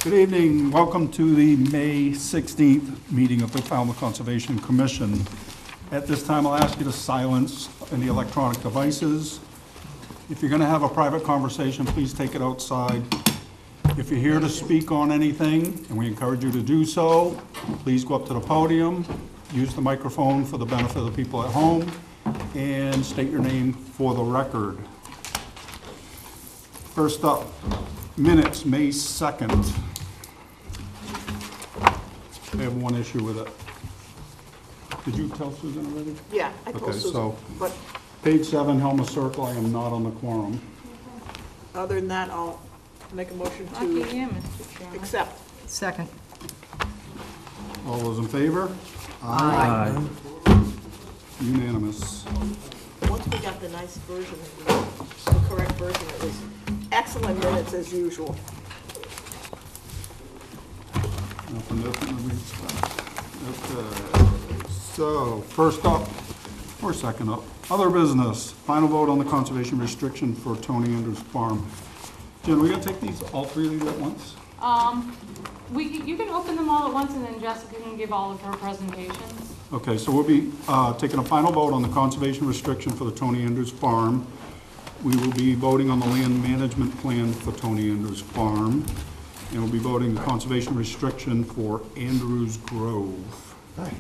Good evening. Welcome to the May 16th meeting of the Falmouth Conservation Commission. At this time, I'll ask you to silence any electronic devices. If you're going to have a private conversation, please take it outside. If you're here to speak on anything, and we encourage you to do so, please go up to the podium, use the microphone for the benefit of the people at home, and state your name for the record. First up, minutes, May 2nd. I have one issue with it. Did you tell Susan already? Yeah, I told Okay, Susan, so but page 7, Helma Circle, I am not on the quorum. other than that, I'll make a motion Lucky to you, Mr. Chairman. accept. Second. All those in favor? Aye. Unanimous. Once we got the nice version, the correct version, it was excellent minutes as usual. Nothing to okay. So, first up, or second up, other business. Final vote on the conservation restriction for Tony Andrews Farm. Jen, we gonna take these, all three of these at once? You can open them all at once, and then Jessica can give all of her presentations. Okay, so we'll be taking a final vote on the conservation restriction for the Tony Andrews Farm. We will be voting on the land management plan for Tony Andrews Farm. And we'll be voting the conservation restriction for Andrews Grove. Hi.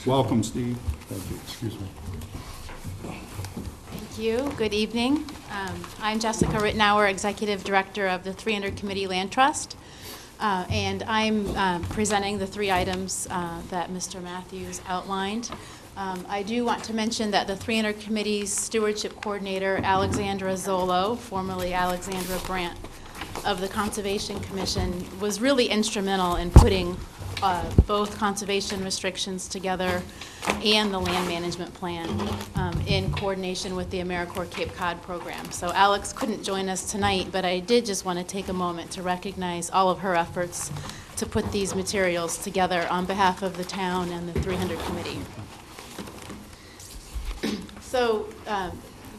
Welcome, Steve. Thank you. Excuse me. Thank you. Good evening. I'm Jessica Rittenauer, Executive Director of the 300 Committee Land Trust. And I'm presenting the three items that Mr. Matthews outlined. I do want to mention that the 300 Committee's Stewardship Coordinator, Alexandra Zolo, formerly Alexandra Bryant, of the Conservation Commission, was really instrumental in putting both conservation restrictions together and the land management plan in coordination with the AmeriCorps Cape Cod program. So Alex couldn't join us tonight, but I did just want to take a moment to recognize all of her efforts to put these materials together on behalf of the town and the 300 Committee. So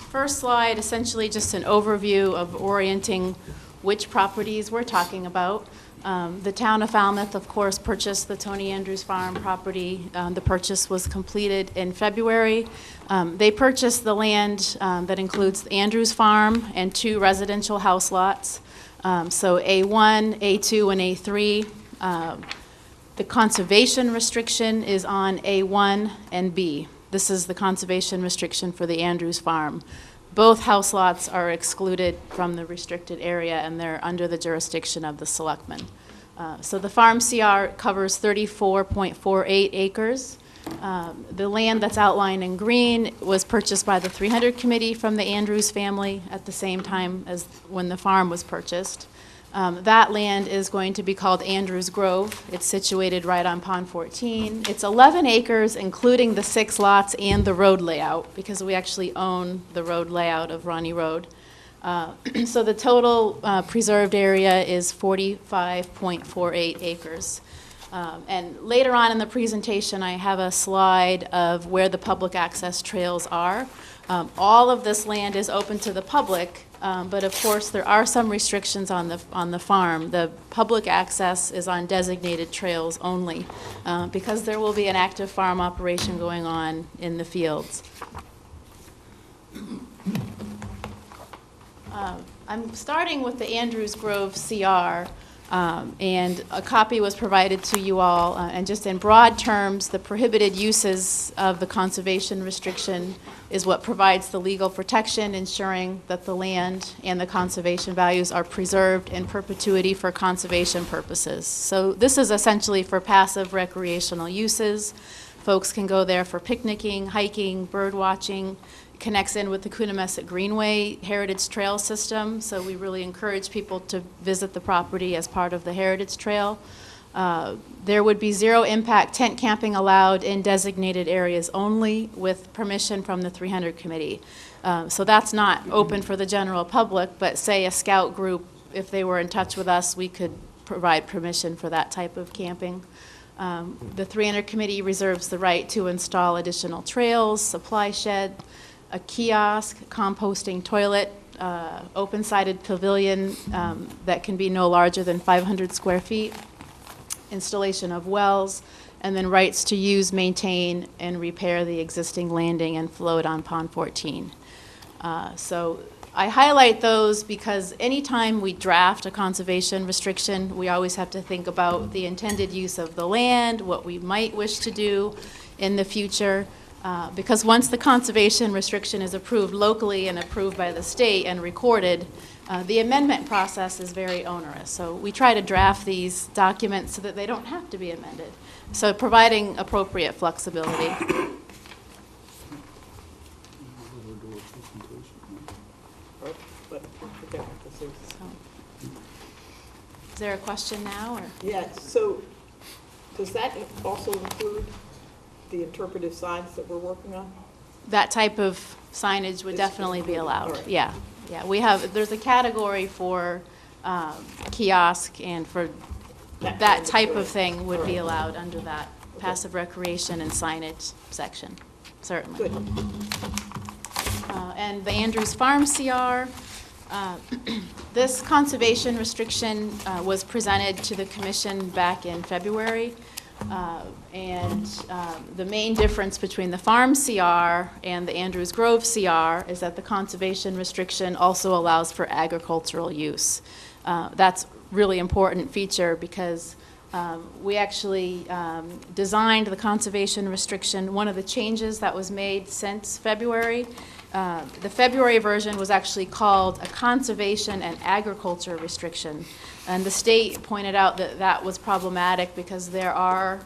first slide, essentially just an overview of orienting which properties we're talking about. The town of Falmouth, of course, purchased the Tony Andrews Farm property. The purchase was completed in February. They purchased the land that includes the Andrews Farm and 2 residential house lots. So A1, A2, and A3. The conservation restriction is on A1 and B. This is the conservation restriction for the Andrews Farm. Both house lots are excluded from the restricted area, and they're under the jurisdiction of the selectmen. So the farm CR covers 34.48 acres. The land that's outlined in green was purchased by the 300 Committee from the Andrews family at the same time as when the farm was purchased. That land is going to be called Andrews Grove. It's situated right on Pond 14. It's 11 acres, including the 6 lots and the road layout, because we actually own the road layout of Ronnie Road. So the total preserved area is 45.48 acres. And later on in the presentation, I have a slide of where the public access trails are. All of this land is open to the public, but of course there are some restrictions on the farm. The public access is on designated trails only, because there will be an active farm operation going on in the fields. I'm starting with the Andrews Grove CR, and a copy was provided to you all, and just in broad terms, the prohibited uses of the conservation restriction is what provides the legal protection, ensuring that the land and the conservation values are preserved in perpetuity for conservation purposes. So this is essentially for passive recreational uses. Folks can go there for picnicking, hiking, bird watching. It connects in with the Coonamessett Greenway Heritage Trail system, so we really encourage people to visit the property as part of the Heritage Trail. There would be zero impact tent camping allowed in designated areas only with permission from the 300 Committee. So that's not open for the general public, but say a scout group, if they were in touch with us, we could provide permission for that type of camping. The 300 Committee reserves the right to install additional trails, supply shed, a kiosk, composting toilet, open-sided pavilion that can be no larger than 500 square feet, installation of wells, and then rights to use, maintain, and repair the existing landing and float on Pond 14. So I highlight those because anytime we draft a conservation restriction, we always have to think about the intended use of the land, what we might wish to do in the future. Because once the conservation restriction is approved locally and approved by the state and recorded, the amendment process is very onerous. So we try to draft these documents so that they don't have to be amended. So providing appropriate flexibility. Is there a question now, or? Yeah, so does that also include the interpretive signs that we're working on? That type of signage would definitely be allowed. All right. Yeah, yeah. There's a category for kiosk, and for that type of thing would be allowed under that passive recreation and signage section, certainly. Good. And the Andrews Farm CR, this conservation restriction was presented to the commission back in February. The main difference between the farm CR and the Andrews Grove CR is that the conservation restriction also allows for agricultural use. That's really important feature because we actually designed the conservation restriction. One of the changes that was made since February, the February version was actually called a conservation and agriculture restriction. And the state pointed out that that was problematic because there are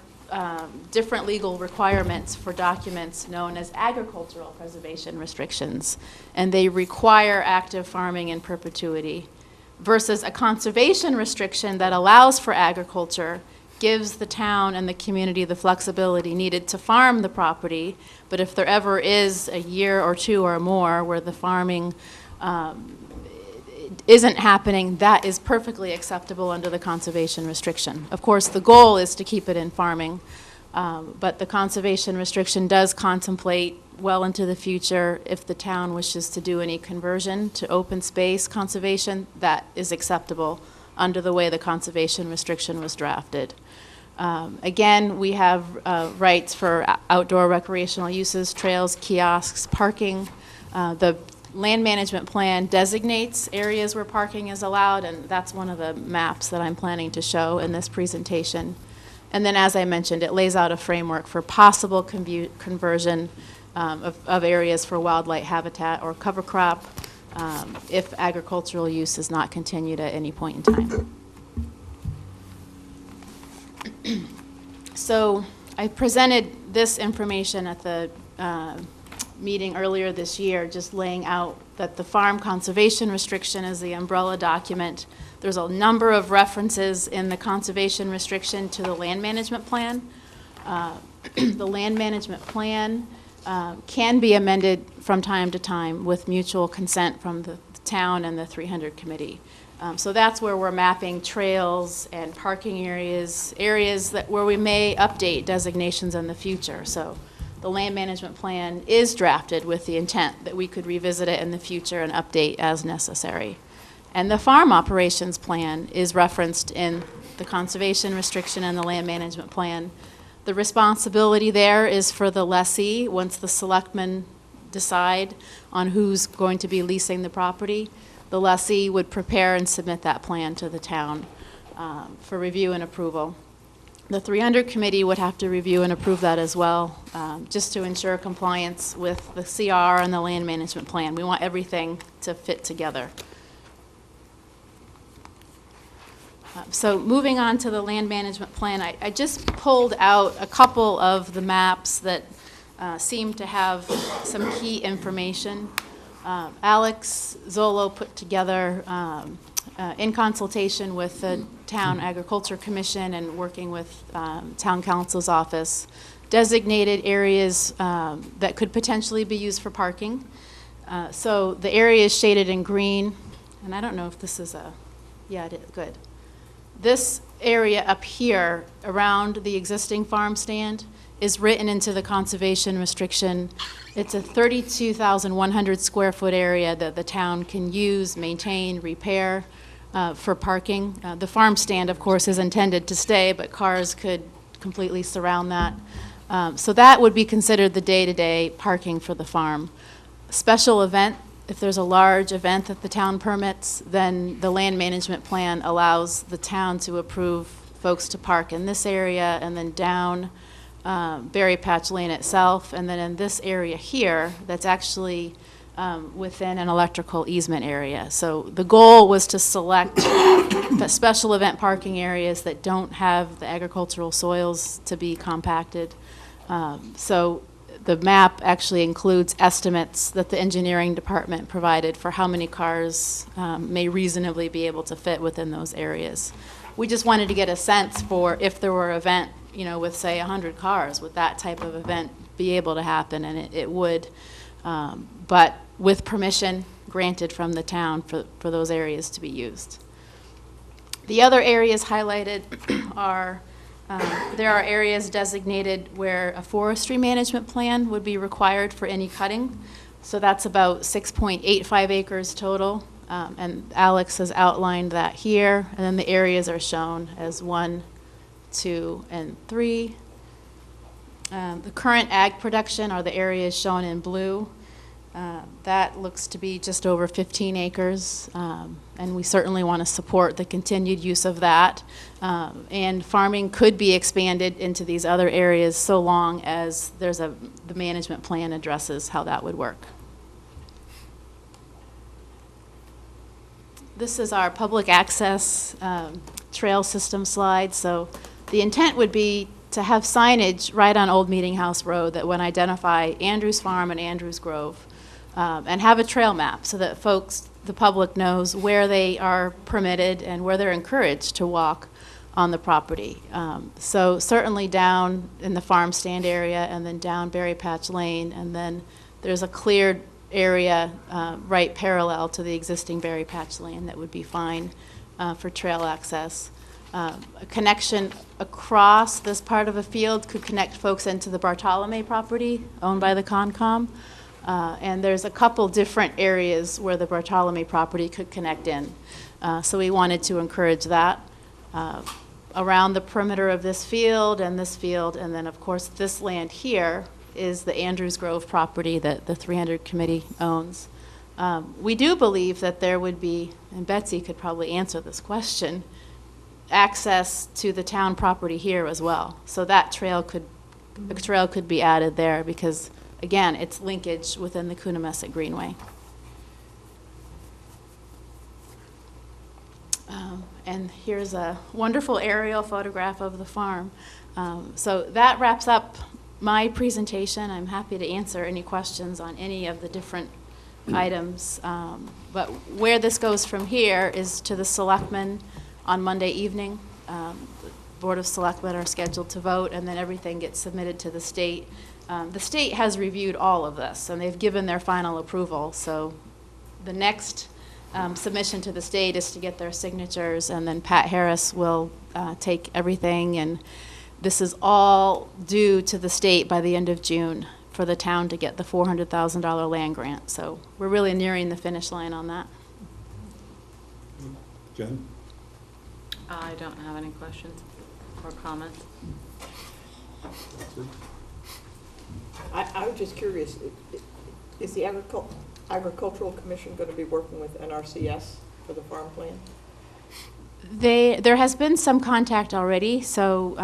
different legal requirements for documents known as agricultural preservation restrictions. And they require active farming in perpetuity, versus a conservation restriction that allows for agriculture, gives the town and the community the flexibility needed to farm the property. But if there ever is a year or two or more where the farming isn't happening, that is perfectly acceptable under the conservation restriction. Of course, the goal is to keep it in farming, but the conservation restriction does contemplate well into the future if the town wishes to do any conversion to open space conservation, that is acceptable under the way the conservation restriction was drafted. Again, we have rights for outdoor recreational uses, trails, kiosks, parking. The land management plan designates areas where parking is allowed, and that's one of the maps that I'm planning to show in this presentation. And then, as I mentioned, it lays out a framework for possible conversion of areas for wildlife habitat or cover crop if agricultural use is not continued at any point in time. So I presented this information at the meeting earlier this year, just laying out that the farm conservation restriction is the umbrella document. There's a number of references in the conservation restriction to the land management plan. The land management plan can be amended from time to time with mutual consent from the town and the 300 committee. So that's where we're mapping trails and parking areas where we may update designations in the future. So the land management plan is drafted with the intent that we could revisit it in the future and update as necessary. And the farm operations plan is referenced in the conservation restriction and the land management plan. The responsibility there is for the lessee once the selectmen decide on who's going to be leasing the property. The lessee would prepare and submit that plan to the town for review and approval. The 300 committee would have to review and approve that as well, just to ensure compliance with the CR and the land management plan. We want everything to fit together. So moving on to the land management plan, I just pulled out a couple of the maps that seem to have some key information. Alex Zolo put together, in consultation with the Town Agriculture Commission and working with Town Council's office, designated areas that could potentially be used for parking. So the area is shaded in green, and I don't know if this is a, yeah, it is, good. This area up here around the existing farm stand is written into the conservation restriction. It's a 32,100 square foot area that the town can use, maintain, repair for parking. The farm stand, of course, is intended to stay, but cars could completely surround that. So that would be considered the day-to-day parking for the farm. Special event, if there's a large event that the town permits, then the land management plan allows the town to approve folks to park in this area and then down Berry Patch Lane itself, and then in this area here, that's actually within an electrical easement area. So the goal was to select the special event parking areas that don't have the agricultural soils to be compacted. So the map actually includes estimates that the engineering department provided for how many cars may reasonably be able to fit within those areas. We just wanted to get a sense for if there were an event, you know, with say 100 cars, would that type of event be able to happen? And it would, but with permission granted from the town for those areas to be used. The other areas highlighted are, there are areas designated where a forestry management plan would be required for any cutting. So that's about 6.85 acres total. And Alex has outlined that here. And then the areas are shown as 1, 2, and 3. The current ag production are the areas shown in blue. That looks to be just over 15 acres, and we certainly want to support the continued use of that. And farming could be expanded into these other areas so long as the management plan addresses how that would work. This is our public access trail system slide. So the intent would be to have signage right on Old Meeting House Road that would identify Andrews Farm and Andrews Grove, and have a trail map so that the public knows where they are permitted and where they're encouraged to walk on the property. So certainly down in the farm stand area and then down Berry Patch Lane, and then there's a cleared area right parallel to the existing Berry Patch Lane that would be fine for trail access. A connection across this part of a field could connect folks into the Bartolome property owned by the Concom. And there's a couple different areas where the Bartolome property could connect in. So we wanted to encourage that around the perimeter of this field, and then of course this land here is the Andrews Grove property that the 300 committee owns. We do believe that there would be, and Betsy could probably answer this question, access to the town property here as well. So that trail could be added there because, again, it's linkage within the Coonamessett Greenway. And here's a wonderful aerial photograph of the farm. So that wraps up my presentation. I'm happy to answer any questions on any of the different items. But where this goes from here is to the selectmen on Monday evening. The Board of Selectmen are scheduled to vote, and then everything gets submitted to the state. The state has reviewed all of this, and they've given their final approval. So the next submission to the state is to get their signatures, and then Pat Harris will take everything. And this is all due to the state by the end of June for the town to get the $400,000 land grant. So we're really nearing the finish line on that. Jen? I don't have any questions or comments. I was just curious, is the Agricultural Commission going to be working with NRCS for the farm plan? There has been some contact already. So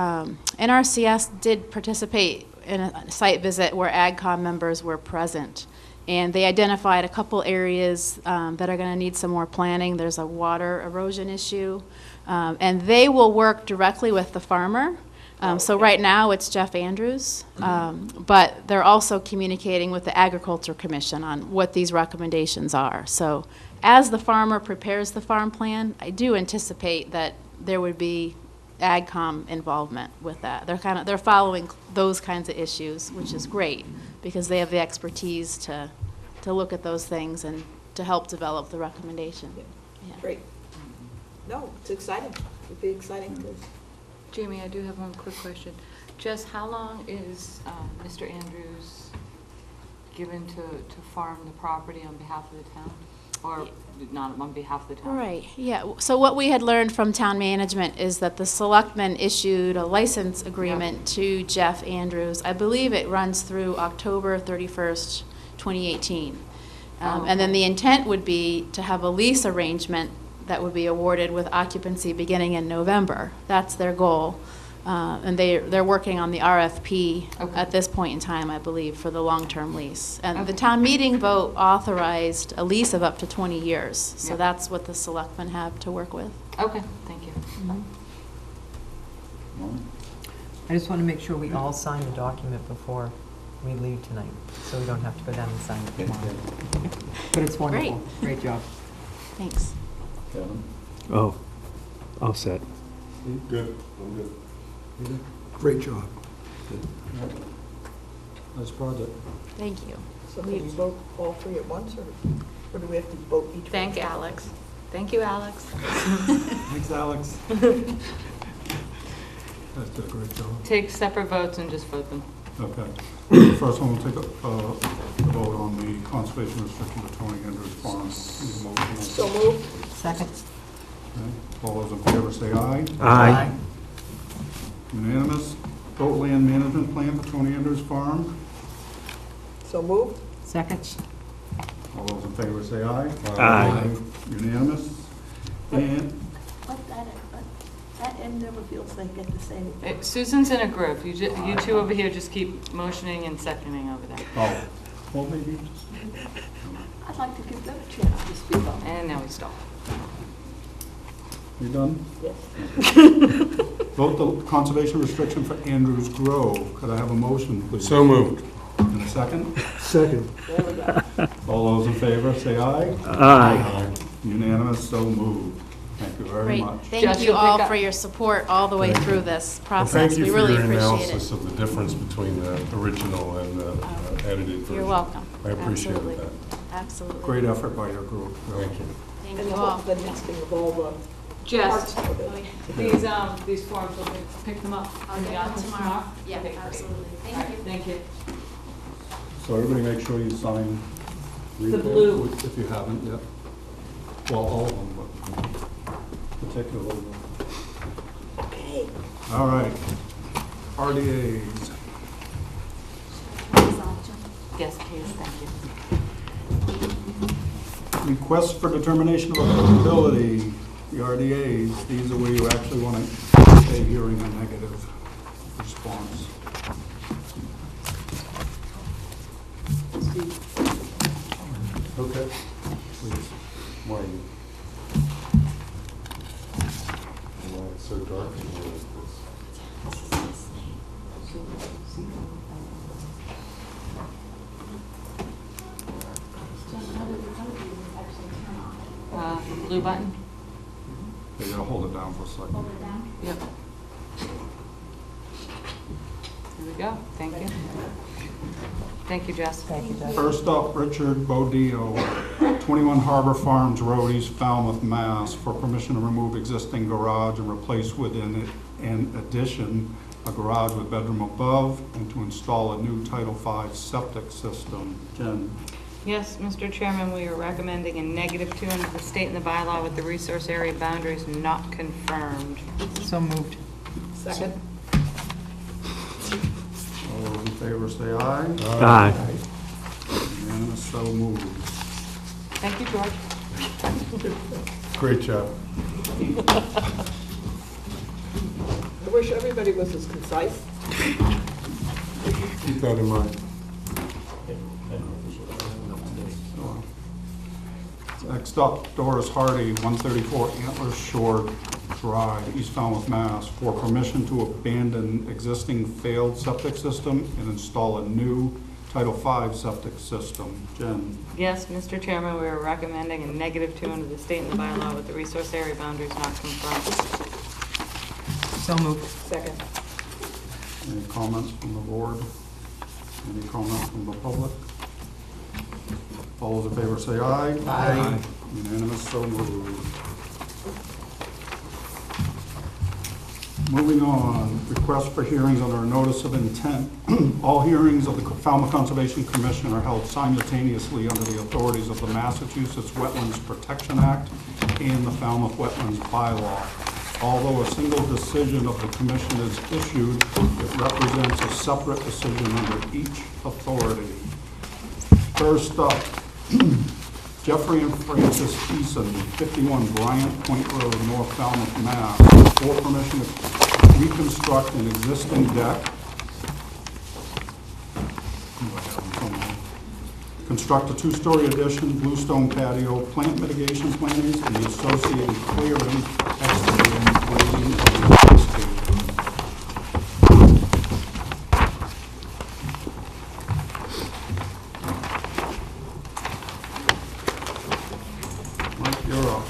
NRCS did participate in a site visit where AgCom members were present. And they identified a couple areas that are going to need some more planning. There's a water erosion issue. And they will work directly with the farmer. So right now it's Jeff Andrews, but they're also communicating with the Agriculture Commission on what these recommendations are. So as the farmer prepares the farm plan, I do anticipate that there would be AgCom involvement with that. They're following those kinds of issues, which is great because they have the expertise to look at those things and to help develop the recommendation. Yeah. Great. No, it's exciting. It'd be exciting to, Jamie, I do have one quick question. Jess, how long is Mr. Andrews given to farm the property on behalf of the town? Or not on behalf of the town? Right, yeah. So what we had learned from town management is that the selectmen issued a license agreement to Jeff Andrews. I believe it runs through October 31st, 2018. And then the intent would be to have a lease arrangement that would be awarded with occupancy beginning in November. That's their goal. And they're working on the RFP Okay. at this point in time, I believe, for the long-term lease. And the town meeting vote authorized a lease of up to 20 years. So Yeah. that's what the selectmen have to work with. Okay, thank you. I just want to make sure we all sign the document before we leave tonight, so we don't have to go down and sign it tomorrow. But it's wonderful. Great job. Thanks. Kevin? Oh, all set. Good. I'm good. Great job. Nice project. Thank you. so can we vote all three at once, or do we have to vote each one? Thank Alex. Thank you, Alex. Thanks, Alex. Guys did a great job. Take separate votes and just vote them. Okay. The first one, we'll take a vote on the conservation restriction to Tony Andrews Farm. Need a motion? So moved. Second? Okay. All those in favor say aye. Aye. Unanimous. Goat land management plan for Tony Andrews Farm. So moved. Second? All those in favor say aye. Aye. Unanimous. And But that end never feels like at the same. Susan's in a group. You two over here just keep motioning and seconding over there. oh, well, maybe just. I'd like to give them a chance to speak on. And now we stop. You done? Yes. Vote the conservation restriction for Andrews Grove. Could I have a motion, please? So moved. And a second? Second. There we go. All those in favor, say aye. Aye. Unanimous, so moved. Thank you very Great. much. Thank Jess, you you'll all pick up. for your support all the way Thank through you. this Well, process. thank you We for really your appreciate analysis it. of the difference between the original and the edited version. You're welcome. I appreciate Absolutely. that. Absolutely. Great effort by your group. Thank you. Thank And you all. the nesting of all the Jess, parts of it. these forms, will pick them up I'll in the get them office tomorrow. Yeah, Okay, great. absolutely. All Thank right, you. thank you. So everybody make sure you sign. The blue. If you haven't yet. Well, all of them, but particularly. Okay. All right. RDAs. Yes, please, thank you. Request for determination of applicability, the RDAs. These are where you actually want to stay hearing a negative response. Okay. Please. Why are you? Why it's so dark in here like this? Blue button? You gotta hold it down for a second. Yep. Here we go, thank you. Thank you, Jess. Thank you, Jess. First up, Richard Bodillo, 21 Harbor Farms Road, East Falmouth, Mass, for permission to remove existing garage and replace within it an addition, a garage with bedroom above, and to install a new Title V septic system. Jen? Yes, Mr. Chairman, we are recommending a -2 under the state and the bylaw with the resource area boundaries not confirmed. So moved. Second. All those in favor say aye. Aye. Unanimous, so moved. Thank you, George. Great job. I wish everybody was as concise. Keep that in mind. Next up, Doris Hardy, 134 Antler Shore Drive, East Falmouth, Mass, for permission to abandon existing failed septic system and install a new Title V septic system. Jen? Yes, Mr. Chairman, we are recommending a -2 under the state and the bylaw with the resource area boundaries not confirmed. So moved. Second. Any comments from the board? Any comments from the public? All those in favor say aye. Aye. Unanimous, so moved. Moving on, request for hearings under a notice of intent. All hearings of the Falmouth Conservation Commission are held simultaneously under the authorities of the Massachusetts Wetlands Protection Act and the Falmouth Wetlands Bylaw. Although a single decision of the commission is issued, it represents a separate decision under each authority. First up, Jeffrey and Francis Eason, 51 Bryant Point Road, North Falmouth, Mass. For permission to reconstruct an existing deck. Construct a two-story addition, bluestone patio, plant mitigation plantings, and the associated clearing, excavating, grading of the landscape. Mike, you're up.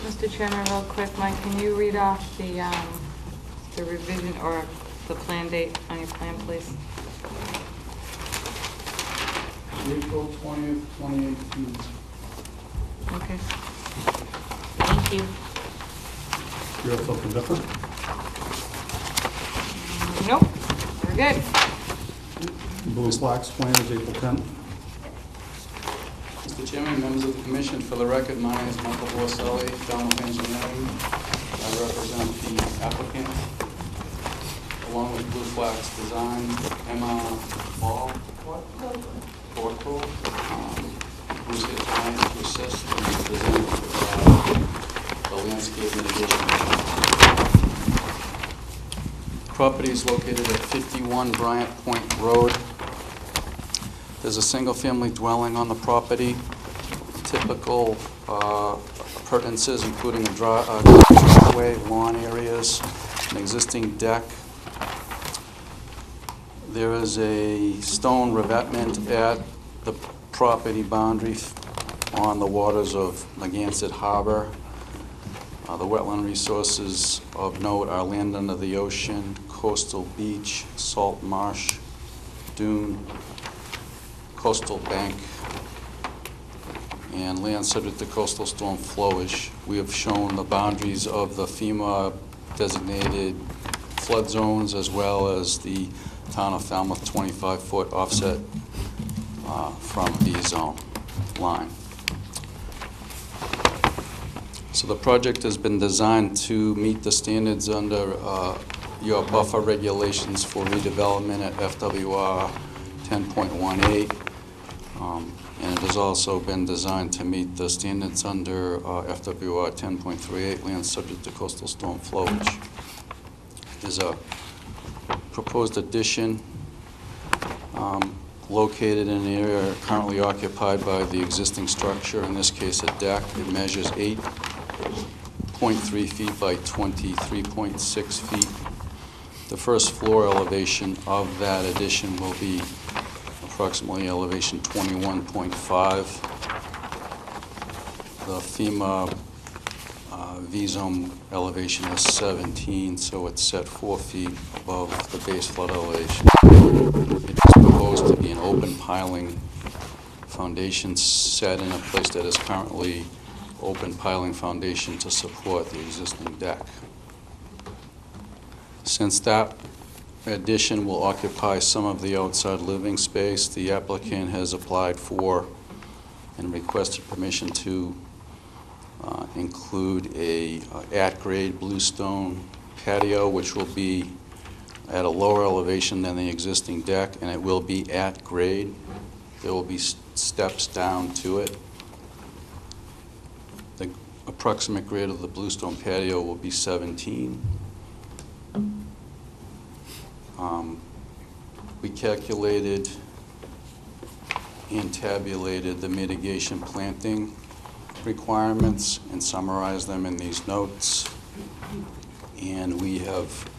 Mr. Chairman, real quick, Mike, can you read off the revision or the plan date on your plan, please? April 20th, 2018. Okay. Thank you. You have something different? Nope, we're good. Blue Flax plan is April 10th. Mr. Chairman, members of the commission, for the record, my name is Michael Borselli, Falmouth Engineering. I represent the applicant, along with Blue Flax Design, Emma Ball, who's here tonight to assist in presenting the landscape mitigation. Property is located at 51 Bryant Point Road. There's a single-family dwelling on the property. Typical appurtenances including a driveway, lawn areas, an existing deck. There is a stone revetment at the property boundary on the waters of Narragansett Harbor. The wetland resources of note are land under the ocean, coastal beach, salt marsh, dune, coastal bank, and land subject to coastal storm flowage. We have shown the boundaries of the FEMA designated flood zones as well as the town of Falmouth 25-foot offset from the zone line. So the project has been designed to meet the standards under your buffer regulations for redevelopment at FWR 10.18. And it has also been designed to meet the standards under FWR 10.38, land subject to coastal storm flowage. There's a proposed addition located in an area currently occupied by the existing structure, in this case a deck. It measures 8.3 feet by 23.6 feet. The first floor elevation of that addition will be approximately elevation 21.5. The FEMA V-zone elevation is 17, so it's set 4 feet above the base flood elevation. It is proposed to be an open piling foundation set in a place that is currently open piling foundation to support the existing deck. Since that addition will occupy some of the outside living space, the applicant has applied for and requested permission to include a at-grade bluestone patio, which will be at a lower elevation than the existing deck, and it will be at grade. There will be steps down to it. The approximate grade of the bluestone patio will be 17. We calculated and tabulated the mitigation planting requirements and summarized them in these notes. And we have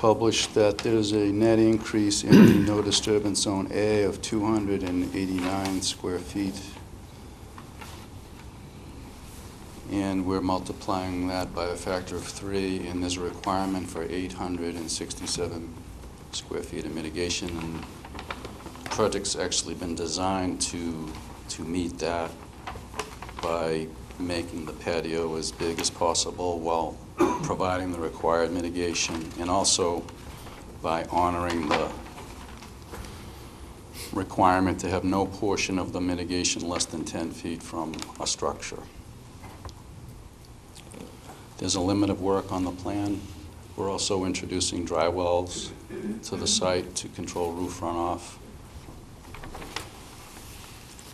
published that there's a net increase in the no disturbance zone A of 289 square feet. And we're multiplying that by a factor of 3, and there's a requirement for 867 square feet of mitigation. And project's actually been designed to meet that by making the patio as big as possible while providing the required mitigation, and also by honoring the requirement to have no portion of the mitigation less than 10 feet from a structure. There's a limit of work on the plan. We're also introducing dry wells to the site to control roof runoff.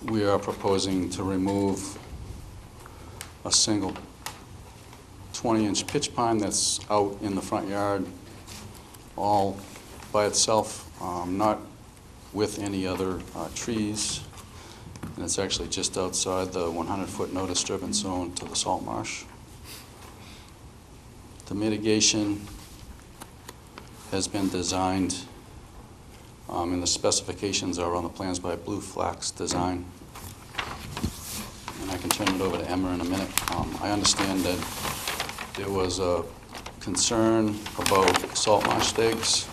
We are proposing to remove a single 20-inch pitch pine that's out in the front yard all by itself, not with any other trees, and it's actually just outside the 100-foot no disturbance zone to the salt marsh. The mitigation has been designed, and the specifications are on the plans by Flax Design. And I can turn it over to Emma in a minute. I understand that there was a concern about salt marsh stakes.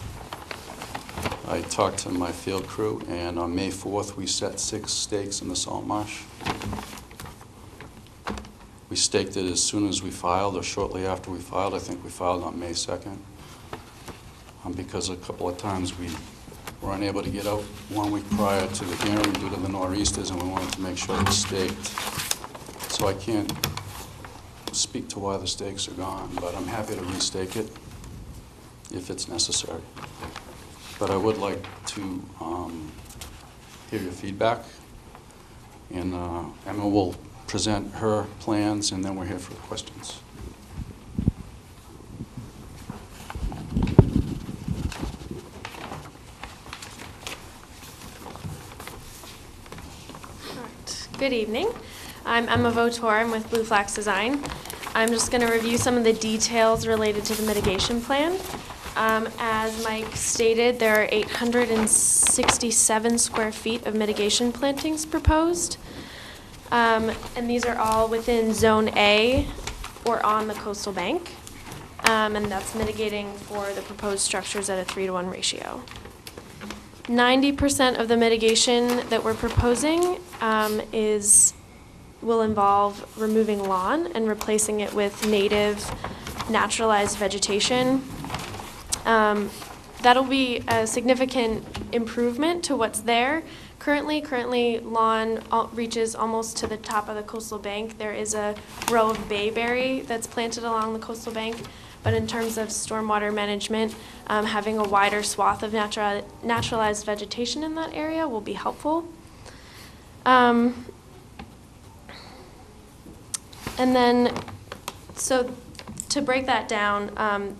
I talked to my field crew, and on May 4th, we set 6 stakes in the salt marsh. We staked it as soon as we filed, or shortly after we filed. I think we filed on May 2nd. Because a couple of times we were unable to get out 1 week prior to the hearing due to the nor'easters, and we wanted to make sure it was staked. So I can't speak to why the stakes are gone, but I'm happy to restake it if it's necessary. But I would like to hear your feedback, and Emma will present her plans, and then we're here for questions. Good evening. I'm Emma Votor. I'm with Flax Design. I'm just going to review some of the details related to the mitigation plan. As Mike stated, there are 867 square feet of mitigation plantings proposed. And these are all within Zone A or on the coastal bank. And that's mitigating for the proposed structures at a 3-to-1 ratio. 90% of the mitigation that we're proposing will involve removing lawn and replacing it with native naturalized vegetation. That'll be a significant improvement to what's there. Currently lawn reaches almost to the top of the coastal bank. There is a row of bayberry that's planted along the coastal bank. But in terms of stormwater management, having a wider swath of naturalized vegetation in that area will be helpful. And then, so to break that down,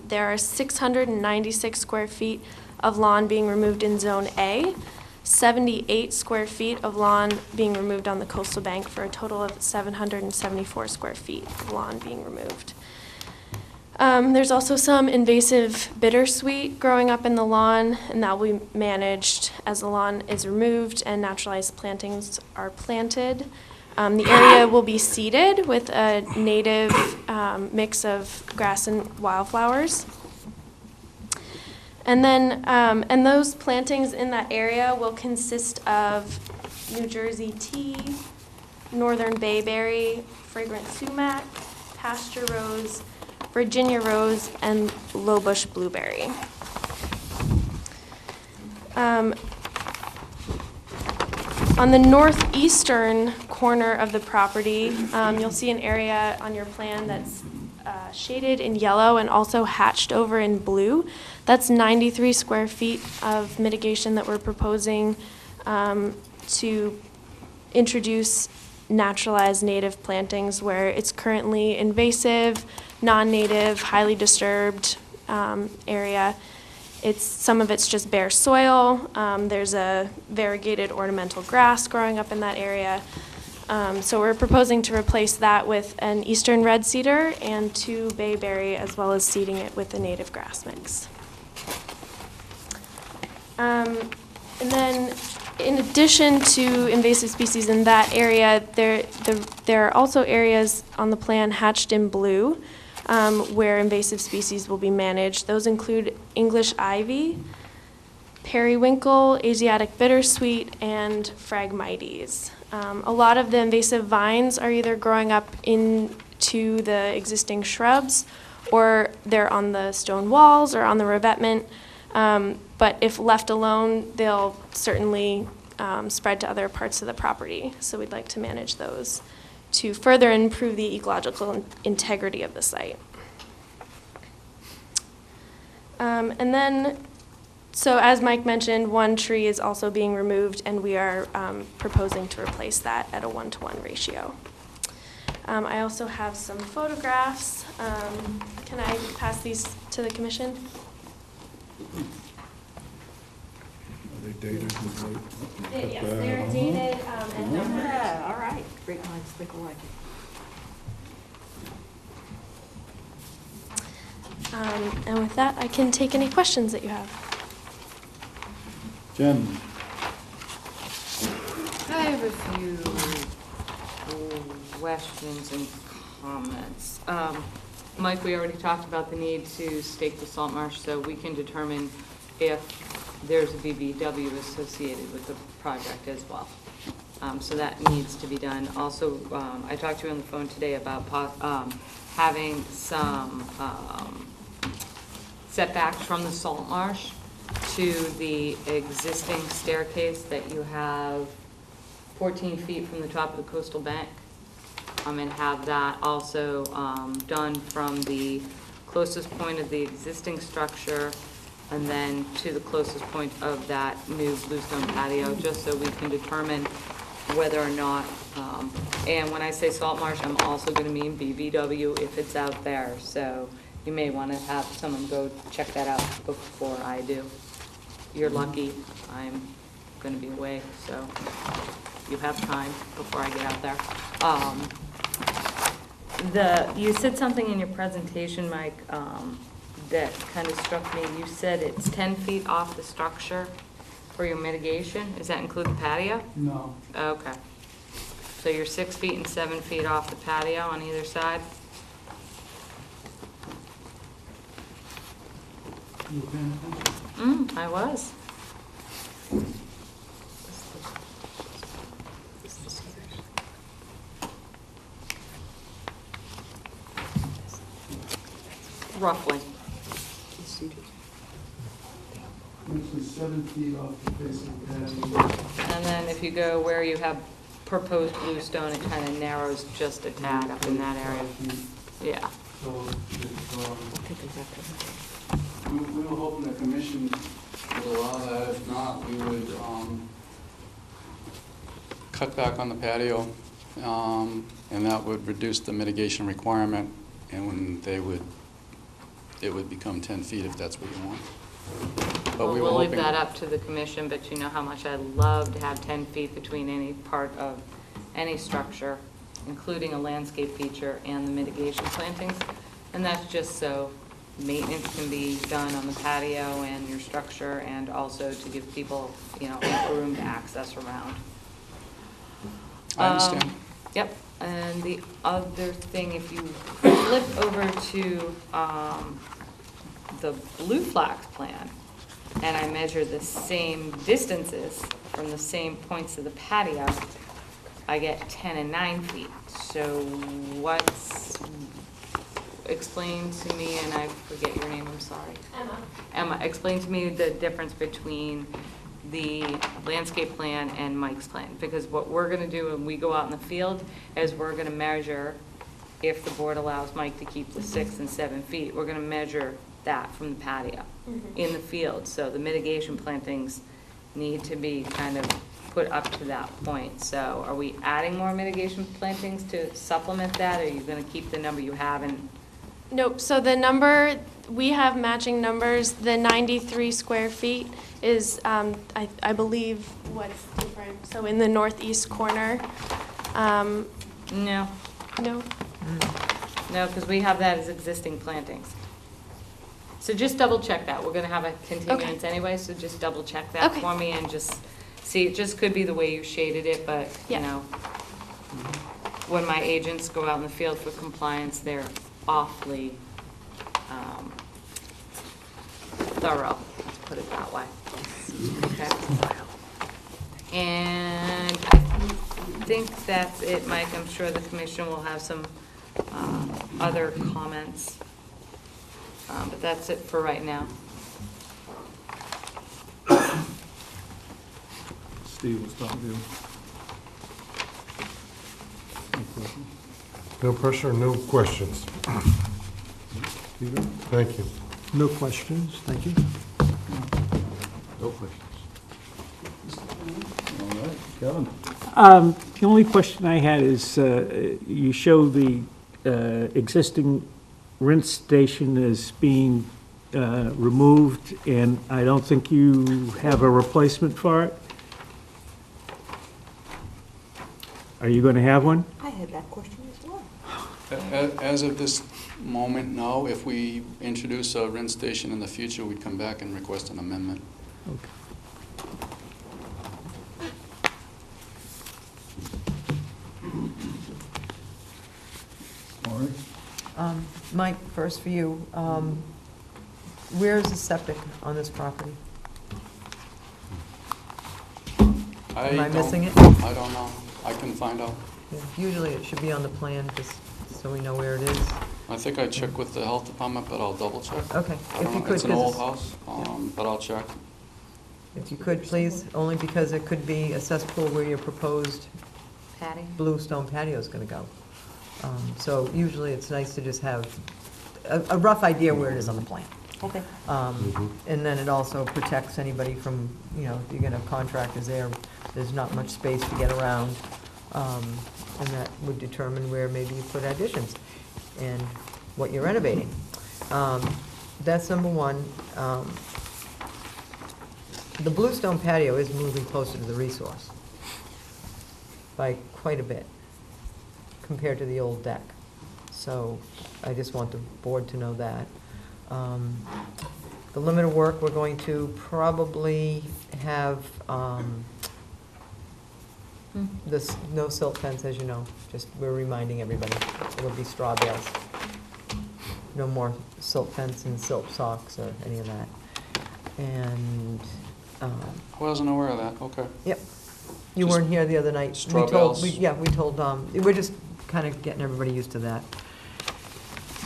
there are 696 square feet of lawn being removed in Zone A, 78 square feet of lawn being removed on the coastal bank, for a total of 774 square feet of lawn being removed. There's also some invasive bittersweet growing up in the lawn, and that will be managed as the lawn is removed and naturalized plantings are planted. The area will be seeded with a native mix of grass and wildflowers. And then, and those plantings in that area will consist of New Jersey tea, northern bayberry, fragrant sumac, pasture rose, Virginia rose, and low bush blueberry. On the northeastern corner of the property, you'll see an area on your plan that's shaded in yellow and also hatched over in blue. That's 93 square feet of mitigation that we're proposing to introduce naturalized native plantings where it's currently invasive, non-native, highly disturbed area. Some of it's just bare soil. There's a variegated ornamental grass growing up in that area. So we're proposing to replace that with an eastern red cedar and 2 bayberry, as well as seeding it with a native grass mix. And then, in addition to invasive species in that area, there are also areas on the plan hatched in blue where invasive species will be managed. Those include English ivy, periwinkle, Asiatic bittersweet, and Phragmites. A lot of the invasive vines are either growing up into the existing shrubs, or they're on the stone walls or on the revetment. But if left alone, they'll certainly spread to other parts of the property. So we'd like to manage those to further improve the ecological integrity of the site. And then, so as Mike mentioned, one tree is also being removed, and we are proposing to replace that at a 1-to-1 ratio. I also have some photographs. Can I pass these to the commission? Are they dated? Yes, they're dated and numbered. Yeah, all right. Great minds think alike. And with that, I can take any questions that you have. Jen? I have a few questions and comments. Mike, we already talked about the need to stake the salt marsh so we can determine if there's a BBW associated with the project as well. So that needs to be done. Also, I talked to you on the phone today about having some setbacks from the salt marsh to the existing staircase that you have 14 feet from the top of the coastal bank, and have that also done from the closest point of the existing structure and then to the closest point of that new bluestone patio, just so we can determine whether or not, and when I say salt marsh, I'm also going to mean BVW if it's out there. So you may want to have someone go check that out before I do. You're lucky, I'm going to be away, so you have time before I get out there. You said something in your presentation, Mike, that kind of struck me. You said it's 10 feet off the structure for your mitigation. Does that include the patio? No. Okay. So you're 6 feet and 7 feet off the patio on either side? You paying attention? I was. Roughly. Actually 7 feet off the face of the patio. And then if you go where you have proposed bluestone, it kind of narrows just a tad up in that area. Yeah. So we were hoping the commission Would allow that. If not, we would cut back on the patio, and that would reduce the mitigation requirement, and when it would become 10 feet if that's what you want. But we were We'll leave hoping- that up to the commission, but you know how much I'd love to have 10 feet between any part of any structure, including a landscape feature and the mitigation plantings. And that's just so maintenance can be done on the patio and your structure, and also to give people, ample room to access around. I understand. Yep, and the other thing, if you flip over to the blue flax plan, and I measure the same distances from the same points of the patio, I get 10 and 9 feet. So explain to me, and I forget your name, I'm sorry. Emma, explain to me the difference between the landscape plan and Mike's plan, because what we're gonna do when we go out in the field is we're gonna measure, if the board allows Mike to keep the 6 and 7 feet, we're gonna measure that from the patio in the field. So the mitigation plantings need to be kind of put up to that point. So are we adding more mitigation plantings to supplement that, or are you gonna keep the number you have? And Nope, so the number, we have matching numbers. The 93 square feet is, I believe, what's different. So in the northeast corner, no, no? no, because we have that as existing plantings. So just double check that. We're gonna have a continuance anyway, so just double check that Okay. for me and just see. It just could be the way you shaded it, but, Yeah. when my agents go out in the field for compliance, they're awfully thorough, let's put it that way. Okay. And I think that's it, Mike. I'm sure the commission will have some other comments. But that's it for right now. Steve, we'll start with you. Any questions? No pressure, no questions. Peter? Thank you. No questions, thank you. No questions. All right, Kevin? The only question I had is, you show the existing rinse station as being removed, and I don't think you have a replacement for it? Are you going to have one? I had that question as well. As of this moment, no. If we introduce a rinse station in the future, we'd come back and request an amendment. Okay. Laurie? Mike, first for you, where is the septic on this property? Am I missing it? I don't know. I can find out. Yeah, usually it should be on the plan, just so we know where it is. I think I checked with the health department, but I'll double check. Okay, I if don't you know. could, It's an old 'cause house, but I'll check. if you could, please, only because it could be a cesspool where your proposed Patty? bluestone patio is going to go. So usually it's nice to just have a rough idea where it is on the plan. Okay. And then it also protects anybody from, you know, if you're going to have contractors there, there's not much space to get around. And that would determine where maybe you put additions and what you're renovating. That's number one. The bluestone patio is moving closer to the resource by quite a bit compared to the old deck. So I just want the board to know that. The limit of work, we're going to probably have this no silt fence, as you know, just we're reminding everybody. It'll be straw bales. No more silt fence and silt socks or any of that. And, I wasn't aware of that. Okay. yep. You Just weren't here the other night. straw We told- bales? Yeah, we told, we're just kind of getting everybody used to that.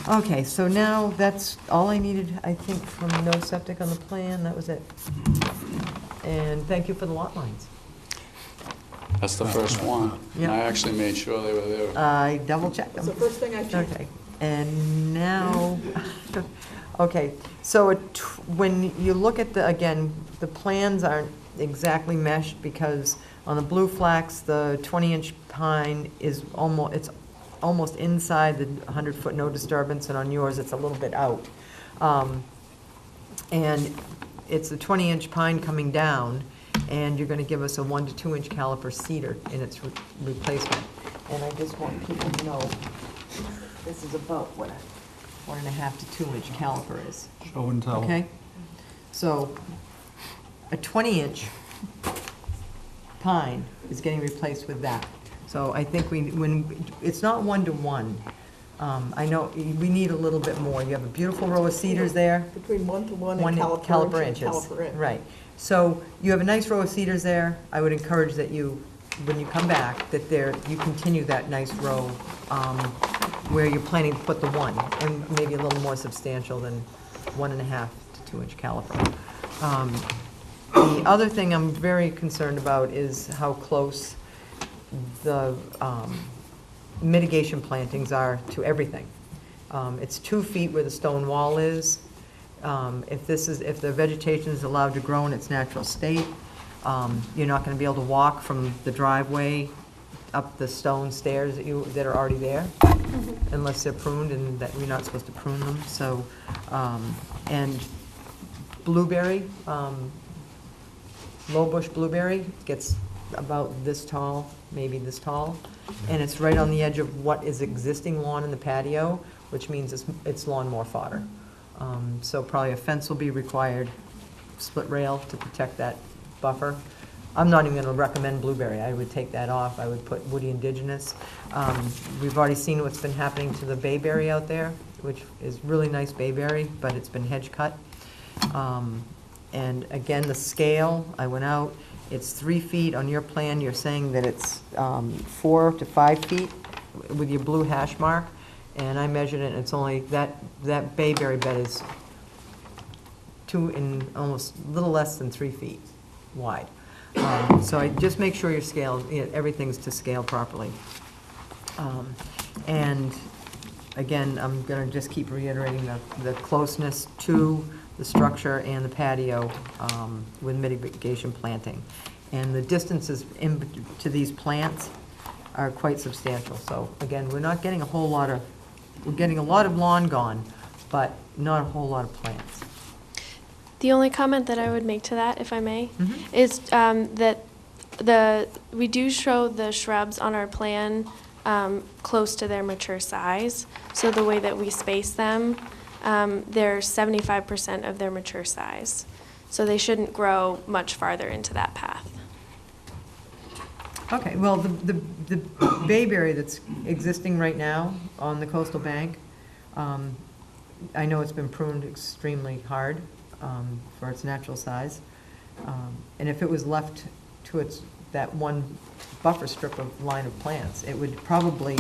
Okay, so now that's all I needed, I think, from no septic on the plan. That was it. And thank you for the lot lines. That's the first one. And Yeah. I actually made sure they were there. I double checked That's them. the first thing I checked. Okay, and now, okay, so when you look at again, the plans aren't exactly meshed because on the blue flax, the 20-inch pine is almost inside the 100-foot no disturbance, and on yours, it's a little bit out. And it's the 20-inch pine coming down, and you're going to give us a 1 to 2 inch caliper cedar in its replacement. And I just want people to know, this is about what a 1.5 to 2 inch caliper is. Show and tell. Okay? So a 20-inch pine is getting replaced with that. So I think it's not 1 to 1. I know we need a little bit more. You have a beautiful row of cedars there. Between 1 to 1 One and caliper inch inches. and caliper inch. Right. So you have a nice row of cedars there. I would encourage that you, when you come back, that you continue that nice row where you're planning to put the 1, and maybe a little more substantial than 1.5 to 2 inch caliper. The other thing I'm very concerned about is how close the mitigation plantings are to everything. It's 2 feet where the stone wall is. If the vegetation is allowed to grow in its natural state, you're not going to be able to walk from the driveway up the stone stairs that are already there, unless they're pruned, and that we're not supposed to prune them. So, and blueberry, low bush blueberry gets about this tall, maybe this tall, and it's right on the edge of what is existing lawn in the patio, which means it's lawnmower fodder. So probably a fence will be required, split rail to protect that buffer. I'm not even going to recommend blueberry. I would take that off. I would put woody indigenous. We've already seen what's been happening to the bayberry out there, which is really nice bayberry, but it's been hedge cut. And again, the scale, I went out, it's 3 feet. On your plan, you're saying that it's 4 to 5 feet with your blue hash mark. And I measured it, and it's only, that bayberry bed is 2 and almost a little less than 3 feet wide. So I just make sure your scale, everything's to scale properly. And again, I'm going to just keep reiterating the closeness to the structure and the patio with mitigation planting. And the distances to these plants are quite substantial. So again, we're not getting a whole lot of, we're getting a lot of lawn gone, but not a whole lot of plants. The only comment that I would make to that, if I may, is that we do show the shrubs on our plan close to their mature size. So the way that we space them, they're 75% of their mature size. So they shouldn't grow much farther into that path. Okay, well, the bayberry that's existing right now on the coastal bank, I know it's been pruned extremely hard for its natural size. And if it was left to that one buffer strip of line of plants, it would probably,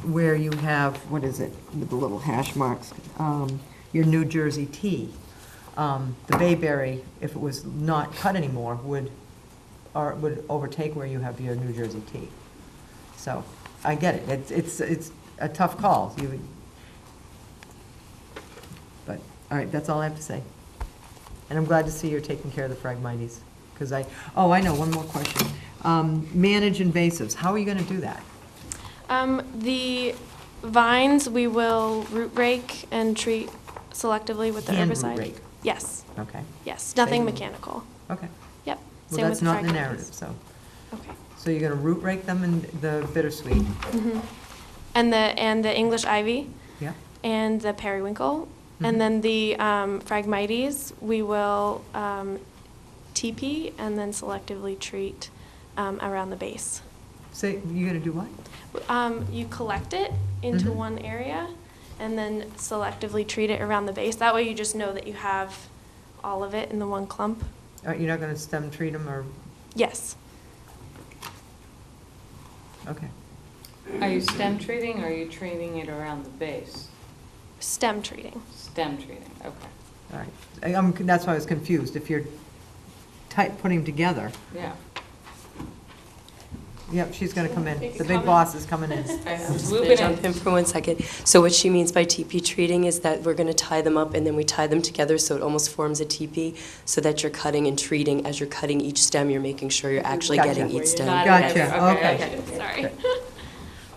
where you have, what is it, with the little hash marks, your New Jersey tea, the bayberry, if it was not cut anymore, would overtake where you have your New Jersey tea. So, I get it, it's a tough call. But, all right, that's all I have to say. And I'm glad to see you're taking care of the Phragmites, because I know, one more question. Manage invasives, how are you gonna do that? The vines, we will root rake and treat selectively with the Hand root herbicide. rake? Yes, Okay, yes, nothing Same. mechanical. okay. Yep. Well, Same that's with not in the Phragmites. narrative, so. Okay. So you're gonna root rake them in the bittersweet? And the English ivy Yeah. and the periwinkle. And then the Phragmites, we will TP and then selectively treat around the base. So you're gonna do what? You collect it into one area and then selectively treat it around the base. That way you just know that you have all of it in the one clump. You're not gonna stem treat them, or, Yes. okay. Are you stem treating, or are you treating it around the base? Stem treating. Stem treating, okay. All right. That's why I was confused. If you're putting them together, Yeah. yep, she's gonna come in. The big boss is coming in. I'm Just moving gonna jump in. in for 1 second. So what she means by TP treating is that we're going to tie them up and then we tie them together so it almost forms a TP, so that you're cutting and treating. As you're cutting each stem, you're making sure you're actually Gotcha. getting each stem. Got it. Gotcha, okay. Sorry.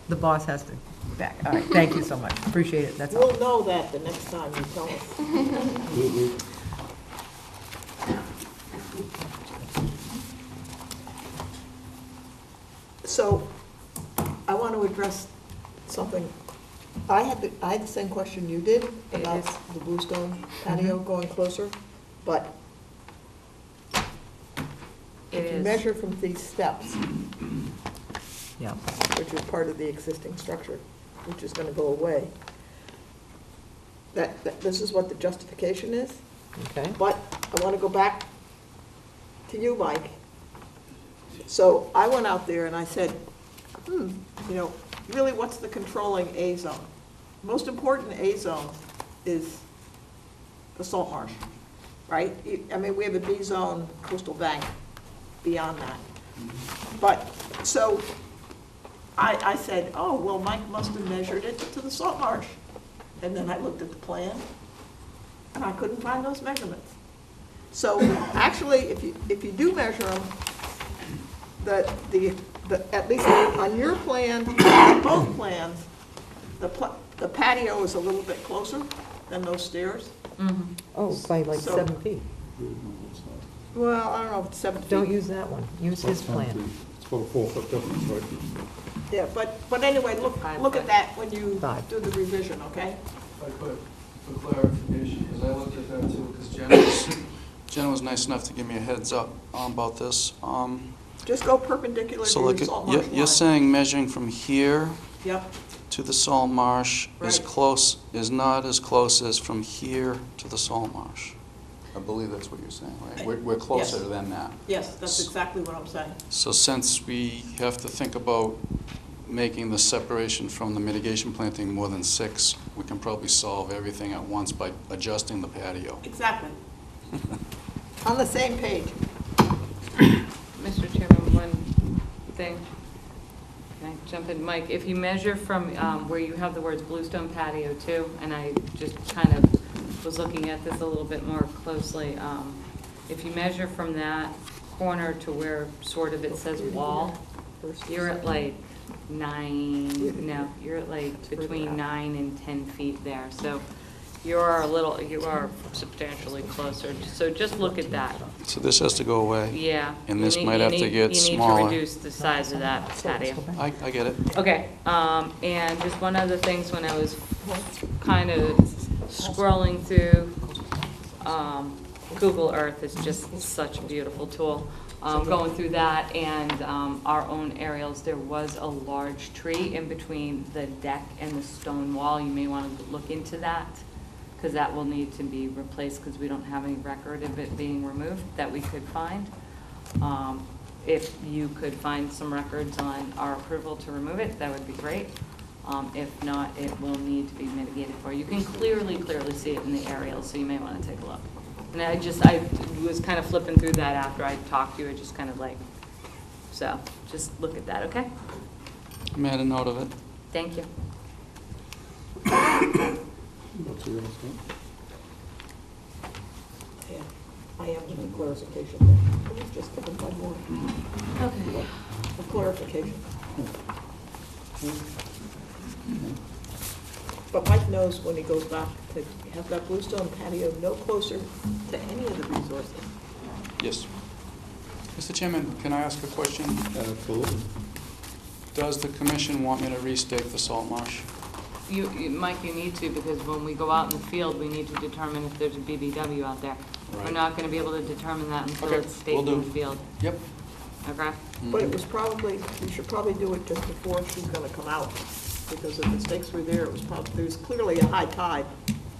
The boss has to back. All right, thank you so much. Appreciate it, that's all. We'll know that the next time you tell us. So, I want to address something. I had the same question you did about the bluestone patio going closer, but if you measure from these steps, Yeah. which is part of the existing structure, which is gonna go away, that this is what the justification is. Okay. But I want to go back to you, Mike. So I went out there and I said, really, what's the controlling A zone? Most important A zone is the salt marsh, right? I mean, we have a B zone coastal bank beyond that. But, so I said, oh, well, Mike must have measured it to the salt marsh. And then I looked at the plan, and I couldn't find those measurements. So actually, if you do measure them, at least on your plan, on both plans, the patio is a little bit closer than those stairs. Oh, by like So- 7 feet. Well, I don't know if it's 7 feet. Don't use that one. Use his plan. It's about a 4-foot difference, right? Yeah, but anyway, look at that when you 5. do the revision, okay? If I could, for clarification, because I looked at that too, because Jenna was nice enough to give me a heads up about this. Just go perpendicular to So the look, salt marsh you're line. saying measuring from here Yep, to the salt marsh Right. is not as close as from here to the salt marsh. I believe that's what you're saying, right? We're closer Yes. than that. Yes, that's exactly what I'm saying. So since we have to think about making the separation from the mitigation planting more than 6, we can probably solve everything at once by adjusting the patio. Exactly. On the same page. Mr. Chairman, one thing. Can I jump in? Mike, if you measure from where you have the words Bluestone patio too, and I just kind of was looking at this a little bit more closely, if you measure from that corner to where sort of it says wall, you're at like you're at like between 9 and 10 feet there. So you are substantially closer. So just look at that. So this has to go away. Yeah. And this might have to get You need smaller. to reduce the size of that patio. I get it. Okay, and just one other thing, so when I was kind of scrolling through, Google Earth is just such a beautiful tool. Going through that and our own aerials, there was a large tree in between the deck and the stone wall. You may want to look into that, because that will need to be replaced, because we don't have any record of it being removed that we could find. If you could find some records on our approval to remove it, that would be great. If not, it will need to be mitigated for. You can clearly see it in the aerial, so you may want to take a look. And I was kind of flipping through that after I talked to you, just kind of like, so just look at that, okay? I made a note of it. Thank you. What's the other thing? Yeah, I am doing clarification there. I was just looking for more Okay. of clarification. But Mike knows when he goes back to have that bluestone patio no closer to any of the resources. Yes. Mr. Chairman, can I ask a question? Absolutely. Does the commission want me to restake the salt marsh? Mike, you need to, because when we go out in the field, we need to determine if there's a BBW out there. We're Right. not going to be able to determine that until Okay, it's staked will in do. the field. Yep. Okay? But it was probably, you should probably do it just before she's gonna come out, because if the stakes were there, it was probably, there was clearly a high tide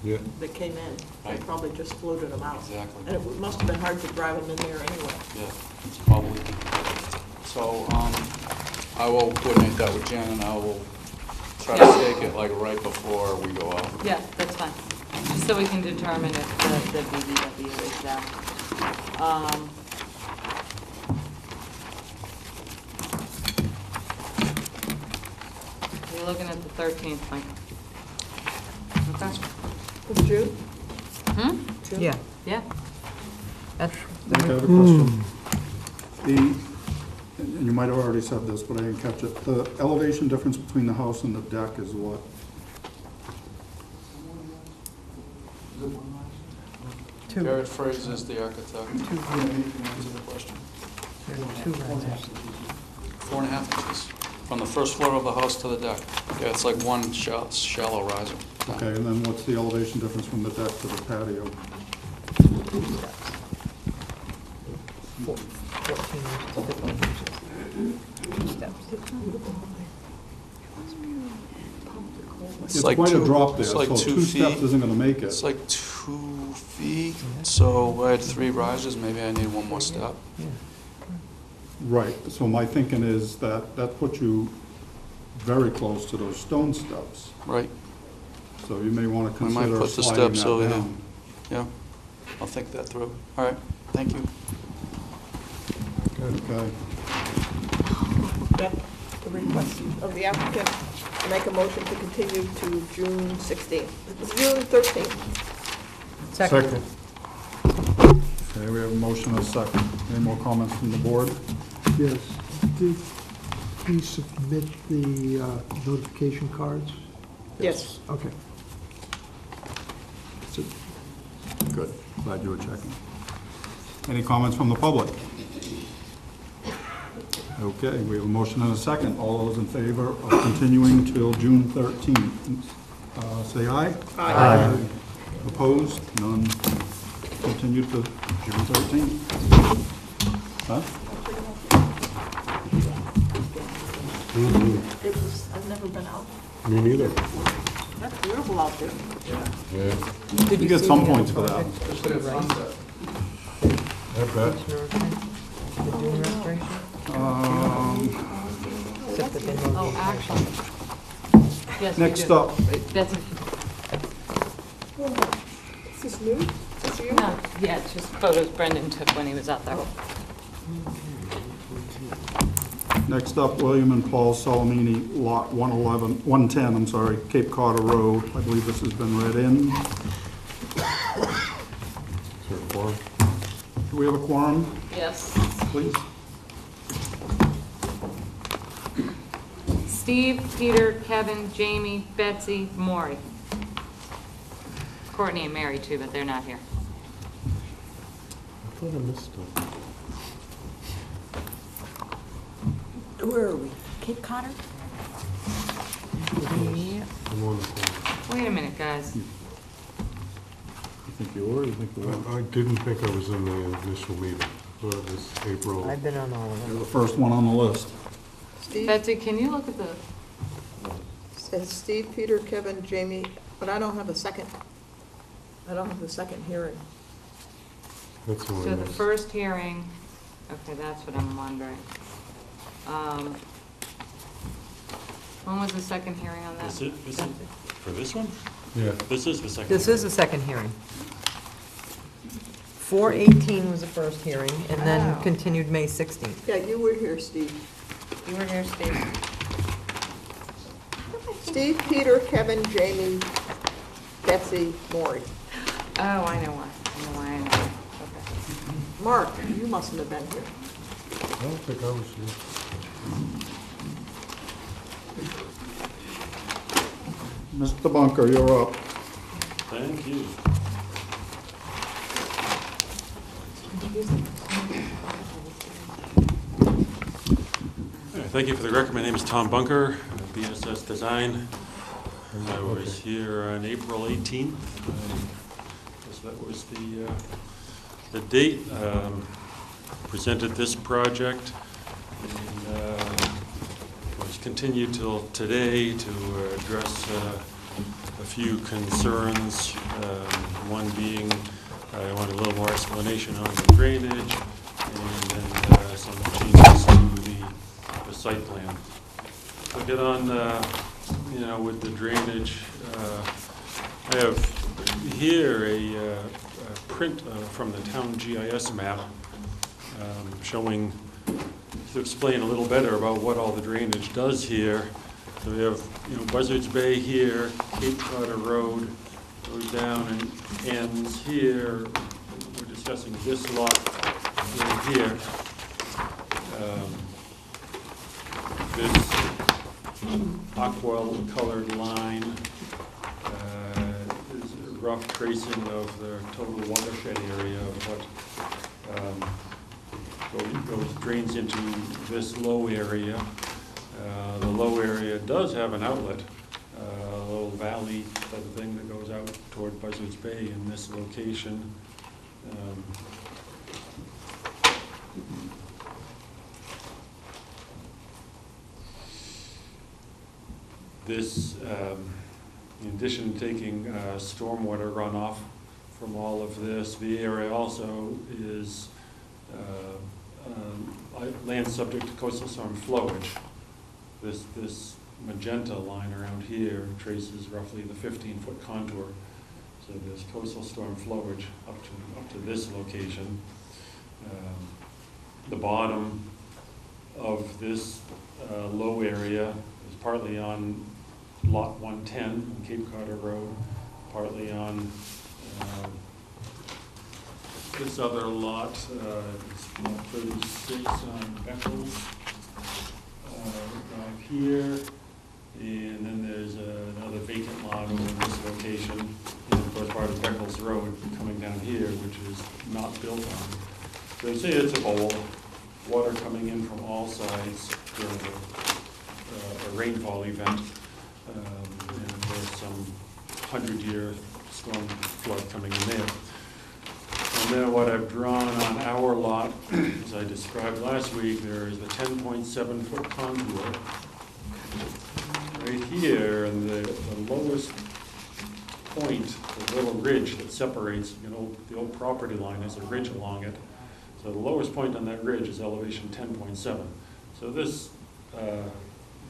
Yeah. that came in. They Right. probably just floated them out. Exactly. And it must have been hard to drive them in there anyway. Yeah, it's probably. So, I will coordinate that with Jen, and I will try to take it like right before we go out. Yeah, that's fine. Just so we can determine if the BBW is there. You're looking at the 13th, Mike. Okay? Was June? Hmm? June? Yeah. Yeah. That's, I have a question. And you might have already said this, but I didn't catch it. The elevation difference between the house and the deck is what? two, Garrett Fraser is the architect. Answer the question. two risers. 4.5 inches from the first floor of the house to the deck. Yeah, it's like one shallow riser. Okay, and then what's the elevation difference from the deck to the patio? 14 inches to 15 inches. Two steps. It's quite a drop there, It's so like 2 two steps feet. isn't gonna make it. It's like 2 feet, so I had 3 risers, maybe I need one more step. Yeah. Right, so my thinking is that puts you very close to those stone steps. Right, So you may want to We might consider put the sliding steps that over here. down. yeah, I'll think that through. All right, thank you. Okay. Yep, the request of the applicant to make a motion to continue to June 16th, June 13th. Second. Okay, we have a motion and a second. Any more comments from the board? Yes. Did he submit the notification cards? Yes. Okay. So, Good, glad you were checking. Any comments from the public? Okay, we have a motion and a second. All those in favor of continuing till June 13th, say aye. Aye. Opposed? None. Continue to June 13th. Huh? It was, I've never been out. Me neither. That's beautiful out there. Yeah. You get some points for that. Especially at sunset. I bet. Commissioner, the dune restoration? Except that they know the Oh, entire actually. Yes, we Next do. up. That's, Is this new? Is this you? no, yeah, it's just photos Brendan took when he was out there. Next up, William and Paul Salamini, Lot 110, I'm sorry, Cape Cod Road. I believe this has been read in. Is there a quorum? Do we have a quorum, Yes. please? Steve, Peter, Kevin, Jamie, Betsy, Maury. Courtney and Mary too, but they're not here. I thought I missed it. Where are we? Cape Codder? Yeah. I'm on the quorum. Wait a minute, guys. You think you were, you think you were? I didn't think I was in the initial meeting. I thought it was April. I've been on all of You're them. the first one on the list. Steve, Betsy, can you look at the, says Steve, Peter, Kevin, Jamie, but I don't have a second. I don't have the second hearing. That's the one I so the missed. first hearing, okay, that's what I'm wondering. When was the second hearing on that? Is it for this one? Yeah. This is the second. This is the second hearing. 4/18 was the first hearing, and then Wow. continued May 16th. Yeah, you were here, Steve. You were here, Steve. Steve, Peter, Kevin, Jamie, Betsy, Maury. Oh, I know why. I know why, I know why. Okay. Mark, you mustn't have been here. I don't think I was here. Mr. Bunker, you're up. Thank you. Thank you for the record. My name is Tom Bunker, BSS Design. I was here on April 18th. Guess that was the date. Presented this project and was continued till today to address a few concerns. One being I want a little more explanation on the drainage and then some changes to the site plan. So get on, with the drainage. I have here a print from the town GIS map showing, to explain a little better about what all the drainage does here. So we have, Buzzards Bay here, Cape Cod Road goes down and ends here. We're discussing this lot right here. This aqua-colored line is a rough tracing of the total watershed area of what drains into this low area. The low area does have an outlet, a little valley type of thing that goes out toward Buzzards Bay in this location. This, in addition to taking stormwater runoff from all of this, the area also is land subject to coastal storm flowage. This magenta line around here traces roughly the 15-foot contour. So there's coastal storm flowage up to this location. The bottom of this low area is partly on Lot 110 on Cape Cod Road, partly on this other lot, it's lot 36 on Beckles, drive here, and then there's another vacant lot over in this location, and of course part of Beckles Road coming down here, which is not built on. So you see it's a bowl, water coming in from all sides during a rainfall event, and there's some 100-year storm flood coming in there. And then what I've drawn on our lot, as I described last week, there is the 10.7-foot contour right here, and the lowest point, the little ridge that separates, the old property line has a ridge along it. So the lowest point on that ridge is elevation 10.7. So this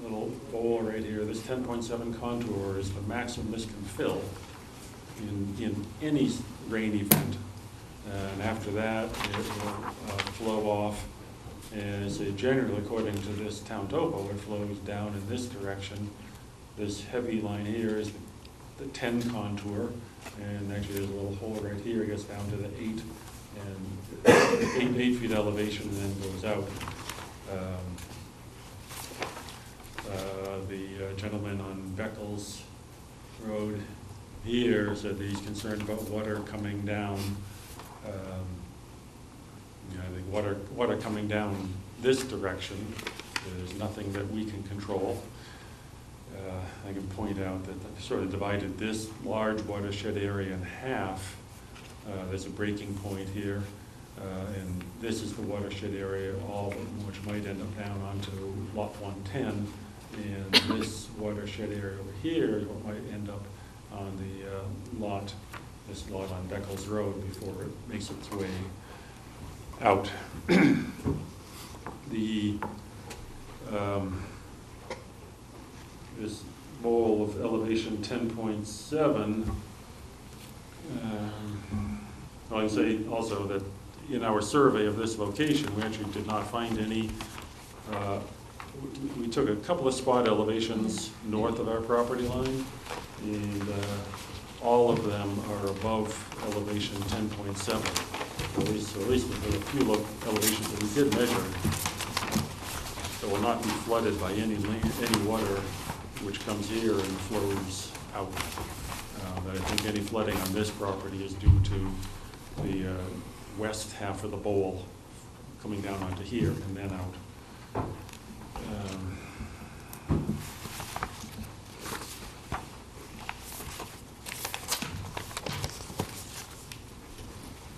little bowl right here, this 10.7 contour is the maximum this can fill in any rain event. And after that, it will flow off. And as a generally, according to this town topo, it flows down in this direction. This heavy line here is the 10 contour, and actually there's a little hole right here. It gets down to the 8 and 8 feet elevation, and then goes out. The gentleman on Beckles Road here said that he's concerned about water coming down. I think water coming down this direction. There's nothing that we can control. I can point out that I sort of divided this large watershed area in half. There's a breaking point here, and this is the watershed area, all of which might end up down onto lot 110. And this watershed area over here is what might end up on the this lot on Beckles Road before it makes its way out. This bowl of elevation 10.7, I can say also that in our survey of this location, we actually did not find any. We took a couple of spot elevations north of our property line, and all of them are above elevation 10.7. At least there are a few elevations that we did measure that will not be flooded by any water which comes here and flows out. But I think any flooding on this property is due to the west half of the bowl coming down onto here and then out.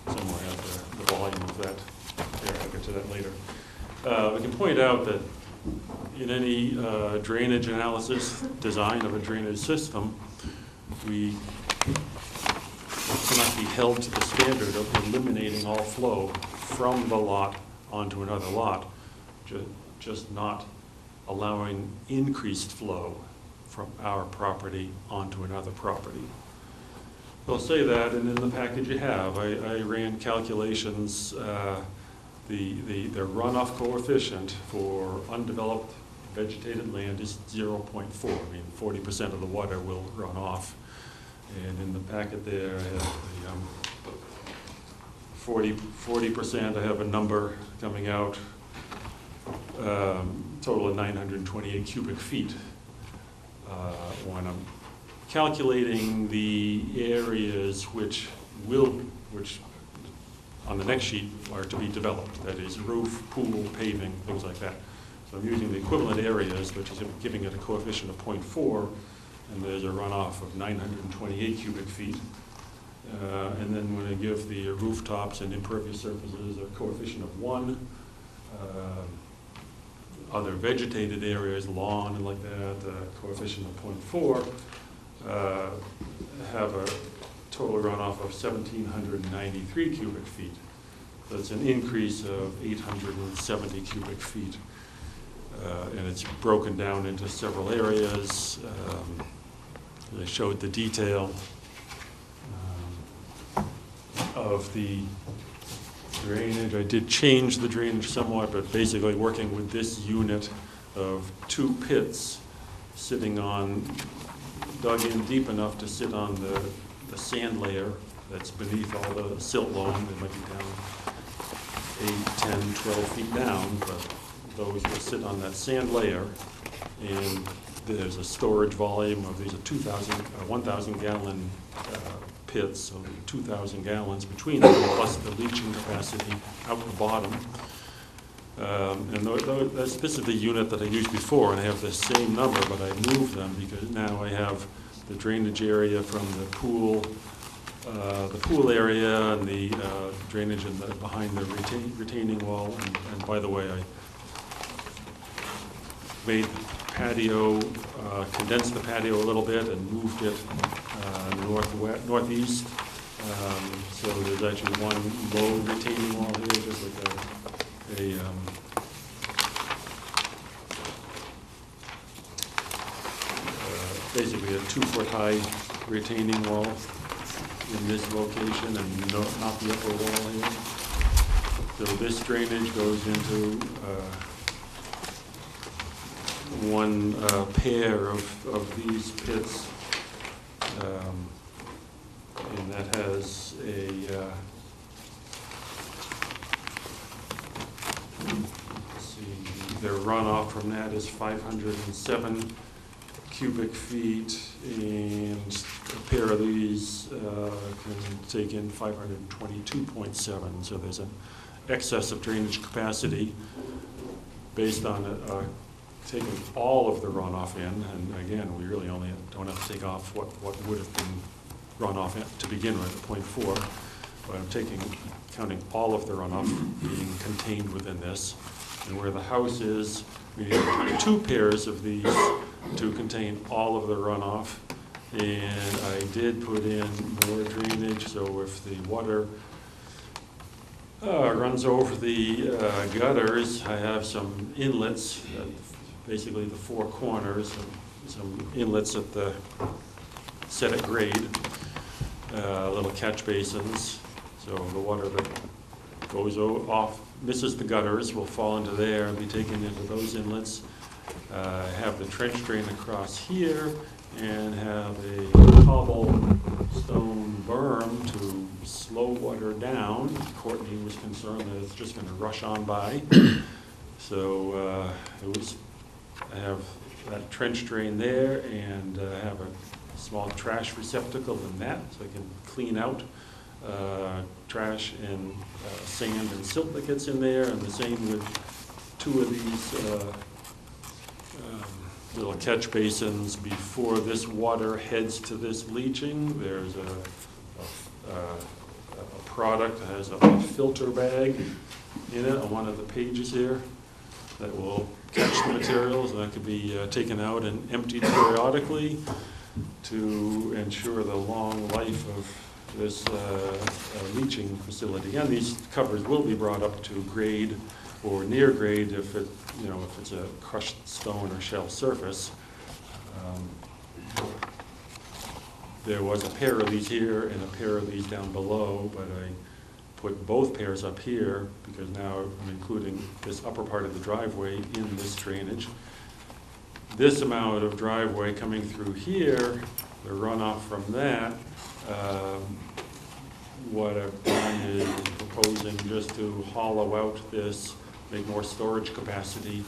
Somewhere I have the volume of that. There, I'll get to that later. We can point out that in any drainage analysis, design of a drainage system, we cannot be held to the standard of eliminating all flow from the lot onto another lot, just not allowing increased flow from our property onto another property. I'll say that, and in the package you have, I ran calculations. The runoff coefficient for undeveloped vegetated land is 0.4. I mean, 40% of the water will run off. And in the packet there, I have the 40%. I have a number coming out, total of 928 cubic feet. When I'm calculating the areas which on the next sheet are to be developed, that is roof, pool, paving, things like that. So I'm using the equivalent areas, which is giving it a coefficient of 0.4, and there's a runoff of 928 cubic feet. And then when I give the rooftops and impervious surfaces a coefficient of 1, other vegetated areas, lawn and like that, coefficient of 0.4, have a total runoff of 1,793 cubic feet. That's an increase of 870 cubic feet. And it's broken down into several areas. I showed the detail of the drainage. I did change the drainage somewhat, but basically working with this unit of 2 pits sitting on, dug in deep enough to sit on the sand layer that's beneath all the silt loam. They might be down 8, 10, 12 feet down, but those will sit on that sand layer, and there's a storage volume of these 1,000 gallon pits, so 2,000 gallons between them, plus the leaching capacity out the bottom. And this is the unit that I used before, and I have the same number, but I moved them because now I have the drainage area from the pool area and the drainage behind the retaining wall. And by the way, I made the patio, condensed the patio a little bit and moved it northeast So there's actually one low retaining wall here, just like basically a 2-foot-high retaining wall in this location, and not the upper wall here. So this drainage goes into one pair of these pits, and that has a let's see, their runoff from that is 507 cubic feet, and a pair of these can take in 522.7. So there's an excess of drainage capacity based on taking all of the runoff in. And again, we really only don't have to take off what would have been runoff to begin with, 0.4. But I'm counting all of the runoff being contained within this. And where the house is, we need 2 pairs of these to contain all of the runoff. And I did put in more drainage, so if the water runs over the gutters, I have some inlets, basically the 4 corners, some inlets set at grade, little catch basins. So the water that goes off, misses the gutters, will fall into there and be taken into those inlets. Have the trench drain across here, and have a cobblestone berm to slow water down. Courtney was concerned that it's just going to rush on by. So I have that trench drain there, and have a small trash receptacle in that, so I can clean out trash and sand and silt that gets in there, and the same with 2 of these little catch basins before this water heads to this leaching. There's a product that has a filter bag in it on one of the pages here that will catch the materials, and that could be taken out and emptied periodically to ensure the long life of this leaching facility. And these covers will be brought up to grade or near grade if it's a crushed stone or shell surface. There was a pair of these here and a pair of these down below, but I put both pairs up here because now I'm including this upper part of the driveway in this drainage. This amount of driveway coming through here, the runoff from that, what I've done is proposing just to hollow out this, make more storage capacity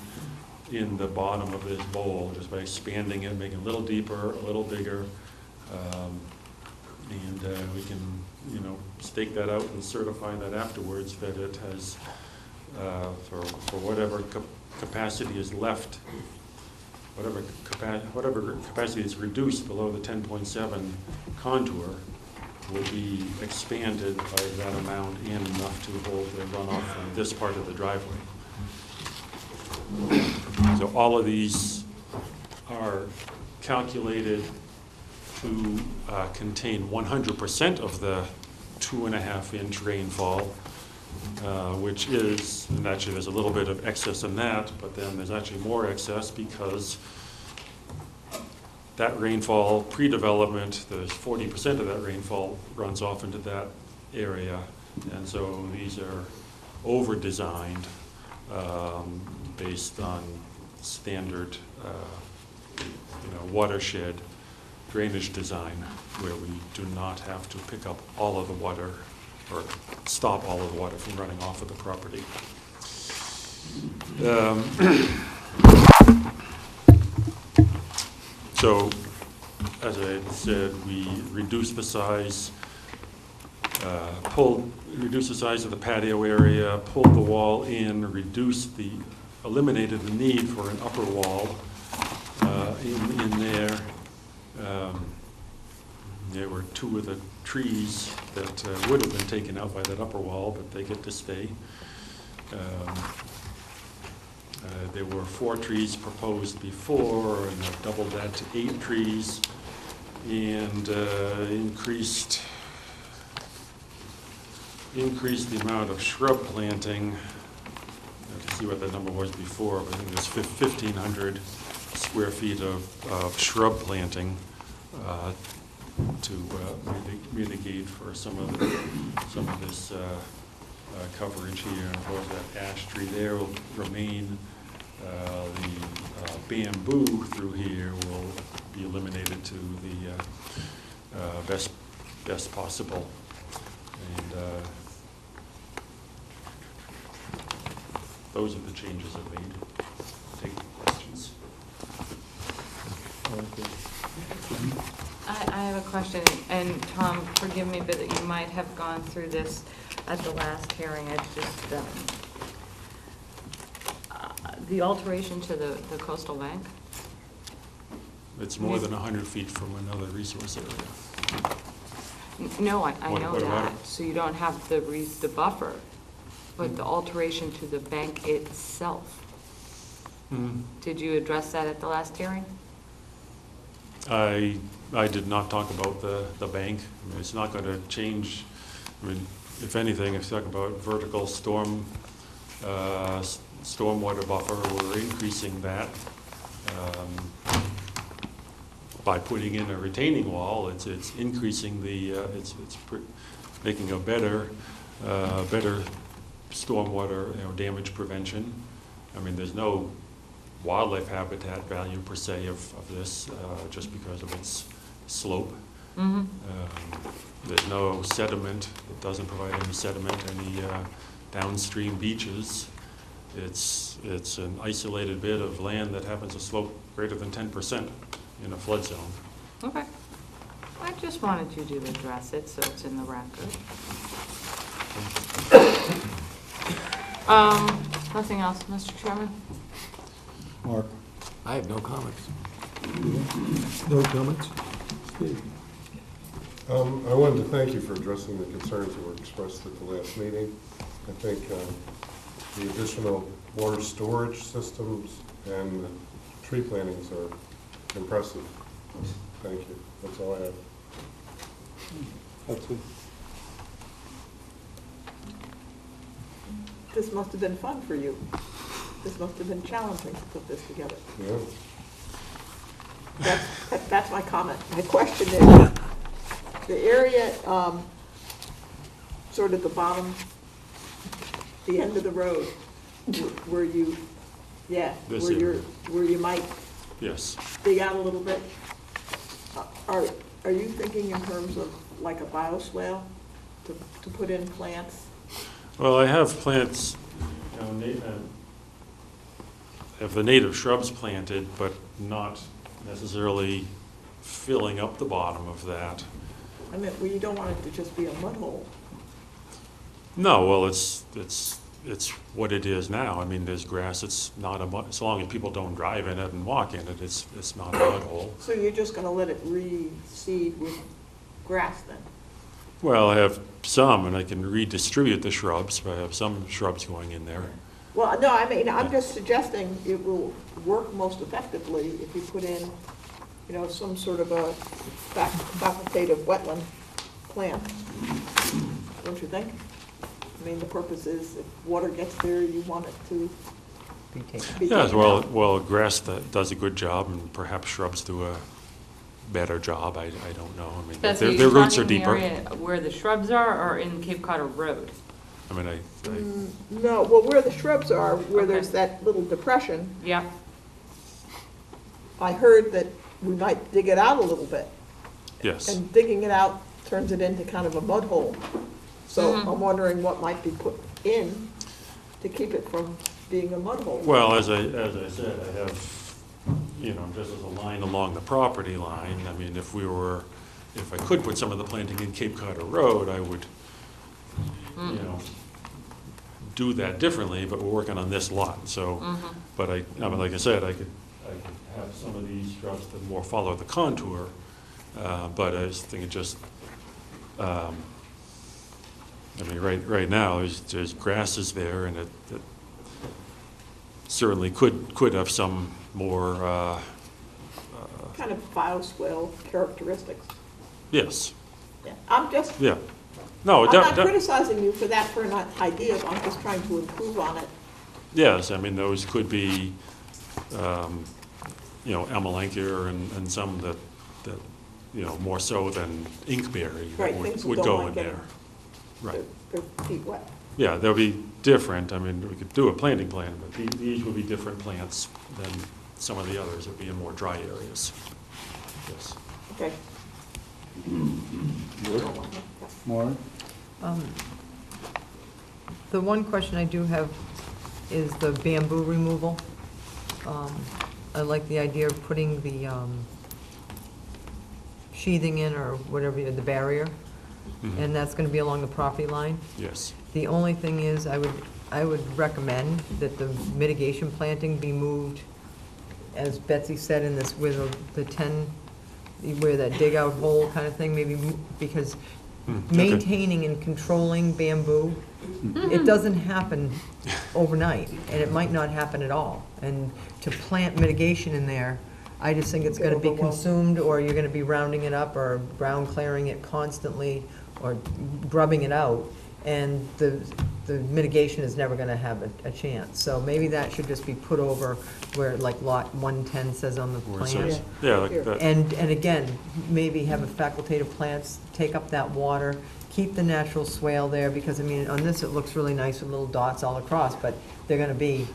in the bottom of this bowl, just by expanding it, making it a little deeper, a little bigger. And we can, stake that out and certify that afterwards that it has, for whatever capacity is left, whatever capacity is reduced below the 10.7 contour will be expanded by that amount and enough to hold the runoff from this part of the driveway. So all of these are calculated to contain 100% of the 2.5-inch rainfall, which is, and actually there's a little bit of excess in that, but then there's actually more excess because that rainfall pre-development, there's 40% of that rainfall runs off into that area, and so these are over-designed based on standard watershed drainage design, where we do not have to pick up all of the water or stop all of the water from running off of the property. So, as I said, we reduced the size, reduced the size of the patio area, pulled the wall in, eliminated the need for an upper wall in there. There were 2 of the trees that would have been taken out by that upper wall, but they get to stay. There were 4 trees proposed before, and I've doubled that to 8 trees, and increased increase the amount of shrub planting. I have to see what the number was before, but I think there's 1,500 square feet of shrub planting to mitigate for some of this coverage here. And of course, that ash tree there will remain. The bamboo through here will be eliminated to the best possible. And those are the changes I've made. Take questions. I have a question, and Tom, forgive me, but you might have gone through this at the last hearing. I just, the alteration to the coastal bank? It's more than 100 feet from another resource area. No, I What- know what about that, it? so you don't have the buffer, but the alteration to the bank itself. Did you address that at the last hearing? I did not talk about the bank. I mean, it's not going to change. I mean, if anything, if you talk about vertical stormwater buffer, we're increasing that by putting in a retaining wall. It's increasing the making a better stormwater damage prevention. I mean, there's no wildlife habitat value per se of this, just because of its slope. There's no sediment. It doesn't provide any sediment, any downstream beaches. It's an isolated bit of land that happens to slope greater than 10% in a flood zone. Okay. I just wanted you to address it, so it's in the record. Nothing else, Mr. Chairman? Mark? I have no comments. No comments? I wanted to thank you for addressing the concerns that were expressed at the last meeting. I think the additional water storage systems and the tree plantings are impressive. Thank you. That's all I have. That's it. This must have been fun for you. This must have been challenging to put this together. Yeah. That's my comment. My question is, the area, sort of the bottom, the end of the road, where you, This area. where you might Yes. dig out a little bit, are you thinking in terms of like a bioswale to put in plants? Well, I have plants, have the native shrubs planted, but not necessarily filling up the bottom of that. I mean, well, you don't want it to just be a mud hole. No, well, it's what it is now. I mean, there's grass. It's not a mud, as long as people don't drive in it and walk in it, it's not a mud hole. So you're just gonna let it reseed with grass then? Well, I have some, and I can redistribute the shrubs, but I have some shrubs going in there. Well, no, I mean, I'm just suggesting it will work most effectively if you put in, some sort of a facultative wetland plant. Don't you think? I mean, the purpose is if water gets there, you want it to Be taken. be Yeah, taken well, out. well, grass does a good job, and perhaps shrubs do a better job. I don't know. I mean, Betsy, their you're roots are talking the deeper. area where the shrubs are, or in Cape Cod Road? I mean, No, well, where the shrubs are, where there's Okay. that little depression, Yep. I heard that we might dig it out a little bit. yes. And digging it out turns it into kind of a mud hole. So I'm wondering what might be put in to keep it from being a mud hole. Well, as I said, I have, just as a line along the property line, I mean, if I could put some of the planting in Cape Cod Road, I would, do that differently, but we're working on this lot, so, but I mean, like I said, I could have some of these shrubs that more follow the contour, but I just think it just, I mean, right now, there's grasses there, and it certainly could have some more, Kind of bioswale characteristics. yes, Yeah. I'm just, yeah. No, I'm not that, criticizing you for that, for not ideas, I'm just trying to improve on it. yes, I mean, those could be, you know, Amelanchier and some that, you know, more so than Inkberry Right, that things that would don't go like in getting there. Right. Their feet wet. Yeah, they'll be different. I mean, we could do a planting plan, but these would be different plants than some of the others. It'd be in more dry areas. Yes. Okay. Maureen? The one question I do have is the bamboo removal. I like the idea of putting the sheathing in, or whatever, the barrier, and that's gonna be along the property line. Yes. The only thing is, I would recommend that the mitigation planting be moved, as Betsy said, in this, where the 10, where that dig out hole kind of thing, maybe, because Okay. maintaining and controlling bamboo, it doesn't happen overnight, and it might not happen at all. And to plant mitigation in there, I just think it's gonna be consumed, or you're gonna be rounding it up, or ground clearing it constantly, or grubbing it out, and the mitigation is never gonna have a chance. So maybe that should just be put over where, like, lot 110 says on the Where it plan. says- Yeah, like that. And again, maybe have a facultative plants take up that water, keep the natural swale there, because, I mean, on this, it looks really nice with little dots all across, but they're gonna be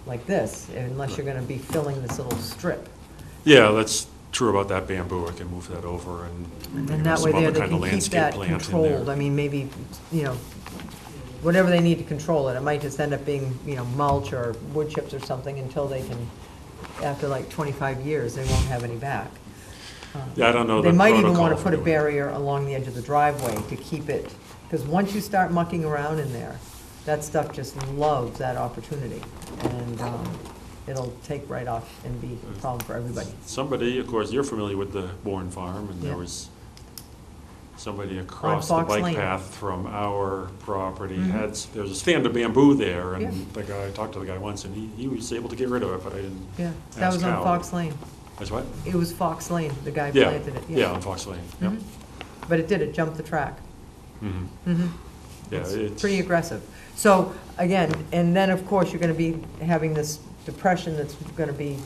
like this, unless you're gonna be filling this little strip. Yeah, that's true about that bamboo. I can move that over and And that way some there, other they kind of can keep landscape that plant in controlled. there. I mean, maybe, you know, whatever they need to control it. It might just end up being, you know, mulch or wood chips or something until they can, after like 25 years, they won't have any back. Yeah, I don't know They the might even protocol want to for put a doing it. barrier along the edge of the driveway to keep it, because once you start mucking around in there, that stuff just loves that opportunity. And it'll take right off and be a problem for everybody. Somebody, of course, you're familiar with the Bourne Farm, and there Yeah. was somebody across the Fox bike Lane. path from our property Mhm. there was a stand of bamboo there, Yeah. and the guy, I talked to the guy once, and he was able to get rid of it, but I didn't Yeah, that ask was on how. Fox Lane. That's what? It was Fox Lane, the guy Yeah, planted it, yeah, on Fox Lane, yeah. Mhm. But it jumped the track. Mhm. Mhm. Yeah, It's pretty aggressive. So, again, and then, of course, you're gonna be having this depression that's gonna be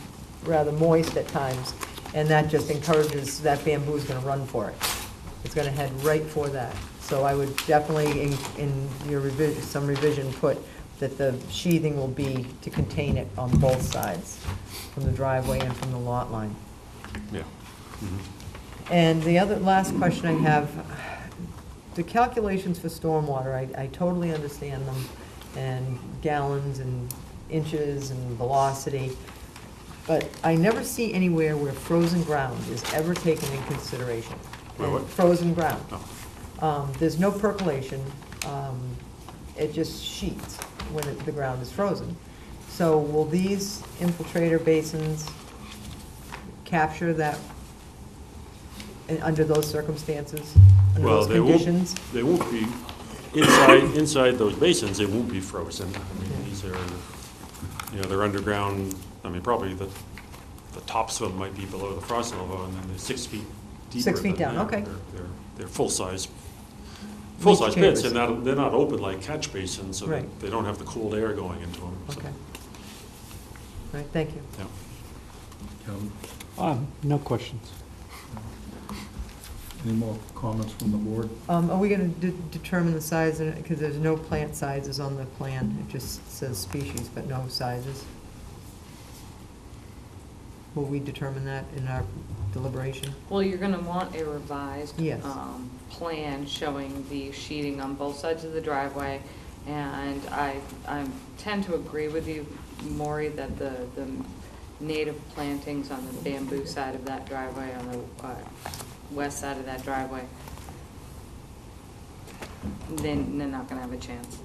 rather moist at times, and that just encourages, that bamboo's gonna run for it. It's gonna head right for that. So I would definitely, in your revision, some revision, put that the sheathing will be to contain it on both sides, from the driveway and from the lot line. Yeah. Mhm. And the last question I have, the calculations for stormwater, I totally understand them, and gallons and inches and velocity, but I never see anywhere where frozen ground is ever taken in consideration. Where what? Frozen ground. Oh. There's no percolation, it just sheets when the ground is frozen. So will these infiltrator basins capture that under those circumstances, under Well, those they won't, conditions? they won't be, inside those basins, they won't be frozen. I mean, these are, you know, they're underground, I mean, probably the tops of them might be below the frost level, and then they're 6 feet deeper. 6 feet than down, that. okay. They're full-size Leach pits, chambers. and they're not open like catch basins, so Right. they don't have the cold air going into them. so, Okay. All right, thank you. yeah. Kevin, No questions. any more comments from the board? Are we gonna determine the size, because there's no plant sizes on the plan, it just says species, but no sizes? Will we determine that in our deliberation? Well, you're gonna want a revised Yes. plan showing the sheeting on both sides of the driveway. And I tend to agree with you, Maury, that the native plantings on the bamboo side of that driveway, on the west side of that driveway, then they're not gonna have a chance.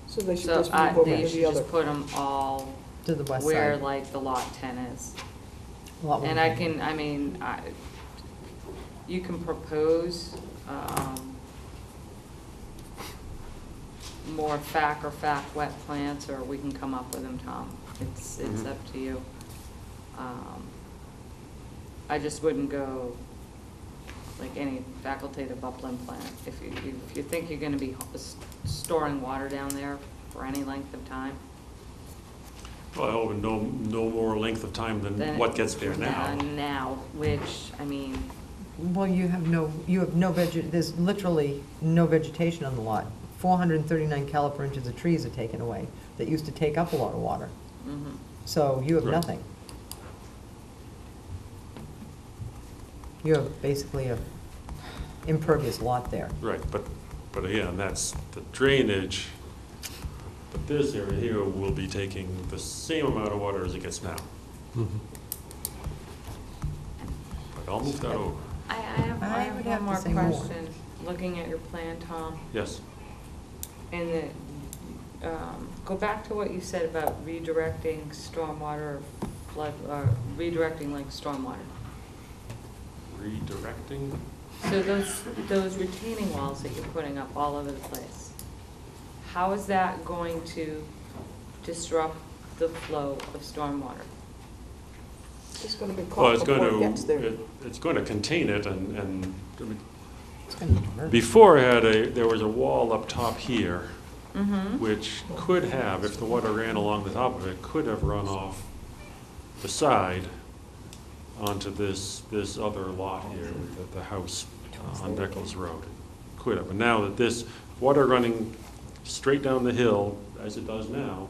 So they should So just move over they to should the other. just put them all To the west where side? like the lot 10 is. Lot And one. you can propose, more FAC or FAC wet plants, or we can come up with them, Tom. It's up to you. I just wouldn't go like any facultative upland plant, if you think you're gonna be storing water down there for any length of time, Well, I hope no more length of time then than what gets there now. Now, which, I mean, Well, you have no there's literally no vegetation on the lot. 439 caliper inches of trees are taken away that used to take up a lot of water. mhm. So you have Right. nothing. You have basically a impervious lot there. Right, but again, that's the drainage, but this area here will be taking the same amount of water as it gets now. But I'll move that over. I have I would one have to more say more. question, looking at your plan, Tom. Yes, And go back to what you said about redirecting stormwater, flood, redirecting like stormwater. redirecting, So those retaining walls that you're putting up all over the place, how is that going to disrupt the flow of stormwater? It's gonna be well, caught it's before going it gets there. to, it's going to contain it, and I mean, It's gonna be diverted. before there was a wall up top here, Mm-hmm. which could have, if the water ran along the top of it, could have run off the side onto this other lot here, the house on Beckles Road. Could have. And now that this water running straight down the hill, as it does now,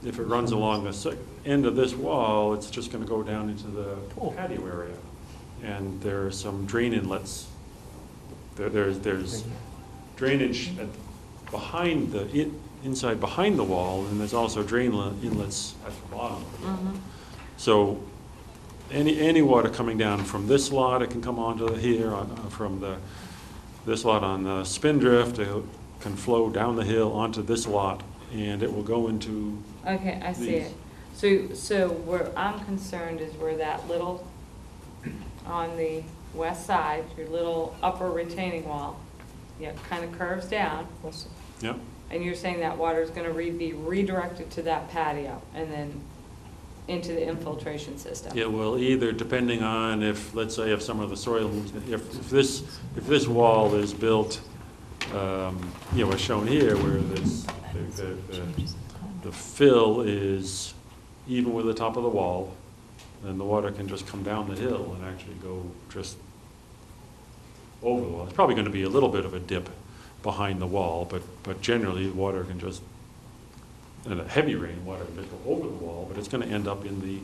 if it runs along the end of this wall, it's just gonna go down into the patio area. And there are some drain inlets. There's drainage behind inside behind the wall, and there's also drain inlets at the bottom. Mm-hmm. So any water coming down from this lot, it can come onto here, from this lot on the Spindrift, it can flow down the hill onto this lot, and it will go into, Okay, I see These. it. So where I'm concerned is where that little, on the west side, your little upper retaining wall, yeah, kind of curves down, yep, and you're saying that water is gonna be redirected to that patio and then into the infiltration system? it will either, depending on if, let's say, if some of the soil, if this wall is built, as shown here, where the fill is even with the top of the wall, then the water can just come down the hill and actually go just over the wall. It's probably going to be a little bit of a dip behind the wall, but generally, water can just, in a heavy rain, water can just go over the wall, but it's going to end up in the,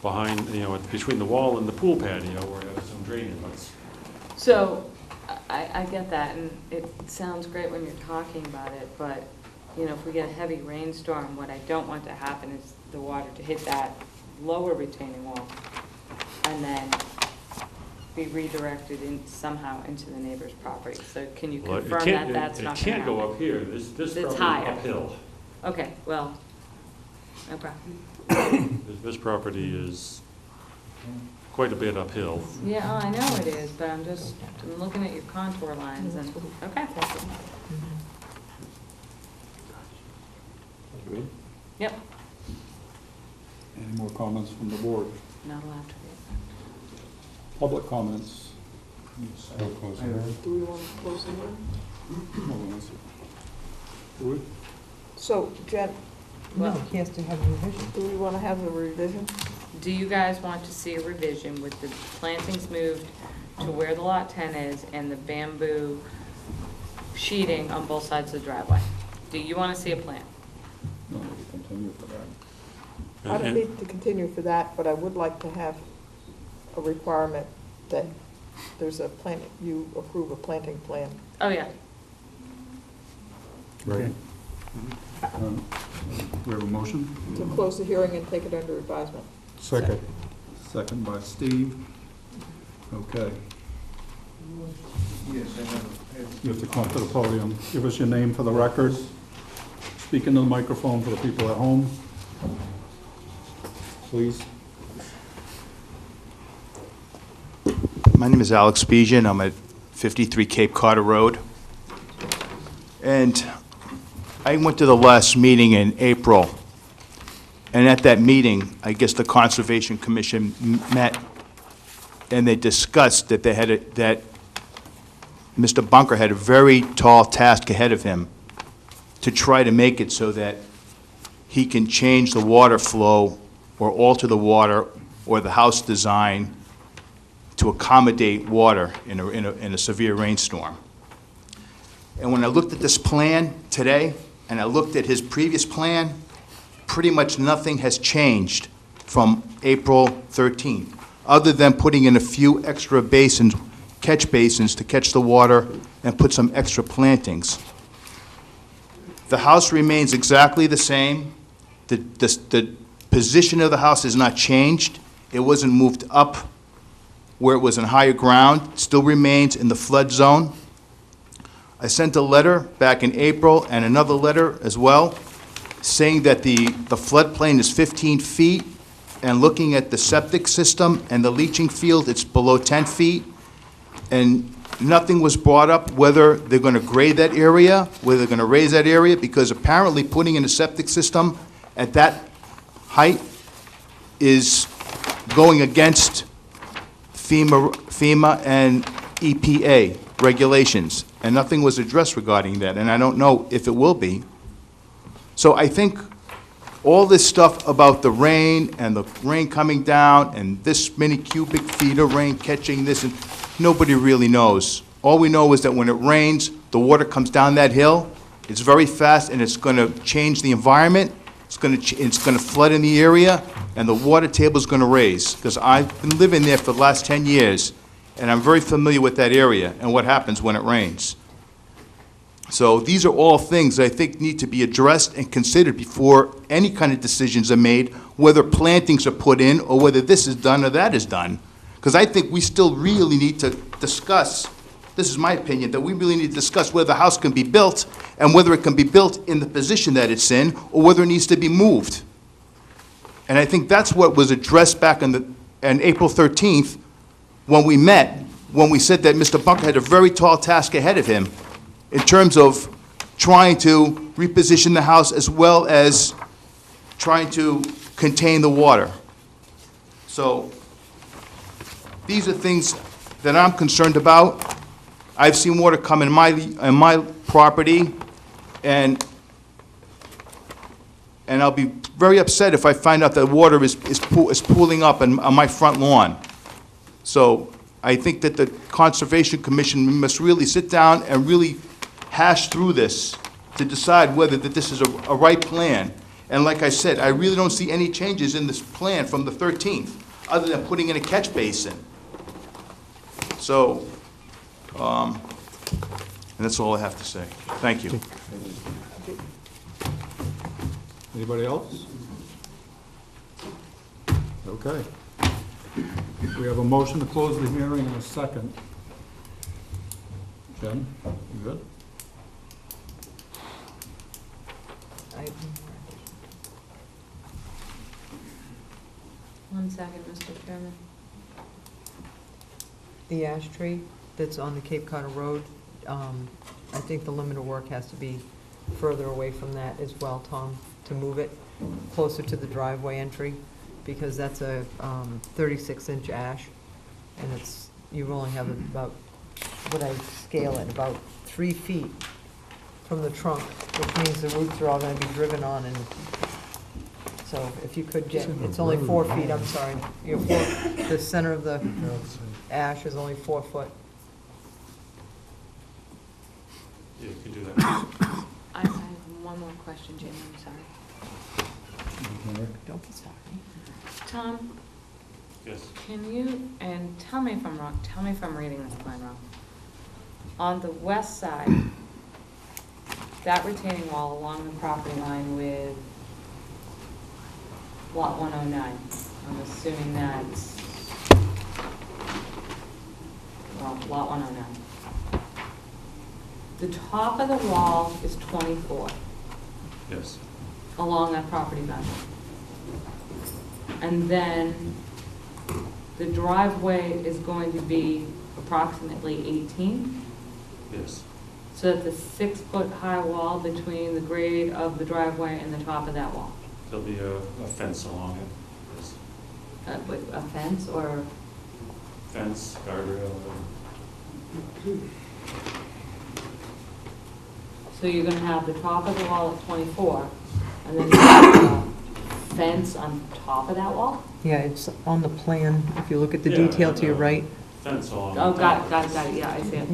behind, between the wall and the pool patio where it has some drain inlets. So, I get that, and it sounds great when you're talking about it, but, if we get a heavy rainstorm, what I don't want to happen is the water to hit that lower retaining wall and then be redirected somehow into the neighbor's property. So can you Well, it confirm can't- that that's it not gonna can't go happen? up here, this It's property is higher. uphill. Okay, well, okay. This property is quite a bit uphill. Yeah, I know it is, but I'm looking at your contour lines and, okay. Good. Yep, Any more comments from the board? not allowed to be. Public comments? Still close here. Do we want to close the hearing? Do we? So, Jen, No, he has to have a revision. do we want to have a revision? Do you guys want to see a revision with the plantings moved to where the lot 10 is and the bamboo sheeting on both sides of the driveway? Do you want to see a plan? No, we continue for that. I don't And- need to continue for that, but I would like to have a requirement that there's a plant, you approve a planting plan. Oh, yeah. Right. We have a motion? To close the hearing and take it under advisement. Second. Second by Steve. Okay. You have to come up to the podium. Give us your name for the record. Speak into the microphone for the people at home. Please. My name is Alex Bejan. I'm at 53 Cape Carter Road. And I went to the last meeting in April. And at that meeting, I guess the Conservation Commission met and they discussed that that Mr. Bunker had a very tall task ahead of him to try to make it so that he can change the water flow or alter the water or the house design to accommodate water in a severe rainstorm. And when I looked at this plan today, and I looked at his previous plan, pretty much nothing has changed from April 13th, other than putting in a few extra basins, catch basins to catch the water and put some extra plantings. The house remains exactly the same. The position of the house has not changed. It wasn't moved up where it was in higher ground. It still remains in the flood zone. I sent a letter back in April and another letter as well saying that the floodplain is 15 feet, and looking at the septic system and the leaching field, it's below 10 feet. And nothing was brought up whether they're going to grade that area, whether they're going to raise that area, because apparently putting in a septic system at that height is going against FEMA and EPA regulations, and nothing was addressed regarding that, and I don't know if it will be. So I think all this stuff about the rain and the rain coming down and this many cubic feet of rain catching this, and nobody really knows. All we know is that when it rains, the water comes down that hill, it's very fast, and it's going to change the environment. It's going to flood in the area, and the water table is going to raise, because I've been living there for the last 10 years, and I'm very familiar with that area and what happens when it rains. So these are all things that I think need to be addressed and considered before any kind of decisions are made, whether plantings are put in or whether this is done or that is done. Because I think we still really need to discuss, this is my opinion, that we really need to discuss whether the house can be built and whether it can be built in the position that it's in or whether it needs to be moved. And I think that's what was addressed back on April 13th when we met, when we said that Mr. Bunker had a very tall task ahead of him in terms of trying to reposition the house as well as trying to contain the water. So these are things that I'm concerned about. I've seen water come in my property, and I'll be very upset if I find out that water is pooling up on my front lawn. So I think that the Conservation Commission must really sit down and really hash through this to decide whether that this is a right plan. And like I said, I really don't see any changes in this plan from the 13th, other than putting in a catch basin. So, and that's all I have to say. Thank you. Anybody else? Okay. We have a motion to close the hearing in a second. Jen, you good? 1 second, Mr. Chairman. The ash tree that's on the Cape Cod Road, I think the limit of work has to be further away from that as well, Tom, to move it closer to the driveway entry, because that's a 36-inch ash, and you only have about, what I scale it, about 3 feet from the trunk, which means the roots are all going to be driven on, and so if you could get, it's only 4 feet, I'm sorry, the center of the ash is only 4 foot. Yeah, you can do that. I have one more question, Jamie, I'm sorry. Don't be sorry. Tom, Yes. can you, and tell me if I'm wrong, tell me if I'm reading this plan wrong. On the west side, that retaining wall along the property line with lot 109, I'm assuming that's, well, lot 109. The top of the wall is 24 Yes. along that property boundary. And then the driveway is going to be approximately 18? Yes. So that's a 6-foot-high wall between the grade of the driveway and the top of that wall? There'll be a fence along it. Yes. A fence or fence, guardrail. So you're gonna have the top of the wall at 24, and then you have a fence on top of that wall? Yeah, it's on the plan, if you look at the Yeah, detail to your the right. Fence along. Oh, the got top. it, yeah, I see it.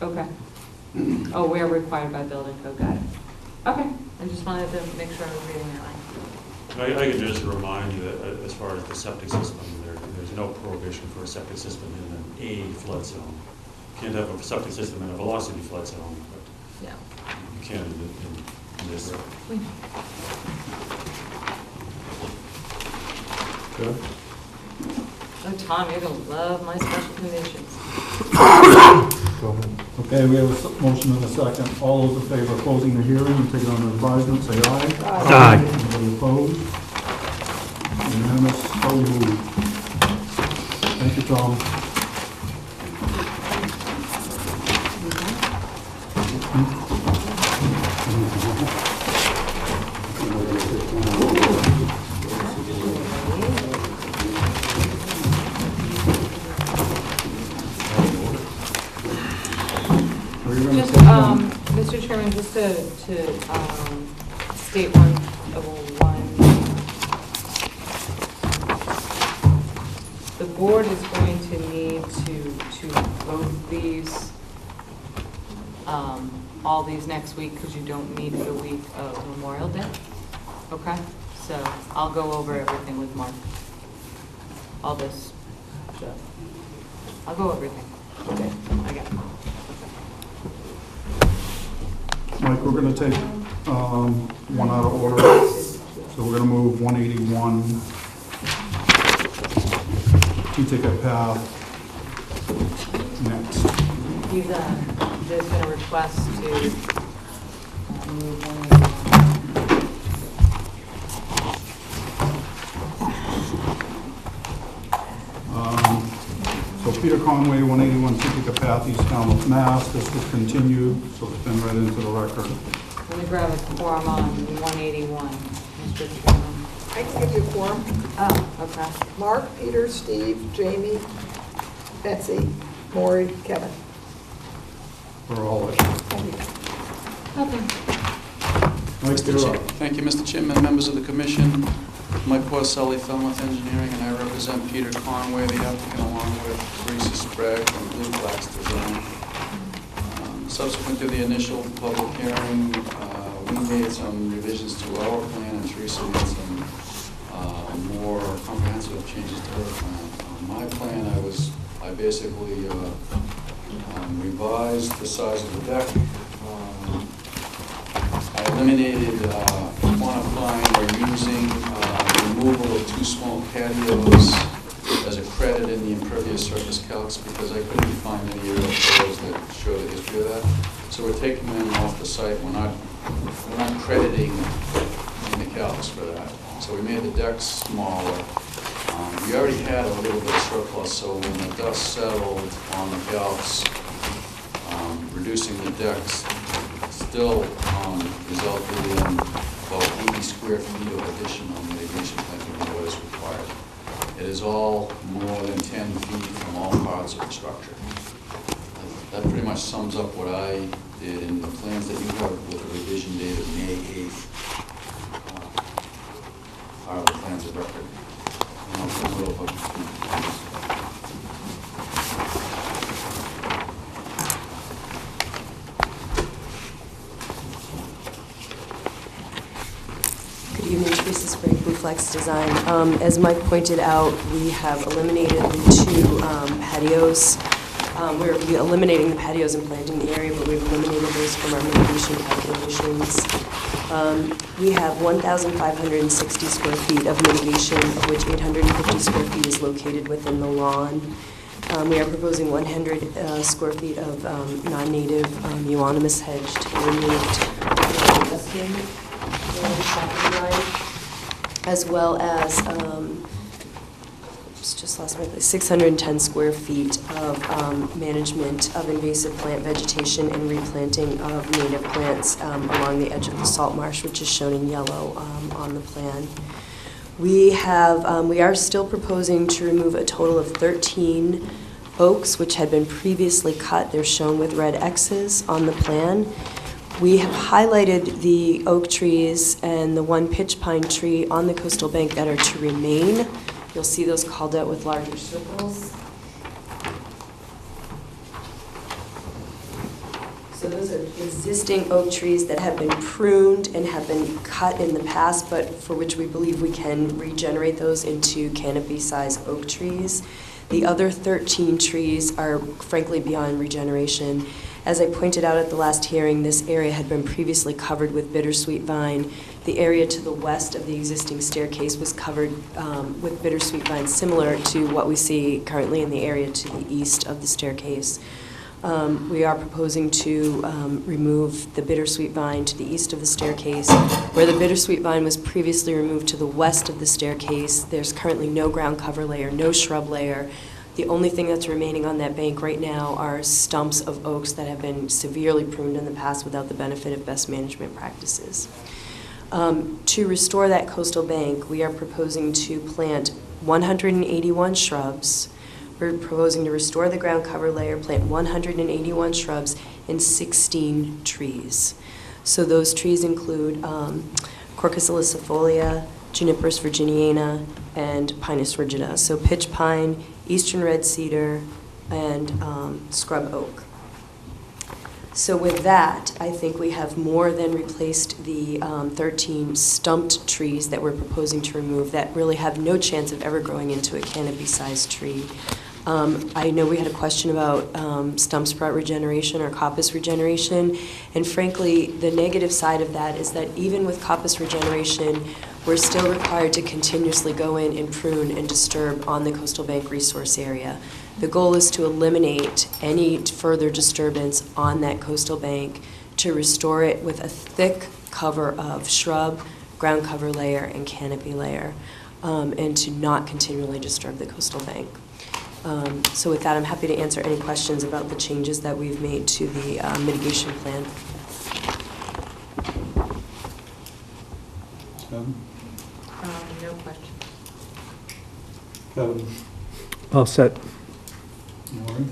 Okay. Oh, where required by building code, got it. Okay, I just wanted to make sure I was reading it right. I can just remind you that as far as the septic system, there's no prohibition for a septic system in a flood zone. You can't have a septic system in a velocity flood zone, but Yeah. you can in this. Good. Oh, Tom, you're gonna love my special conditions. Go ahead. Okay, we have a motion and a second. All those in favor of closing the hearing and taking on advisement, say aye. Aye. Anybody opposed? Unanimous, so moved. Thank you, Tom. Are you gonna Just, take one? Mr. Chairman, just to state one. The board is going to need to vote these, all these next week, because you don't meet the week of Memorial Day. Okay? So I'll go over everything with Mark. All this. So I'll go over everything. Okay, I got it. Mike, we're gonna take one out of order. So we're gonna move 181 T-ticket path next. He's, there's been a request to move one. So Peter Conway, 181 T-ticket path, East Falmouth, Mass. This was continued, so it's been read into the record. Let me grab a quorum on 181, Mr. Chairman. I can give you a quorum. Oh, okay. Mark, Peter, Steve, Jamie, Betsy, Maury, Kevin. For all of it. Okay. Mike, you're up. Thank you, Mr. Chairman, members of the commission. Mike Porcelli, Falmouth Engineering, and I represent Peter Conway, the applicant, along with Teresa Sprague from Blue Flax Design. Subsequent to the initial public hearing, we made some revisions to our plan, and Teresa made some more comprehensive changes to her plan. On my plan, I basically revised the size of the deck. I eliminated quantifying or using removal of two small patios as a credit in the impervious surface calcs because I couldn't find any aerial photos that show the history of that. So we're taking them off the site. We're not crediting in the calcs for that. So we made the decks smaller. We already had a little bit of surplus, so when the dust settled on the calcs, reducing the decks still resulted in about 80 square feet of additional mitigation planting than what is required. It is all more than 10 feet from all parts of the structure. That pretty much sums up what I did in the plans that you have with the revision date of May 8th. Are the plans of record. And I'll turn it over. Good evening, Teresa Sprague, Blue Flax Design. As Mike pointed out, we have eliminated the two patios. We're eliminating the patios and planting the area, but we've eliminated those from our mitigation calculations. We have 1,560 square feet of mitigation, of which 850 square feet is located within the lawn. We are proposing 100 square feet of non-native euonymus hedge to be removed, as well as, just lost my place, 610 square feet of management of invasive plant vegetation and replanting of native plants along the edge of the salt marsh, which is shown in yellow on the plan. We are still proposing to remove a total of 13 oaks, which had been previously cut. They're shown with red X's on the plan. We have highlighted the oak trees and the one pitch pine tree on the coastal bank that are to remain. You'll see those called out with larger circles. So those are existing oak trees that have been pruned and have been cut in the past, but for which we believe we can regenerate those into canopy-sized oak trees. The other 13 trees are frankly beyond regeneration. As I pointed out at the last hearing, this area had been previously covered with bittersweet vine. The area to the west of the existing staircase was covered with bittersweet vine, similar to what we see currently in the area to the east of the staircase. We are proposing to remove the bittersweet vine to the east of the staircase. Where the bittersweet vine was previously removed to the west of the staircase, there's currently no ground cover layer, no shrub layer. The only thing that's remaining on that bank right now are stumps of oaks that have been severely pruned in the past without the benefit of best management practices. To restore that coastal bank, we are proposing to plant 181 shrubs. We're proposing to restore the ground cover layer, plant 181 shrubs and 16 trees. So those trees include Quercus ilicifolia, Juniperus virginiana, and Pinus rigida. So pitch pine, eastern red cedar, and scrub oak. So with that, I think we have more than replaced the 13 stumped trees that we're proposing to remove that really have no chance of ever growing into a canopy-sized tree. I know we had a question about stump sprout regeneration or coppice regeneration, and frankly, the negative side of that is that even with coppice regeneration, we're still required to continuously go in and prune and disturb on the coastal bank resource area. The goal is to eliminate any further disturbance on that coastal bank, to restore it with a thick cover of shrub, ground cover layer, and canopy layer, and to not continually disturb the coastal bank. So with that, I'm happy to answer any questions about the changes that we've made to the mitigation plan. Kevin? No question. Kevin? All set. Maureen?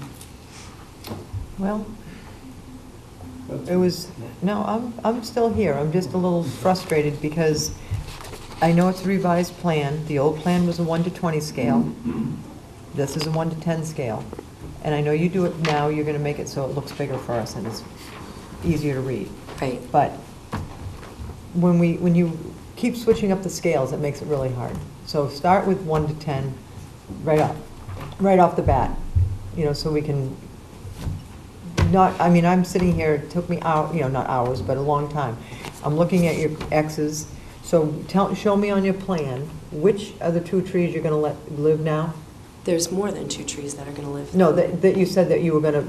Well, it was, no, I'm still here. I'm just a little frustrated because I know it's a revised plan. The old plan was a 1 to 20 scale. This is a 1 to 10 scale. And I know you do it now, you're going to make it so it looks bigger for us and it's easier to read. Right. But when you keep switching up the scales, it makes it really hard. So start with 1 to 10 right off the bat, so we can I'm sitting here, it took me not hours, but a long time. I'm looking at your X's. So show me on your plan, which are the 2 trees you're going to let live now? There's more than 2 trees that are going to live. No, that you said that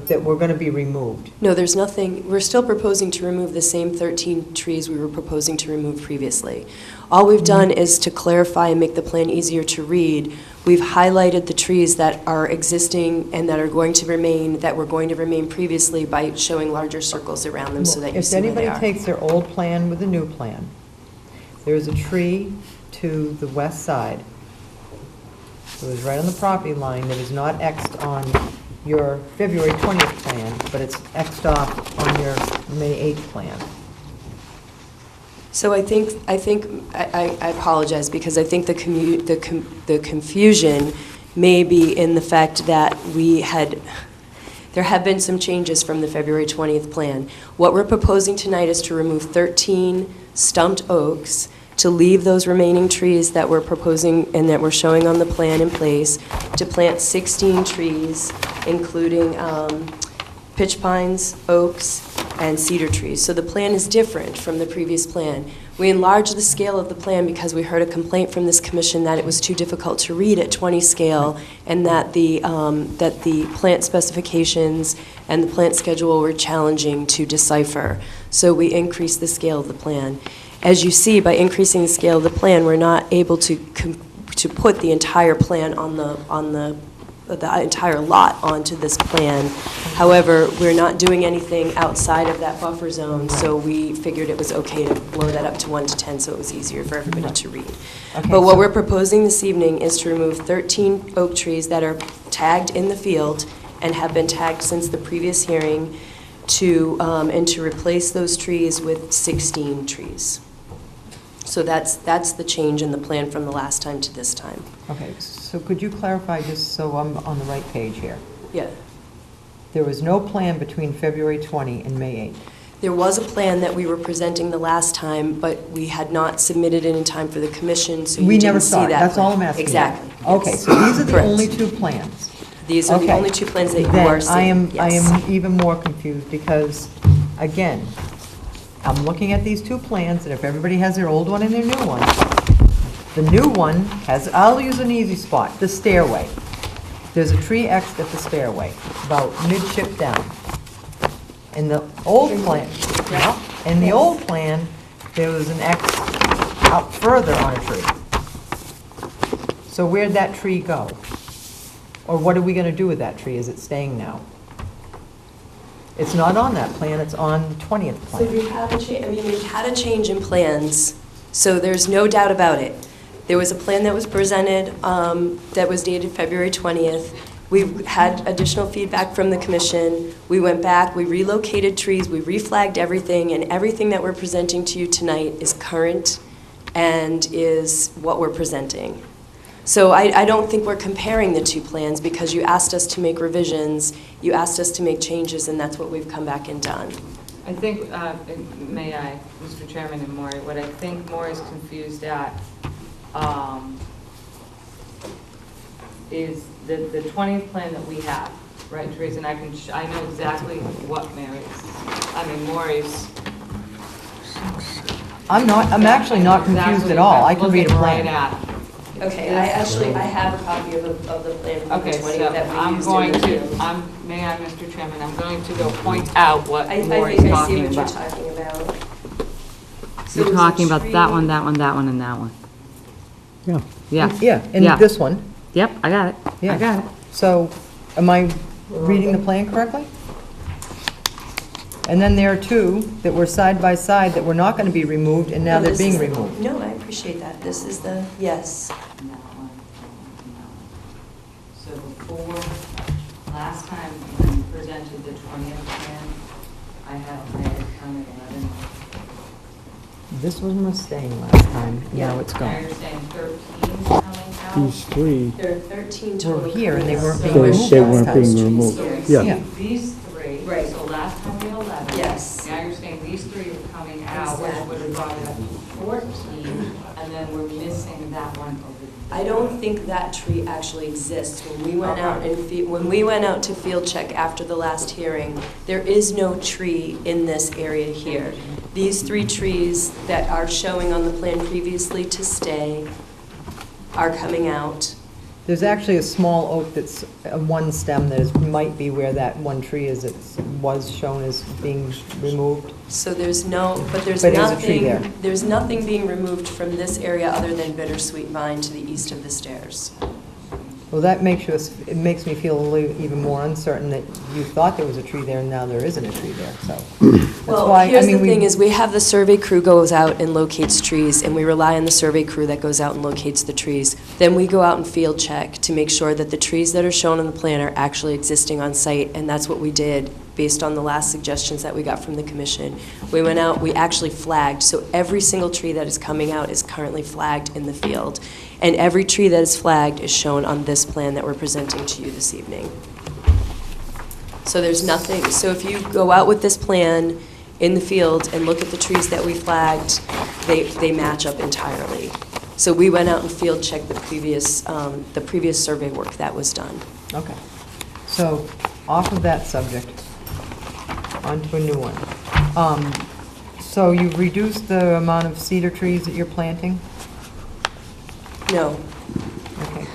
that were going to be removed. No, there's nothing. We're still proposing to remove the same 13 trees we were proposing to remove previously. All we've done is to clarify and make the plan easier to read. We've highlighted the trees that are existing and that are going to remain, that were going to remain previously by showing larger circles around them so that you see where they If anybody are. takes their old plan with the new plan, there's a tree to the west side. It was right on the property line that is not Xed on your February 20th plan, but it's Xed off on your May 8th plan. So I apologize because I think the confusion may be in the fact that there have been some changes from the February 20th plan. What we're proposing tonight is to remove 13 stumped oaks, to leave those remaining trees that we're proposing and that we're showing on the plan in place, to plant 16 trees, including pitch pines, oaks, and cedar trees. So the plan is different from the previous plan. We enlarged the scale of the plan because we heard a complaint from this commission that it was too difficult to read at 20 scale and that the plant specifications and the plant schedule were challenging to decipher. So we increased the scale of the plan. As you see, by increasing the scale of the plan, we're not able to put the entire plan on the entire lot onto this plan. However, we're not doing anything outside of that buffer zone, so we figured it was okay to blow that up to 1 to 10 so it was easier for everybody to read. Okay, But what we're proposing this evening is to remove 13 oak trees that are tagged in the field and have been tagged since the previous hearing and to replace those trees with 16 trees. So that's the change in the plan from the last time to this time. Okay, so could you clarify, just so I'm on the right page here? Yeah. There was no plan between February 20 and May 8. There was a plan that we were presenting the last time, but we had not submitted it in time for the commission, so you We never didn't see saw it, that. that's all I'm plan. asking. Exactly. Okay, yes. so these are the Correct. only two plans. These are the Okay. only two plans that you Then are seeing. I Yes. am even more confused because, again, I'm looking at these two plans, and if everybody has their old one and their new one, the new one has, I'll use an easy spot, the stairway. There's a tree X at the stairway, about midship down. In the old plan, yeah, in the old plan, there was an X out further on a tree. So where'd that tree go? Or what are we gonna do with that tree? Is it staying now? It's not on that plan, it's on 20th So plan. we have we've had a change in plans, so there's no doubt about it. There was a plan that was presented that was dated February 20th. We had additional feedback from the commission. We went back, we relocated trees, we reflagged everything, and everything that we're presenting to you tonight is current and is what we're presenting. So I don't think we're comparing the two plans because you asked us to make revisions, you asked us to make changes, and that's what we've come back and done. I think, may I, Mr. Chairman and Maury, what I think Maury's confused at is the 20th plan that we have, right, Teresa? And I know exactly what Maury's. I'm actually not confused at all. I can read a Looking right plan. at. Okay, I have a copy of the plan from the Okay, 20th so that we I'm used going in to, review. may I, Mr. Chairman, I'm going to go point out what I Maury's think I see talking what you're about. talking about. So You're there's a talking about tree- that one, that one, that one, and that one. Yeah. Yeah. Yeah, Yeah. and this one, Yep, I got it. yeah. I got it. So, am I reading the plan correctly? And then there are two that were side by side that were not gonna be removed, and now No, they're this being is- removed. No, I appreciate that. This is the, yes. And that one, and that one. So before, last time when you presented the 20th plan, I had counted 11. This one was staying last time, Yeah. now it's Now gone. you're saying 13 coming out? These three, There are 13 Were total. here, and they weren't being So- removed they last weren't time. being removed. So we Yeah. see these three. Right. So last time we had 11. Yes. Now you're saying these three are coming out, which would have brought it up to 14, and then we're missing that one over there. I don't think that tree actually exists. When we went out when we went out to field check after the last hearing, there is no tree in this area here. These three trees that are showing on the plan previously to stay are coming out. There's actually a small oak that's one stem that might be where that one tree is, that was shown as being removed. So there's But there's a tree there. there's nothing being removed from this area other than bittersweet vine to the east of the stairs. Well, that it makes me feel a little even more uncertain that you thought there was a tree there and now there isn't a tree there, so. That's Well, why, I here's the mean, thing is we have the survey crew goes out and locates trees, and we rely on the survey crew that goes out and locates the trees. Then we go out and field check to make sure that the trees that are shown on the plan are actually existing on site, and that's what we did based on the last suggestions that we got from the commission. We went out, we actually flagged, so every single tree that is coming out is currently flagged in the field. And every tree that is flagged is shown on this plan that we're presenting to you this evening. So there's nothing, so if you go out with this plan in the field and look at the trees that we flagged, they match up entirely. So we went out and field checked the previous survey work that was done. okay. So, off of that subject, onto a new one. So you've reduced the amount of cedar trees that you're planting? No, Okay.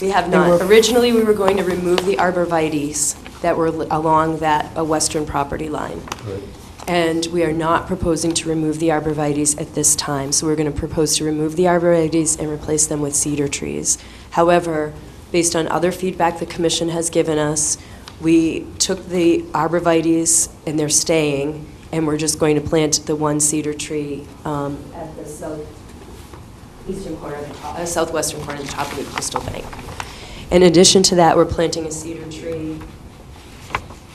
we have They not. were- Originally, we were going to remove the arborvitaes that were along that western property line. Right. And we are not proposing to remove the arborvitaes at this time. So we're going to propose to remove the arborvitaes and replace them with cedar trees. However, based on other feedback the commission has given us, we took the arborvitaes, and they're staying, and we're just going to plant the one cedar tree at the southwestern corner of the top of the Crystal Bank. In addition to that, we're planting a cedar tree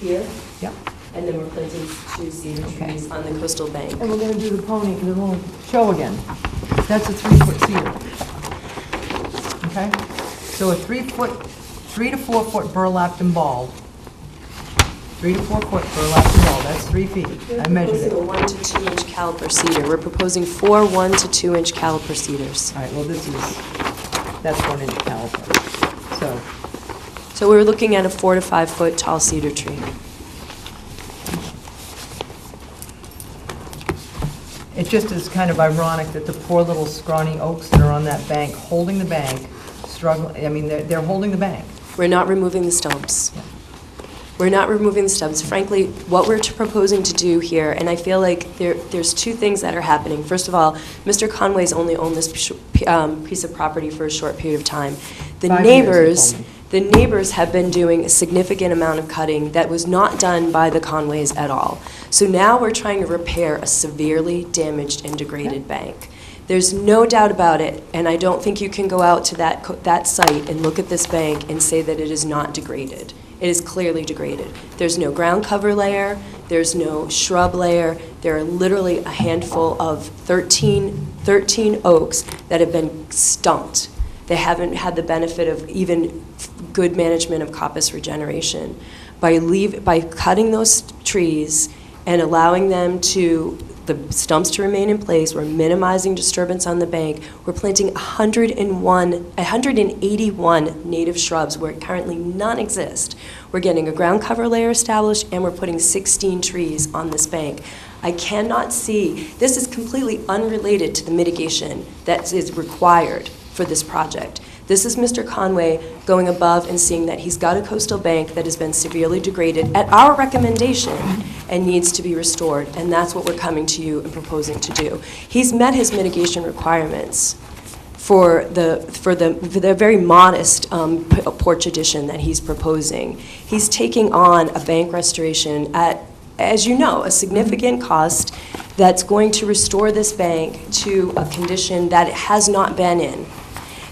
here, Yep. and then we're planting 2 cedar Okay. trees on the coastal bank. And we're gonna do the little show again. That's a 3-foot cedar. Okay? So a 3 to 4 foot burlapped and balled. 3 to 4 foot burlapped and balled, that's 3 feet. I measured We're it. proposing a 1 to 2 inch caliper cedar. We're proposing 4 1 to 2 inch caliper cedars. All right, well, that's 1 inch caliper. So, So we're looking at a 4 to 5 foot tall cedar tree. it just is kind of ironic that the poor little scrawny oaks that are on that bank, holding the bank, struggling, I mean, they're holding the bank. We're not removing the stumps. We're not removing the stumps. Frankly, what we're proposing to do here, and I feel like there's 2 things that are happening. First of all, Mr. Conway's only owned this piece of property for a short period of time. The 5 years, he told me. The neighbors have been doing a significant amount of cutting that was not done by the Conways at all. So now we're trying to repair a severely damaged and degraded bank. There's no doubt about it, and I don't think you can go out to that site and look at this bank and say that it is not degraded. It is clearly degraded. There's no ground cover layer, there's no shrub layer, there are literally a handful of 13 oaks that have been stumped. They haven't had the benefit of even good management of coppice regeneration. By cutting those trees and allowing them the stumps to remain in place, we're minimizing disturbance on the bank. We're planting 181 native shrubs where currently none exist. We're getting a ground cover layer established, and we're putting 16 trees on this bank. I cannot see, this is completely unrelated to the mitigation that is required for this project. This is Mr. Conway going above and seeing that he's got a coastal bank that has been severely degraded at our recommendation and needs to be restored, and that's what we're coming to you and proposing to do. He's met his mitigation requirements for the very modest porch addition that he's proposing. He's taking on a bank restoration at, as you know, a significant cost that's going to restore this bank to a condition that it has not been in.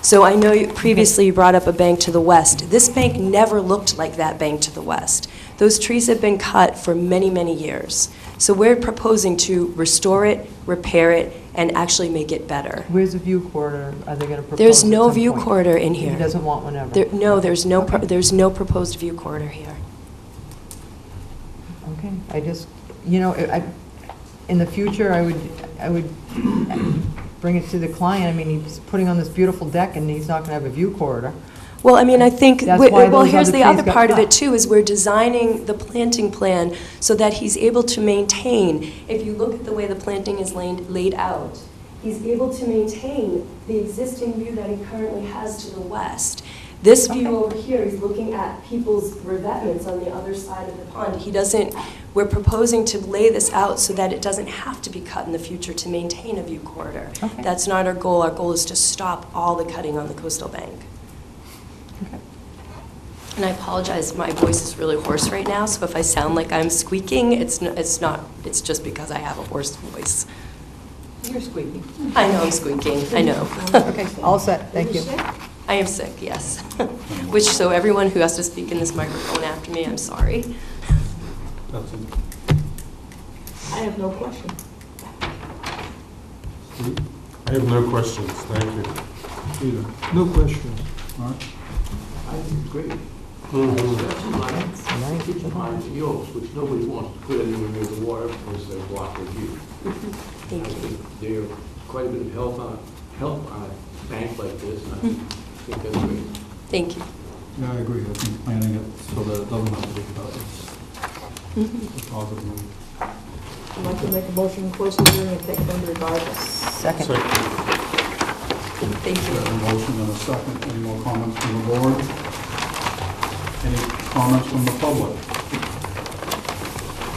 So I know previously you brought up a bank to the west. This bank never looked like that bank to the west. Those trees have been cut for many, many years. So we're proposing to restore it, repair it, and actually make it better. Where's the view corridor? Are they going to propose There's at no some view point? corridor in here. He doesn't want one ever? No, there's no proposed view corridor here. Okay, I just, in the future, I would bring it to the client. I mean, he's putting on this beautiful deck and he's not going to have a view corridor. Well, I mean, I think, That's why well, those here's other the other trees got part of cut. it too, is we're designing the planting plan so that he's able to maintain, if you look at the way the planting is laid out, he's able to maintain the existing view that he currently has to the west. This view over here, he's looking at people's revetments on the other side of the pond. We're proposing to lay this out so that it doesn't have to be cut in the future to maintain a view corridor. Okay. That's not our goal. Our goal is to stop all the cutting on the coastal bank. Okay. And I apologize, my voice is really hoarse right now, so if I sound like I'm squeaking, it's just because I have a hoarse voice. You're squeaky. I know I'm squeaking, I know. Okay, all set, thank you. I am sick, yes. So everyone who has to speak in this microphone after me, I'm sorry. That's it. I have no question. I have no questions, thank you. Either. No questions. All right. I think it's great. Mhm. Especially kitchen pines and yolks, which nobody wants to put anywhere near the water because they block their view. Thank I you. think there's quite a bit of help on a bank like this, and I think that's great. Thank you. Yeah, I agree. I think planning it so that it doesn't have to be cut is a positive move. I'd like to make a motion to close the hearing and take it under advisement. Second. Thank We have a you. motion and a second. Any more comments from the board? Any comments from the public?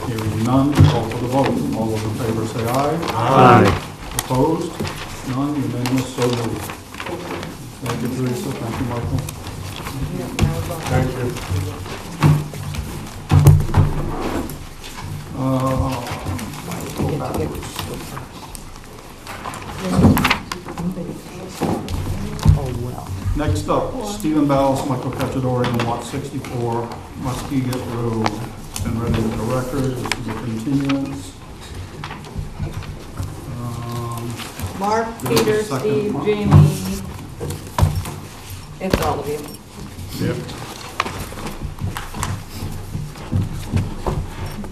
Hearing none, call for the vote. All those in favor say aye. Aye. Opposed? None, unanimous, so moved. Thank you, Teresa. Thank you, Michael. Thank you. Go backwards. Oh, well. Next Next up, Stephen Ballas, Michael Cacciatore, on Lot 64, Muskeget Road. It's been read into the record. This is a continuance. Mark, Give us a Peter, second, Steve, Mark. Jamie. It's all of you. Yep.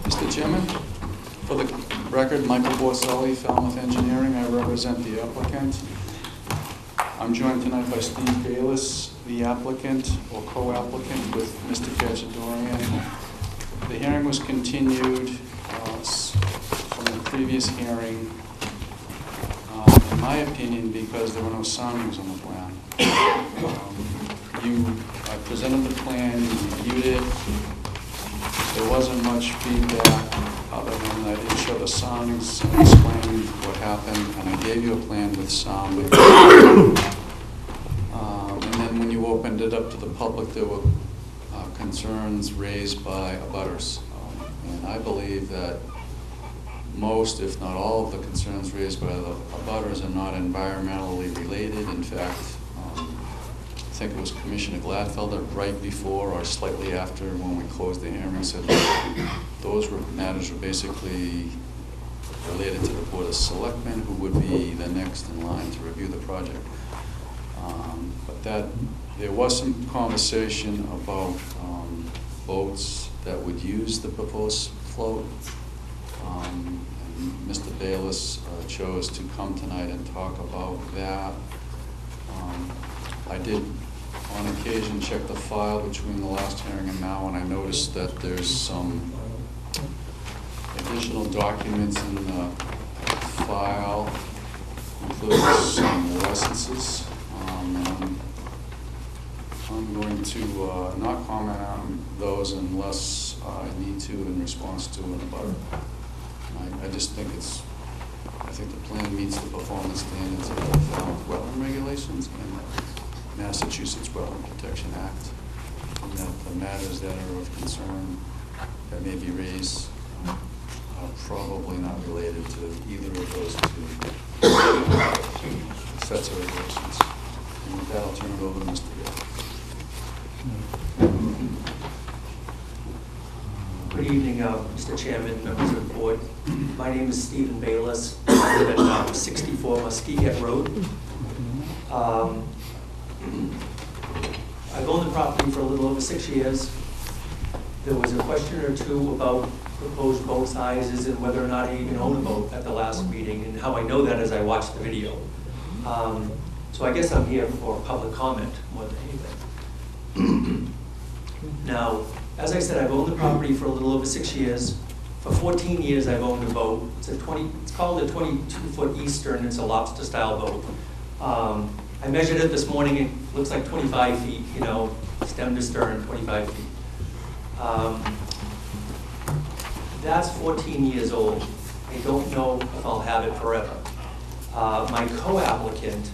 Mr. Chairman, for the record, Michael Borselli, Falmouth Engineering, I represent the applicant. I'm joined tonight by Steve Bayless, the applicant or co-applicant with Mr. Cacciatore. The hearing was continued from the previous hearing, in my opinion, because there were no soundings on the plan. I presented the plan, you reviewed it. There wasn't much feedback other than I didn't show the soundings and explain what happened, and I gave you a plan with sounding. And then when you opened it up to the public, there were concerns raised by abutters. And I believe that most, if not all, of the concerns raised by the abutters are not environmentally related. In fact, I think it was Commissioner Gladfelder right before or slightly after when we closed the hearing said that those matters were basically related to the Board of Selectmen, who would be the next in line to review the project. But there was some conversation about boats that would use the proposed float. And Mr. Bayless chose to come tonight and talk about that. I did, on occasion, check the file between the last hearing and now, and I noticed that there's some additional documents in the file, including some licenses. I'm going to not comment on those unless I need to in response to an abutter. I just think I think the plan meets the performance standards of the Falmouth wetland regulations and the Massachusetts Wetland Protection Act, and that the matters that are of concern that may be raised are probably not related to either of those two sets of regulations. And with that, I'll turn it over to Mr. Gill. Good evening, Mr. Chairman, members of the board. My name is Stephen Bayless. I live at 64 Muskeget Road. I've owned the property for a little over 6 years. There was a question or two about proposed boat sizes and whether or not I even own a boat at the last meeting, and how I know that as I watched the video. So I guess I'm here for public comment more than anything. Now, as I said, I've owned the property for a little over 6 years. For 14 years, I've owned a boat. It's called a 22-foot Eastern. It's a lobster-style boat. I measured it this morning. It looks like 25 feet, stem to stern, 25 feet. That's 14 years old. I don't know if I'll have it forever. My co-applicant,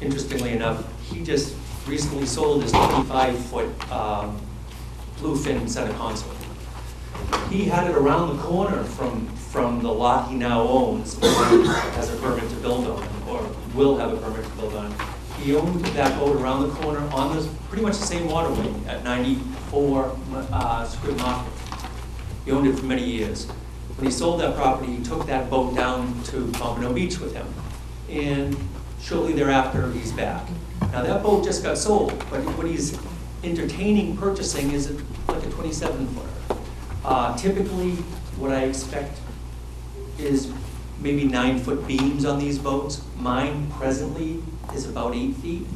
interestingly enough, he just recently sold his 25-foot bluefin center console. He had it around the corner from the lot he now owns, and has a permit to build on, or will have a permit to build on. He owned that boat around the corner on pretty much the same waterway at 94 Squid Market. He owned it for many years. When he sold that property, he took that boat down to Pompano Beach with him. And shortly thereafter, he's back. Now that boat just got sold, but what he's entertaining purchasing is like a 27-footer. Typically, what I expect is maybe 9-foot beams on these boats. Mine presently is about 8 feet.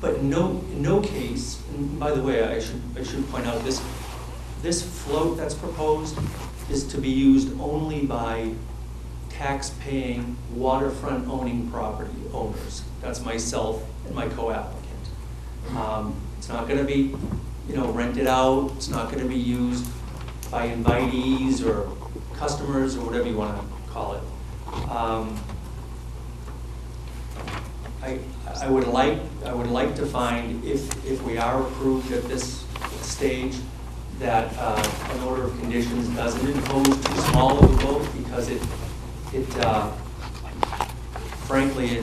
But in no case, and by the way, I should point out this float that's proposed is to be used only by tax-paying, waterfront-owning property owners. That's myself and my co-applicant. It's not going to be, rented out. It's not going to be used by invitees or customers or whatever you want to call it. I would like to find, if we are approved at this stage, that an order of conditions doesn't impose too small of a boat, because frankly,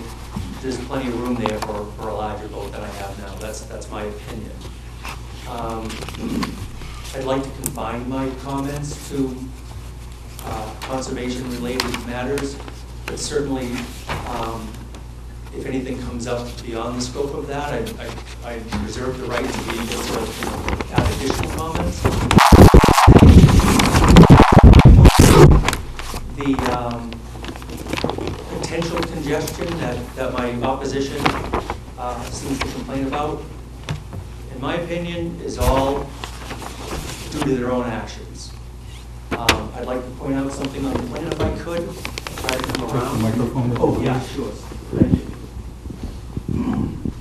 there's plenty of room there for a larger boat than I have now. That's my opinion. I'd like to confine my comments to conservation-related matters, but certainly, if anything comes up beyond the scope of that, I reserve the right to be able to add additional comments. The potential congestion that my opposition seems to complain about, in my opinion, is all due to their own actions. I'd like to point out something on the plan if I could. Try to come around. The microphone. Oh, yeah, sure. Thank you.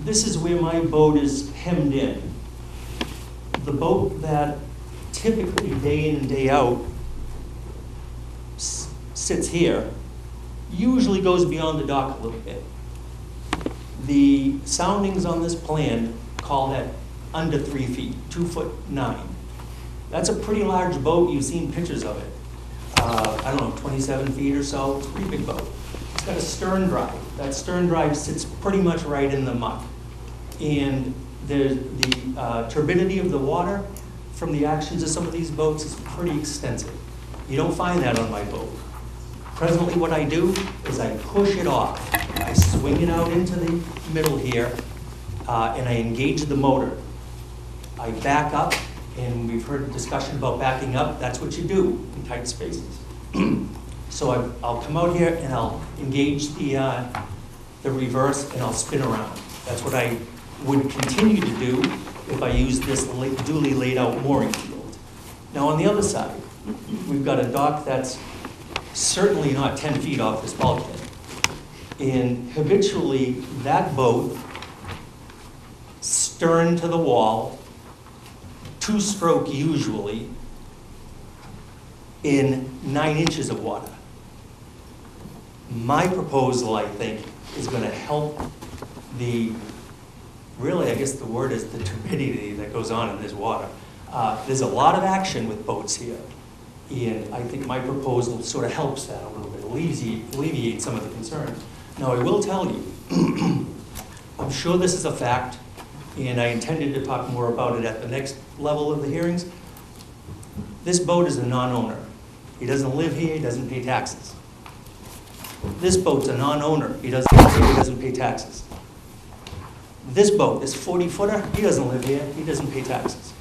This is where my boat is hemmed in. The boat that typically day in and day out sits here usually goes beyond the dock a little bit. The soundings on this plan call that under 3 feet, 2'9". That's a pretty large boat. You've seen pictures of it. I don't know, 27 feet or so. It's a pretty big boat. It's got a stern drive. That stern drive sits pretty much right in the muck. And the turbidity of the water from the actions of some of these boats is pretty extensive. You don't find that on my boat. Presently what I do is I push it off. I swing it out into the middle here, and I engage the motor. I back up, and we've heard a discussion about backing up. That's what you do in tight spaces. So I'll come out here and I'll engage the reverse and I'll spin around. That's what I would continue to do if I use this duly laid out mooring field. Now on the other side, we've got a dock that's certainly not 10 feet off this bulkhead. And habitually, that boat, stern to the wall, 2-stroke usually, in 9 inches of water. My proposal, I think, is going to help really, I guess the word is the turbidity that goes on in this water. There's a lot of action with boats here, and I think my proposal sort of helps that a little bit, alleviates some of the concerns. Now, I will tell you, I'm sure this is a fact, and I intended to talk more about it at the next level of the hearings. This boat is a non-owner. He doesn't live here, he doesn't pay taxes. This boat's a non-owner. He doesn't live here, he doesn't pay taxes. This boat, this 40-footer, he doesn't live here, he doesn't pay taxes.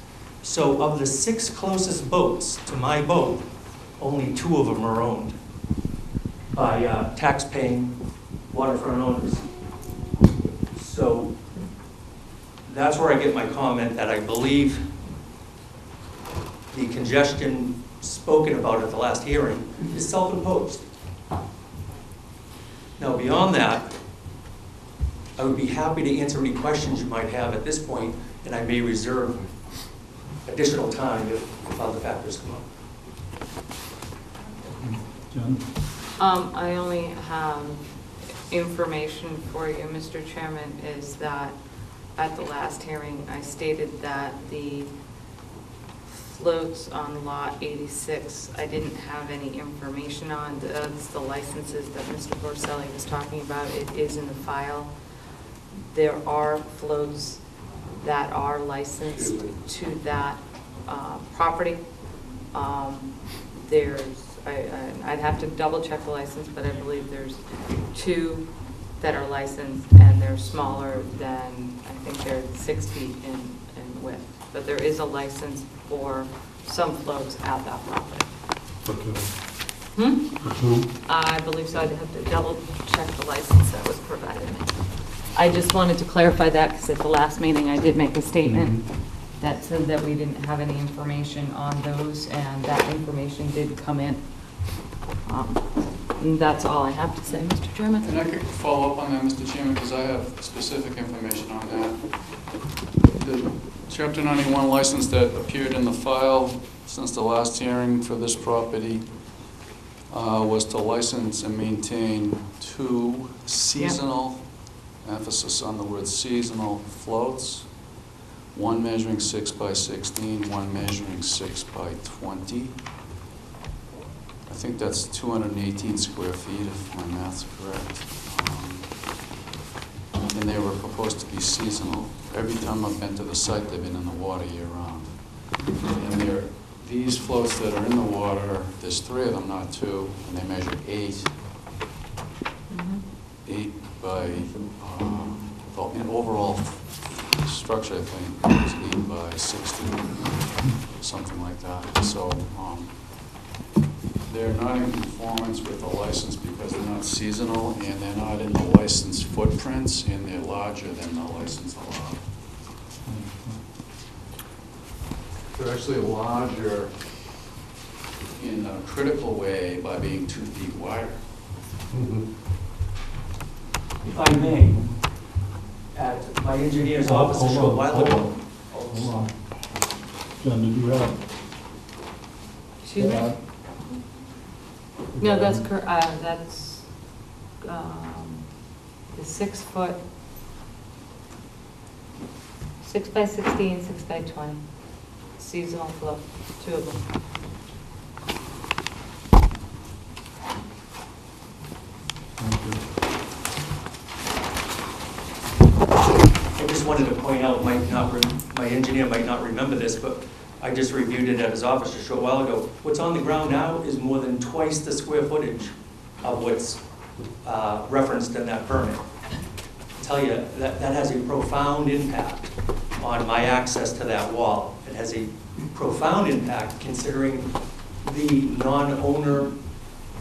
So of the 6 closest boats to my boat, only 2 of them are owned by tax-paying waterfront owners. So that's where I get my comment that I believe the congestion spoken about at the last hearing is self-imposed. Now, beyond that, I would be happy to answer any questions you might have at this point, and I may reserve additional time if other factors come up. Jen? I only have information for you, Mr. Chairman, is that at the last hearing, I stated that the floats on lot 86, I didn't have any information on. That's the licenses that Mr. Borselli was talking about. It is in the file. There are floats that are licensed to that property. I'd have to double check the license, but I believe there's 2 that are licensed, and they're smaller than, I think they're 6 feet in width. But there is a license for some floats at that property. I believe so. I'd have to double check the license that was provided. I just wanted to clarify that because at the last meeting I did make a statement that said that we didn't have any information on those, and that information did come in. And that's all I have to say, Mr. Chairman. And I could follow up on that, Mr. Chairman, because I have specific information on that. The Chapter 91 license that appeared in the file since the last hearing for this property was to license and maintain 2 seasonal, emphasis on the word seasonal, floats, one measuring 6 by 16, one measuring 6 by 20. I think that's 218 square feet, if my math's correct. And they were proposed to be seasonal. Every time I've been to the site, they've been in the water year-round. And these floats that are in the water, there's 3 of them, not 2, and they measure 8 by, well, in overall structure, I think, it was 8 by 60, something like that. So they're not in conformance with the license because they're not seasonal, and they're not in the license footprints, and they're larger than the license allowed. They're actually larger in a critical way by being 2 feet wider. If I may, at my engineer's office a short while ago. Hold on. Jen, did you have? Excuse me? No, that's that's the 6 foot, 6 by 16, 6 by 20, seasonal float, 2 of them. I just wanted to point out, my engineer might not remember this, but I just reviewed it at his office a short while ago. What's on the ground now is more than twice the square footage of what's referenced in that permit. I tell you, that has a profound impact on my access to that wall. It has a profound impact considering the non-owner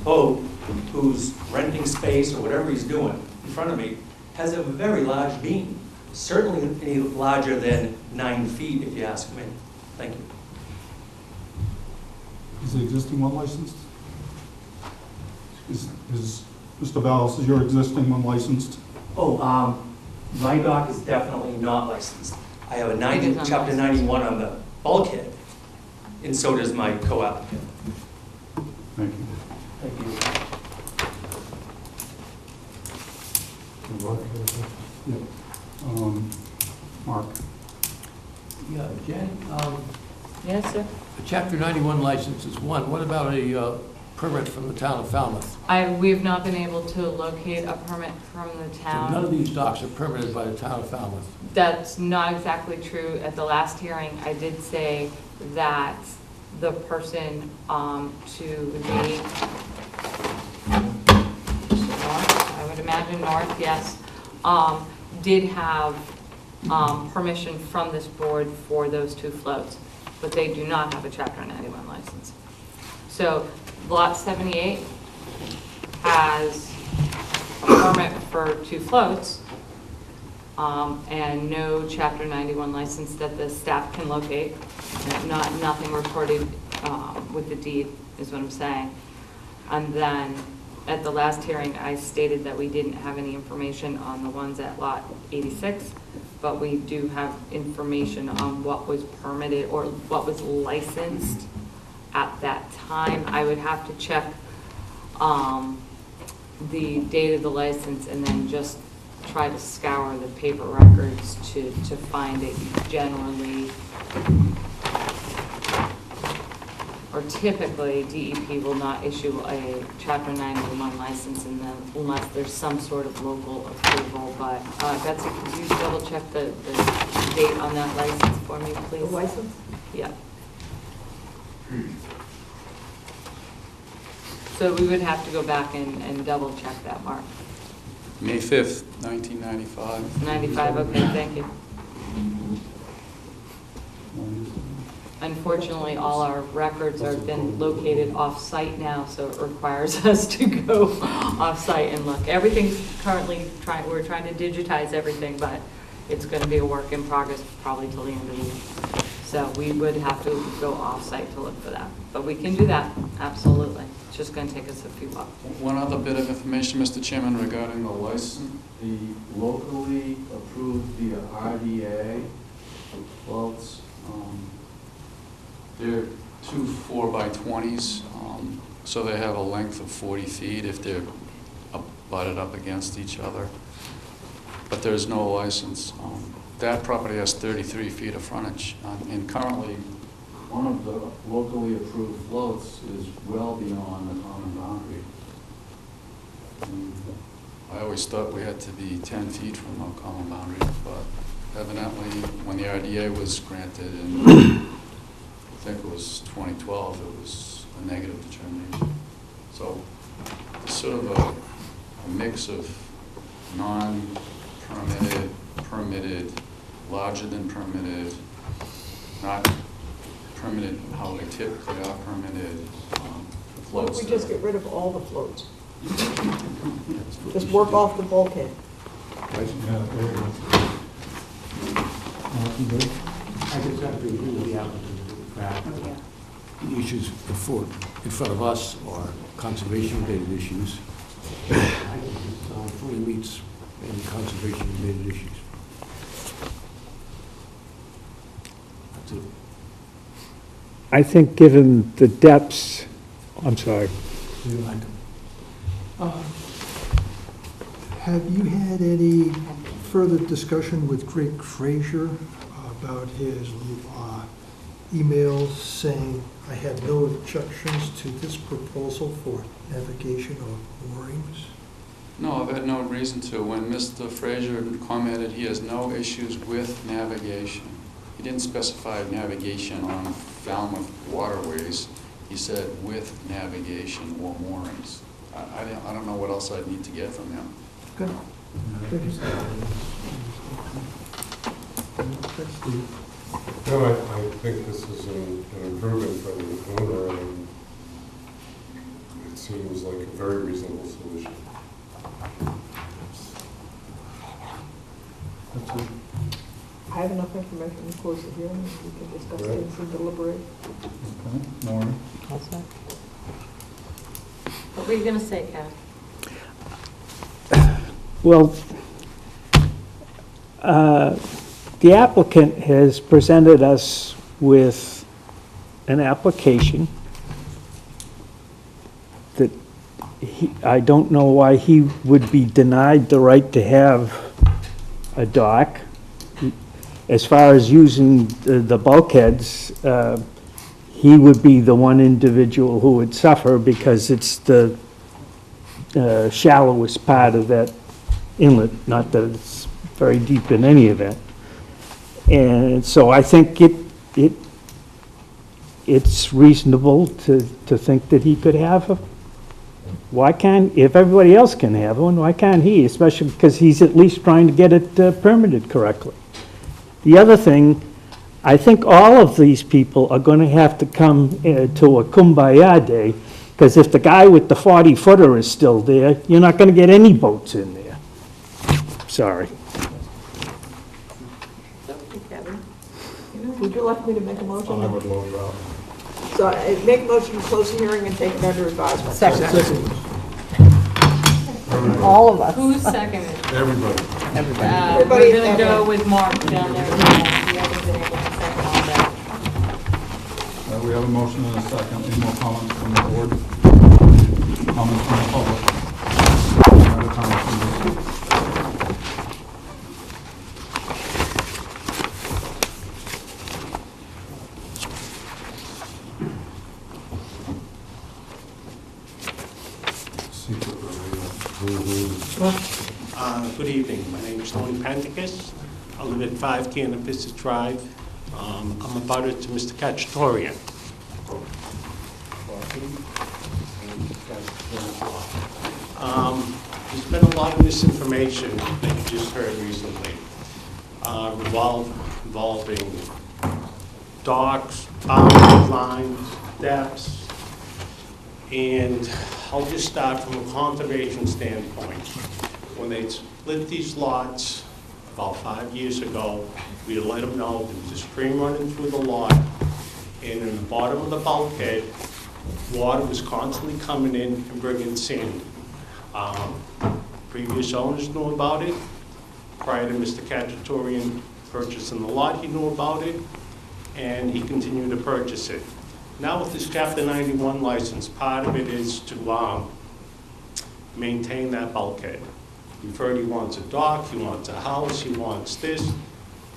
boat who's renting space or whatever he's doing in front of me has a very large beam. Certainly any larger than 9 feet, if you ask me. Thank you. Is the existing one licensed? Is Mr. Ballas, is your existing one licensed? Oh, my dock is definitely not licensed. I have a chapter 91 on the bulkhead, and so does my co-applicant. Thank you. Thank you. Mark? Yeah, Jen, Yes, sir? the Chapter 91 license is one. What about a permit from the town of Falmouth? We've not been able to locate a permit from the So town. none of these docks are permitted by the town of Falmouth. That's not exactly true. At the last hearing, I did say that the person to the north, I would imagine north, yes, did have permission from this board for those 2 floats, but they do not have a Chapter 91 license. So Lot 78 has a permit for 2 floats, and no Chapter 91 license that the staff can locate. Nothing recorded with the deed, is what I'm saying. And then, at the last hearing, I stated that we didn't have any information on the ones at Lot 86, but we do have information on what was permitted or what was licensed at that time. I would have to check the date of the license and then just try to scour the paper records to find it. Generally, or typically, DEP will not issue a Chapter 91 license unless there's some sort of local approval. But Betsy, could you double check the date on that license for me, please? The license? Yeah. So we would have to go back and double check that, Mark. May 5th, 1995. 95, okay, thank you. Unfortunately, all our records have been located off-site now, so it requires us to go off-site and look. Everything's currently we're trying to digitize everything, but it's going to be a work in progress probably till the end of the week. So we would have to go off-site to look for that. But we can do that, absolutely. It's just going to take us a few months. One other bit of information, Mr. Chairman, regarding the license. The locally approved via RDA floats, they're 2 4x20s, so they have a length of 40 feet if they're butted up against each other. But there's no license. That property has 33 feet of frontage, and currently one of the locally approved floats is well beyond the common boundary. And I always thought we had to be 10 feet from our common boundary, but evidently, when the RDA was granted in, I think it was 2012, it was a negative determination. So it's sort of a mix of non-permitted, permitted, larger than permitted, not permitted how they typically are permitted Why don't floats. we just get rid of all the floats? Just work off the bulkhead. I just have to agree with the applicant that the issues before, in front of us are conservation-related issues. I think it fully meets any conservation-related issues. That's it. I think given the depths, I'm sorry. Have you had any further discussion with Greg Frazier about his emails saying, I have no objections to this proposal for navigation of moorings? No, I've had no reason to. When Mr. Frazier commented he has no issues with navigation, he didn't specify navigation on Falmouth waterways. He said with navigation or moorings. I don't know what else I'd need to get from him. Good. No, I think this is an improvement for the owner, and it seems like a very reasonable solution. I have enough information to close the hearing, we can discuss Right. things and deliberate. Okay, Maureen? All set? What were you gonna say, Kat? Well, the applicant has presented us with an application that I don't know why he would be denied the right to have a dock. As far as using the bulkheads, he would be the one individual who would suffer because it's the shallowest part of that inlet, not that it's very deep in any event. And so I think it's reasonable to think that he could have a, why can't, if everybody else can have one, why can't he? Especially because he's at least trying to get it permitted correctly. The other thing, I think all of these people are going to have to come to a kumbaya day, because if the guy with the 40-footer is still there, you're not going to get any boats in there. Sorry. Kevin, would you like me to make a motion? I would love that. So I make a motion to close the hearing and take it under advisement. Second. All of us. Who's seconded? Everybody. Everybody We're gonna second. go with Mark down there. We haven't been able to second all that. We have a motion and a second. Any more comments from the board? Comments from the public? Any other comments from the- Good evening. My name is Tony Panticus. I live at 5 Canopus Drive. I'm a butter to Mr. Cacciatorian. There's been a lot of misinformation that you just heard recently involving docks, boundary lines, depths, and I'll just start from a conservation standpoint. When they split these lots about 5 years ago, we let them know there was a stream running through the lot, and in the bottom of the bulkhead, water was constantly coming in and bringing sand. Previous owners knew about it. Prior to Mr. Cacciatorian purchasing the lot, he knew about it, and he continued to purchase it. Now with this Chapter 91 license, part of it is to maintain that bulkhead. We've heard he wants a dock, he wants a house, he wants this.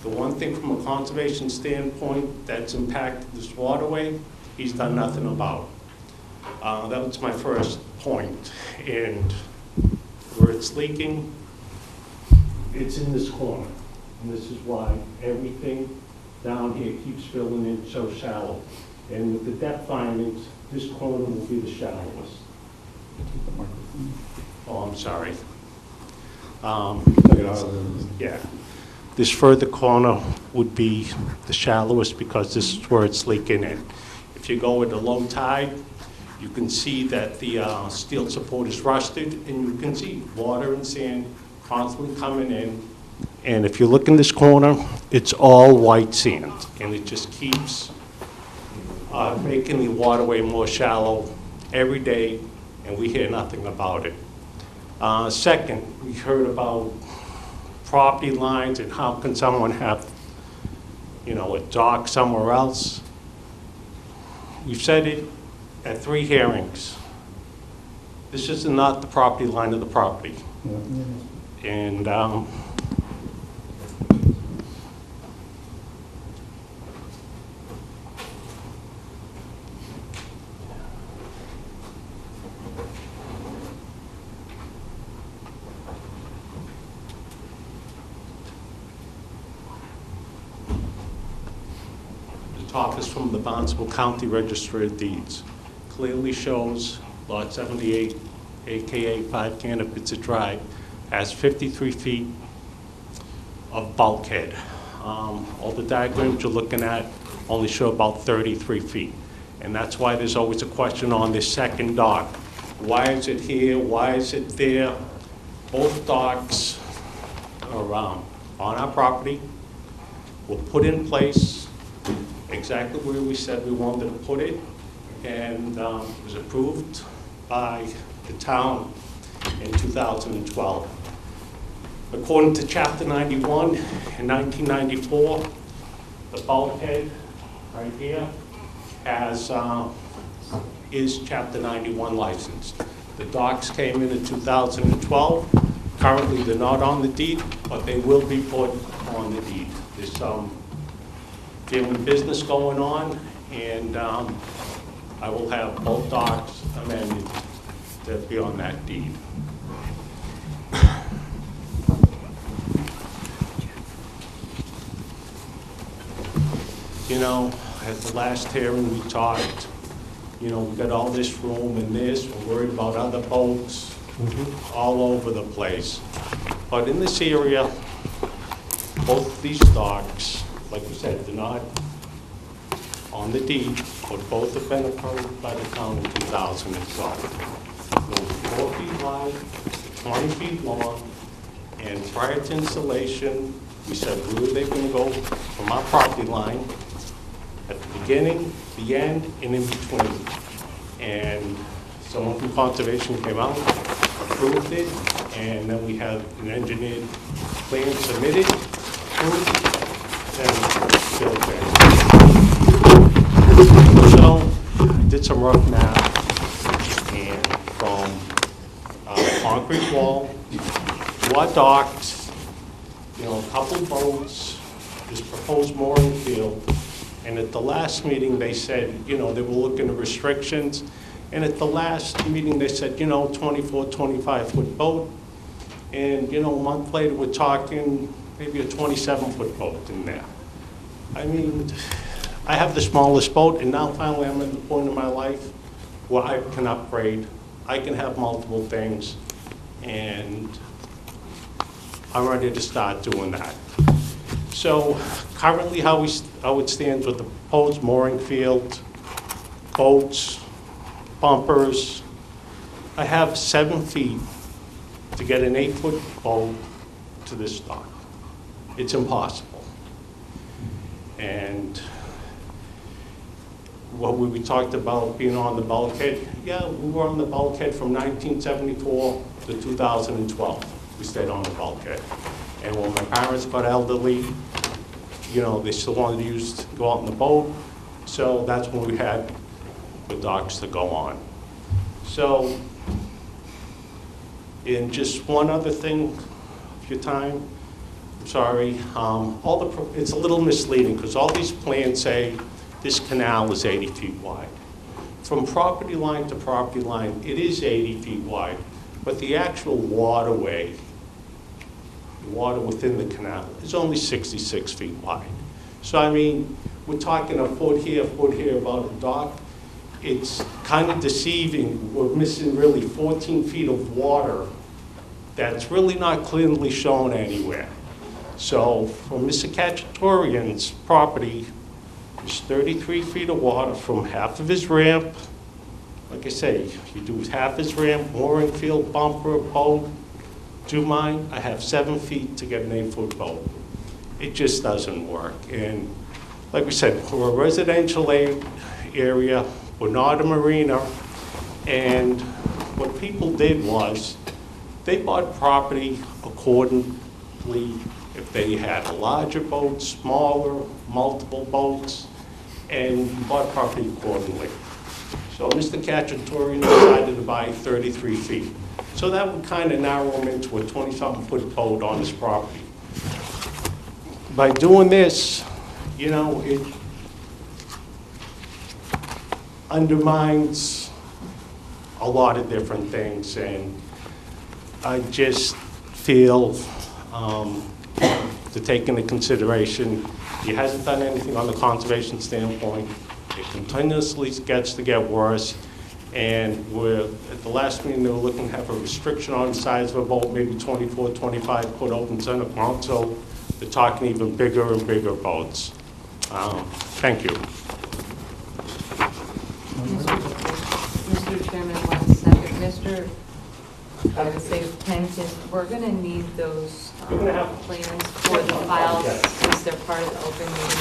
The one thing from a conservation standpoint that's impacted this waterway, he's done nothing about. That was my first point. And where it's leaking, it's in this corner. And this is why everything down here keeps filling in so shallow. And with the depth findings, this corner will be the shallowest. Oh, I'm sorry. Yeah. This further corner would be the shallowest because this is where it's leaking in. If you go at the low tide, you can see that the steel support is rusted, and you can see water and sand constantly coming in. And if you look in this corner, it's all white sand, and it just keeps making the waterway more shallow every day, and we hear nothing about it. Second, we heard about property lines and how can someone have, you know, a dock somewhere else. We've said it at 3 hearings. This is not the property line of the property. And top is from the Barnstable County Register of Deeds. Clearly shows lot 78, AKA 5 Canopitza Drive, has 53 feet of bulkhead. All the diagrams you're looking at only show about 33 feet. And that's why there's always a question on this second dock. Why is it here? Why is it there? Both docks are on our property, were put in place exactly where we said we wanted to put it, and was approved by the town in 2012. According to Chapter 91 in 1994, the bulkhead right here is Chapter 91 licensed. The docks came in 2012. Currently, they're not on the deed, but they will be put on the deed. There's some family business going on, and I will have both docks amended to be on that deed. You know, at the last hearing we talked, you know, we got all this room and this, we're worried about other boats all over the place. But in this area, both these docks, like we said, they're not on the deed, but both have been approved by the town in 2012. They're 4 feet wide, 20 feet long, and prior to installation, we said where were they going to go from our property line at the beginning, the end, and in between. And someone from Conservation came out, approved it, and then we have an engineered plan submitted, approved, and built it. So I did some rough math, and from concrete wall, what docks, you know, a couple boats, this proposed mooring field, and at the last meeting they said, you know, they were looking at restrictions, and at the last meeting they said, you know, 24, 25-foot boat, and, you know, a month later we're talking maybe a 27-foot boat in there. I mean, I have the smallest boat, and now finally I'm at the point in my life where I can upgrade, I can have multiple things, and I'm ready to start doing that. So currently how it stands with the proposed mooring field, boats, bumpers, I have 7 feet to get an 8-foot boat to this dock. It's impossible. And what we talked about being on the bulkhead, yeah, we were on the bulkhead from 1974 to 2012. We stayed on the bulkhead. And when my parents got elderly, you know, they still wanted to go out in the boat, so that's when we had the docks to go on. So, and just one other thing, if your time, I'm sorry, it's a little misleading, because all these plans say this canal is 80 feet wide. From property line to property line, it is 80 feet wide, but the actual waterway, the water within the canal, is only 66 feet wide. So I mean, we're talking a foot here about a dock. It's kind of deceiving. We're missing really 14 feet of water that's really not clearly shown anywhere. So for Mr. Cacciatorian's property, there's 33 feet of water from half of his ramp. Like I say, you do half his ramp, mooring field, bumper, boat. Do mine, I have 7 feet to get an 8-foot boat. It just doesn't work. And like we said, we're a residential area, we're not a marina. And what people did was, they bought property accordingly. If they had a larger boat, smaller, multiple boats, and bought property accordingly. So Mr. Cacciatorian decided to buy 33 feet. So that would kind of narrow him into a 20-something foot boat on his property. By doing this, you know, it undermines a lot of different things, and I just feel to take into consideration, he hasn't done anything on the conservation standpoint. It continuously gets to get worse, and at the last meeting, they were looking to have a restriction on the size of a boat, maybe 24, 25 foot open center ground, so they're talking even bigger and bigger boats. Thank you. Mr. Chairman, 1 second. I would say Kent is, we're going to need those plans for the files since they're part of the open meeting.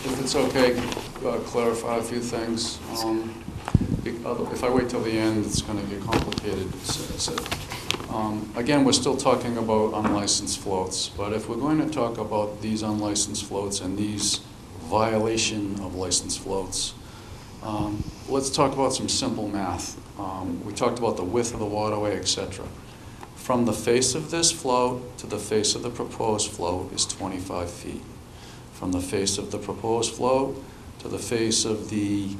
If it's okay, clarify a few things. If I wait till the end, it's going to get complicated. Again, we're still talking about unlicensed floats, but if we're going to talk about these unlicensed floats and these violation of licensed floats, let's talk about some simple math. We talked about the width of the waterway, etc. From the face of this float to the face of the proposed float is 25 feet. From the face of the proposed float to the face of the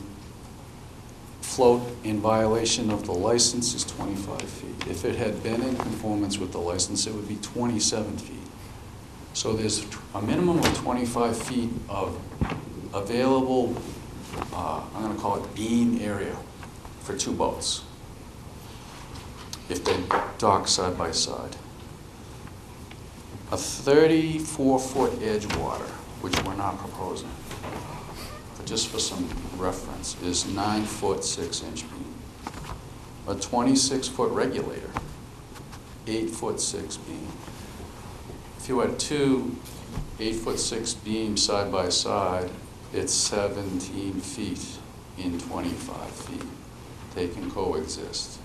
float in violation of the license is 25 feet. If it had been in conformance with the license, it would be 27 feet. So there's a minimum of 25 feet of available, I'm going to call it beam area for 2 boats, if they dock side by side. A 34-foot edge water, which we're not proposing, but just for some reference, is 9-foot 6-inch beam. A 26-foot regulator, 8-foot 6 beam. If you had 2 8-foot 6 beams side by side, it's 17 feet in 25 feet. They can coexist.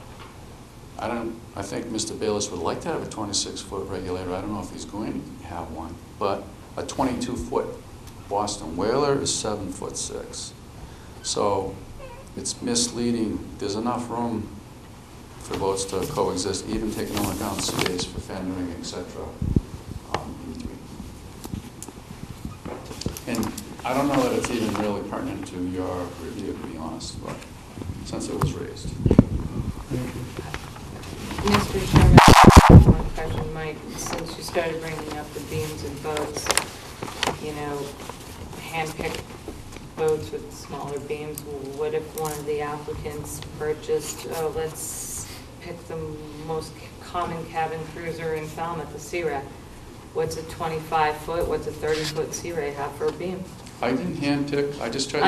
I think Mr. Bayless would like to have a 26-foot regulator. I don't know if he's going to have one, but a 22-foot Boston Whaler is 7-foot 6. So it's misleading. There's enough room for boats to coexist, even taking into account space for fendering, etc. And I don't know that it's even really pertinent to your review, to be honest, but since it was raised. Mr. Chairman, one question, Mike, since you started bringing up the beams and boats, you know, hand-picked boats with smaller beams, what if one of the applicants purchased, let's pick the most common cabin cruiser in Falmouth, the Sea Ray. What's a 25-foot, what's a 30-foot Sea Ray have for a beam? I didn't hand-pick, I just tried to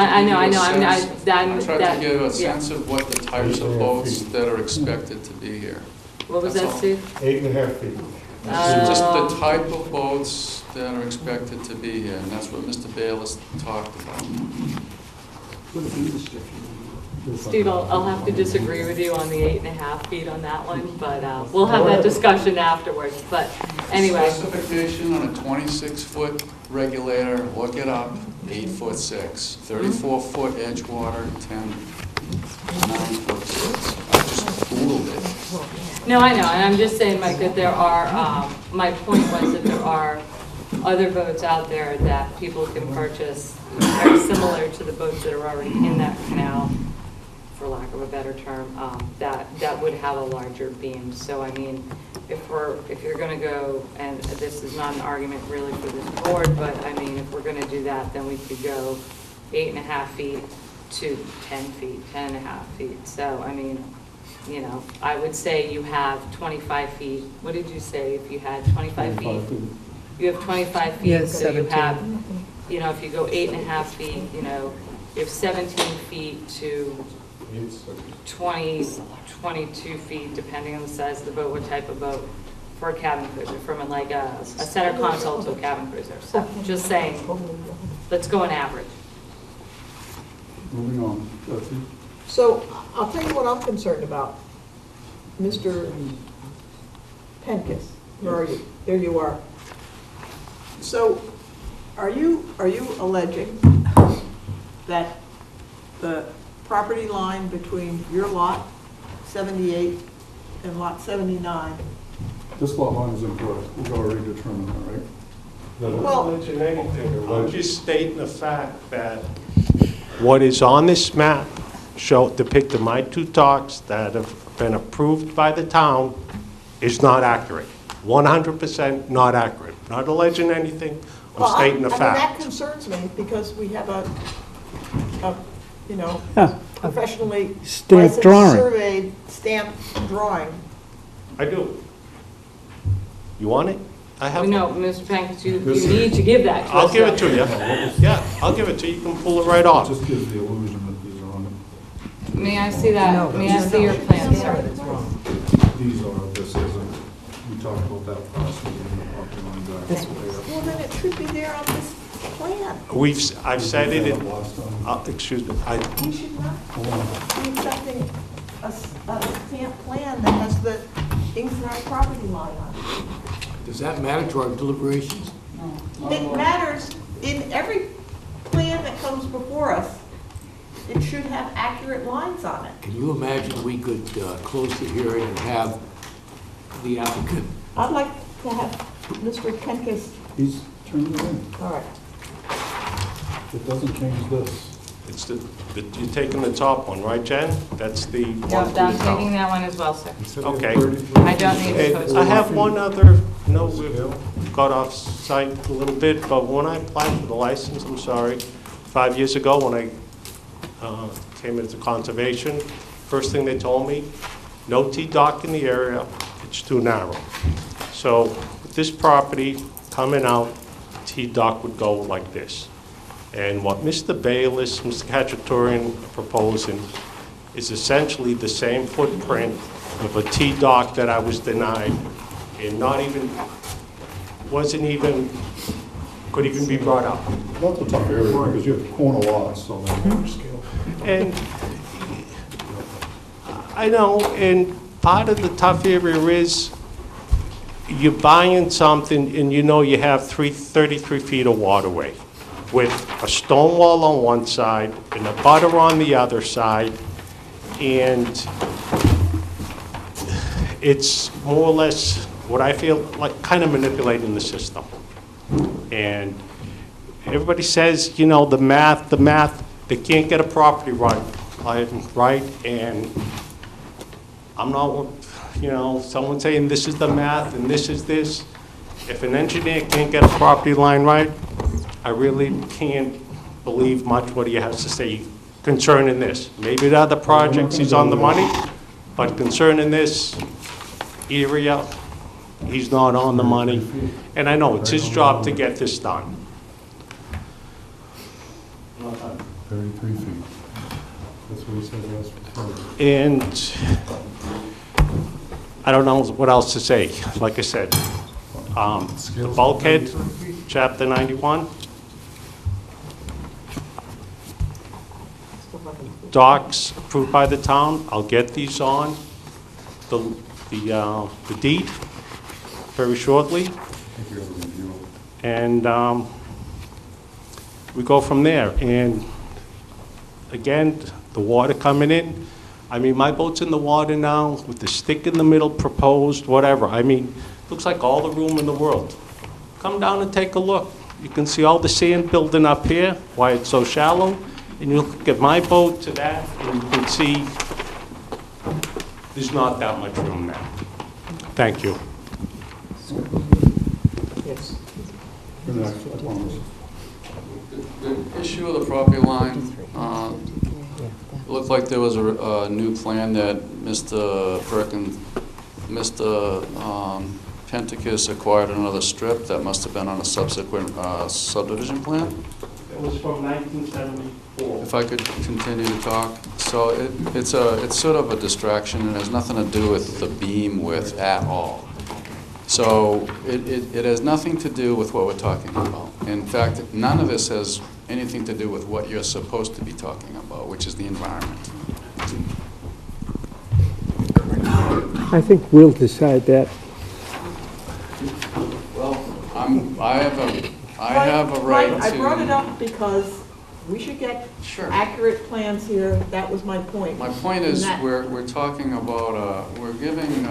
give you a sense of what the types of boats that are expected to be here. What was that, Steve? 8.5 feet. Just the type of boats that are expected to be here, and that's what Mr. Bayless talked about. Steve, I'll have to disagree with you on the 8.5 feet on that one, but we'll have that discussion afterwards. But anyway. Specification on a 26-foot regulator, look it up, 8'6", 34-foot edge water, 10 9.6. I just Googled it. No, I know, and I'm just saying, Mike, that there are, my point was that there are other boats out there that people can purchase very similar to the boats that are already in that canal, for lack of a better term, that would have a larger beam. So, I mean, if you're gonna go, and this is not an argument really for this board, but I mean, if we're gonna do that, then we could go 8.5 feet to 10 feet, 10.5 feet. So, I mean, you know, I would say you have 25 feet. What did you say, if you had 25 feet? You have 25 feet, Yeah, so you 17. have, you know, if you go 8.5 feet, you know, you have 17 feet to 20, 22 feet, depending on the size of the boat, what type of boat, for a cabin cruiser, from like a center console to a cabin cruiser. So, just saying, let's go an average. Moving on. Betsy? So I'll tell you what I'm concerned about. Mr. Pencas, where are you? There you are. So are you alleging that the property line between your lot 78 and lot 79? This lot line is incorrect. We've already determined that, right? Well- I'm not mentioning anything. I'm just stating the fact that what is on this map depicted my two docks that have been approved by the town is not accurate. 100% not accurate. Not alleging anything, I'm stating the I mean, fact. that concerns me because we have a you know, Yeah. professionally Stamped licensed, drawing. surveyed, stamped drawing. I do. You want it? I have No, one. Mr. Pankis, you need to give that to us. I'll give it to you. Yeah, I'll give it to you. You can pull it right off. Just gives the illusion that these are on May I see that? May I see your plan, sir? these are, this isn't. We talked about that last week in the property line diagram. Well, then it should be there on this plan. I've said it, Last time. excuse me, We should not be accepting a stamped plan that has the incorrect property line on it. Does that matter to our deliberations? It matters in every plan that comes before us. It should have accurate lines on it. Can you imagine we could close the hearing and have the applicant? I'd like to have Mr. Pencas, He's turned it in. all right. It doesn't change this. it's you're taking the top one, right, Jen? That's the one. No, to I'm the taking top. that one as well, sir. Okay. I don't need to And post. I have one other, no, we've got off site a little bit, but when I applied for the license, I'm sorry, 5 years ago when I came into conservation, first thing they told me, no T-dock in the area, it's too narrow. So with this property coming out, T-dock would go like this. And what Mr. Bayless, Mr. Cacciatorian are proposing is essentially the same footprint of a T-dock that I was denied, and could even be brought up. That's a tough area because you have corner lots, so And I know, and part of the tough area is you're buying something and you know you have 33 feet of waterway with a stone wall on one side and a butter on the other side, and it's more or less what I feel like kind of manipulating the system. And everybody says, you know, the math, they can't get a property right, and I'm not, you know, someone saying this is the math and this is this. If an engineer can't get a property line right, I really can't believe much what he has to say concerning this. Maybe the other projects, he's on the money, but concerning this area, he's not on the money. And I know it's his job to get this done. 33 feet. That's what he said last week. And I don't know what else to say. Like I said, the bulkhead, chapter 91. Docks approved by the town. I'll get these on the deed very shortly. And we go from there. And again, the water coming in. I mean, my boat's in the water now with the stick in the middle proposed, whatever. I mean, looks like all the room in the world. Come down and take a look. You can see all the sand building up here, why it's so shallow. And you look at my boat to that, and you can see there's not that much room there. Thank you. Yes. The next, I promise. The issue of the property line, it looked like there was a new plan that Mr. Penticus acquired another strip that must have been on a subsequent subdivision plan. It was from 1974. If I could continue to talk. So it's sort of a distraction and has nothing to do with the beam width at all. So it has nothing to do with what we're talking about. In fact, none of this has anything to do with what you're supposed to be talking about, which is the environment. I think we'll decide that. Well, I have a right to... I brought it up because we should get accurate plans here. That was my point. My point is, we're talking about, we're giving,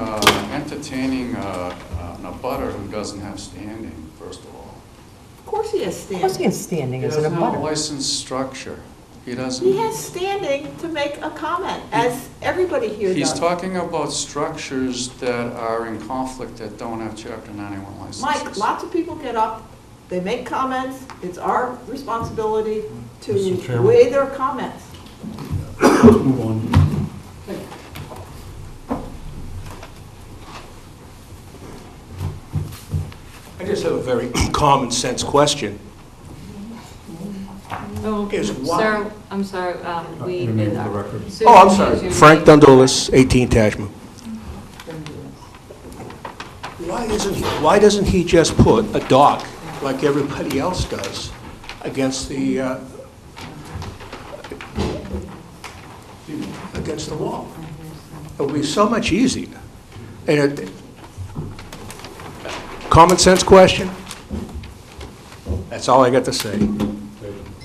entertaining an abutter who doesn't have standing, first of all. Of course he has Of standing. course he has standing He as an doesn't have a abutter. licensed structure. He doesn't... He has standing to make a comment, as everybody here He's does. talking about structures that are in conflict that don't have Chapter 91 licenses. Mike, lots of people get up, they make comments. It's our responsibility Mr. to Chairman. weigh their comments. Let's move on. I just have a very common sense question. Is why- Sir, I'm sorry, we... Your name for the record. Oh, I'm sorry. Frank Dundulis, 18 Tashman. Why doesn't he just put a dock, like everybody else does, against the wall? It would be so much easier. And common sense question? That's all I got to say.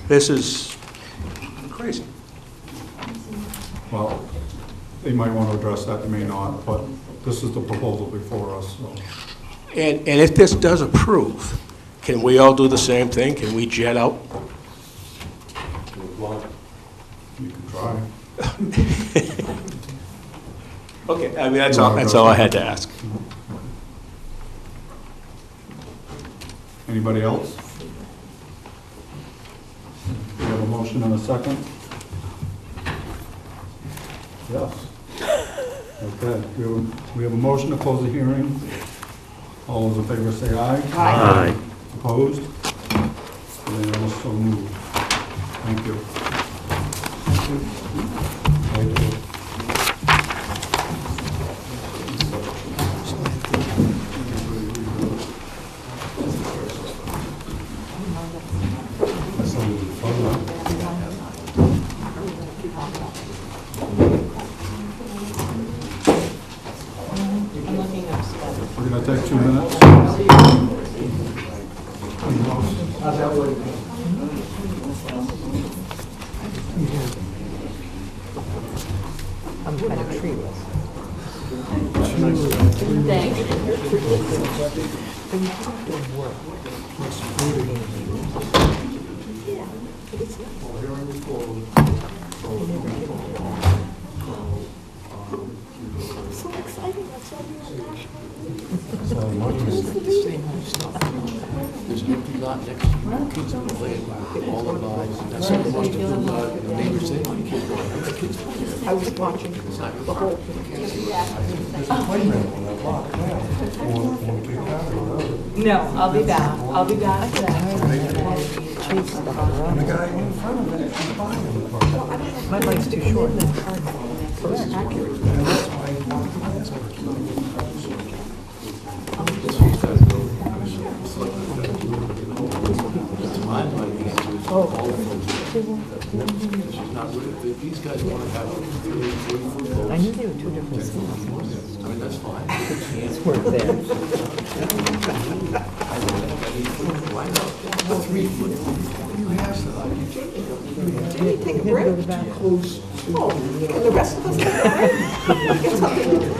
This is crazy. Well, they might want to address that, they may not, but this is the proposal before us, so. And if this does approve, can we all do the same thing? Can we jet out? You can try. Okay, I mean, that's all I had to ask. Anybody else? We have a motion and a second? Yes. Okay, we have a motion to close the hearing. All those in favor say aye. Aye. Opposed? Unanimous, so moved. Thank you. Thank you. We're going to take 2 minutes. I'm kind of treeless. So exciting, that's all There's an empty lot next to Keystone Lane, all of that's the most of the neighbors say, you can't go there. The kids play there. I was watching the whole No, I'll be back. I'll be back for that. My leg's too short. These guys want to have 30 I knew they were two different schools. I mean, that's fine. It's worth there. Why not? 3 foot. You have to. Take a break. Close Oh, and the rest of us get something to do.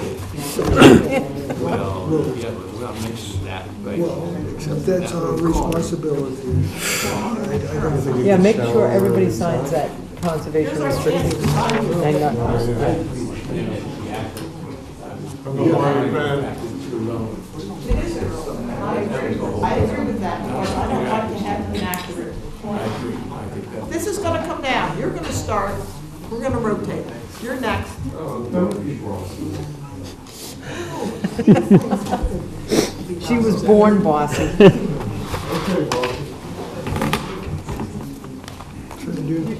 Well, yeah, but we're not mentioning that, right? Well, that's our responsibility. I don't think Yeah, make sure everybody signs that conservation restriction. And not- I agree with that, because I don't like to have inaccurate. This is gonna come down, you're gonna start, we're gonna rotate. You're next. She was born bossy.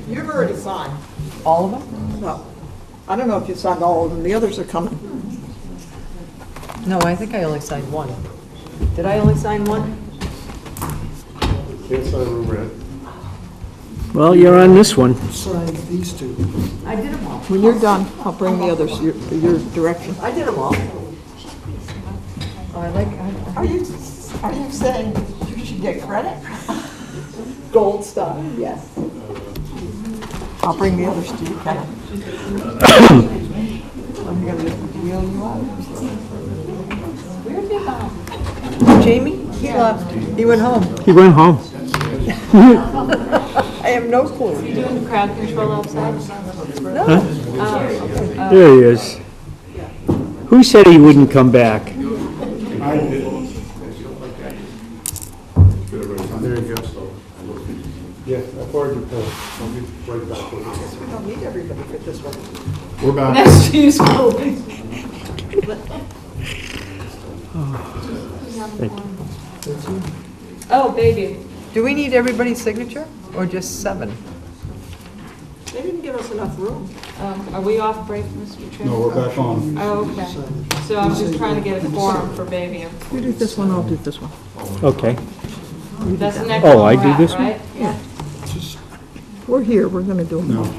You've already signed. All of them? No, I don't know if you signed all of them, the others are coming. No, I think I only signed one. Did I only sign one? Can't sign room red. Well, you're on this one. sign these two. I did them all. When you're done, I'll bring the others to your direction. I did them all. Oh, I like, Are you saying you should get credit? gold star. Yes. I'll bring the others to you, Kevin. I'm gonna just wheel you out. Where'd you go? Jamie? He left. He went home. He went home. I have no clue. You doing crowd control outside? There he is. Who said he wouldn't come back? There you go. Yeah, I've already done. I'll be right back with you. We don't need everybody for this one. We're back. Next to you, school. Oh, baby. Do we need everybody's signature or just 7? They didn't give us enough room. Are we off break, Mr. Chairman? No, we're back on. Oh, okay. So I'm just trying to get a quorum for baby. You do this one, I'll do this one. Okay. That's the next Oh, one I we're do at, this one? right? Yeah. We're here, we're gonna do them No. all.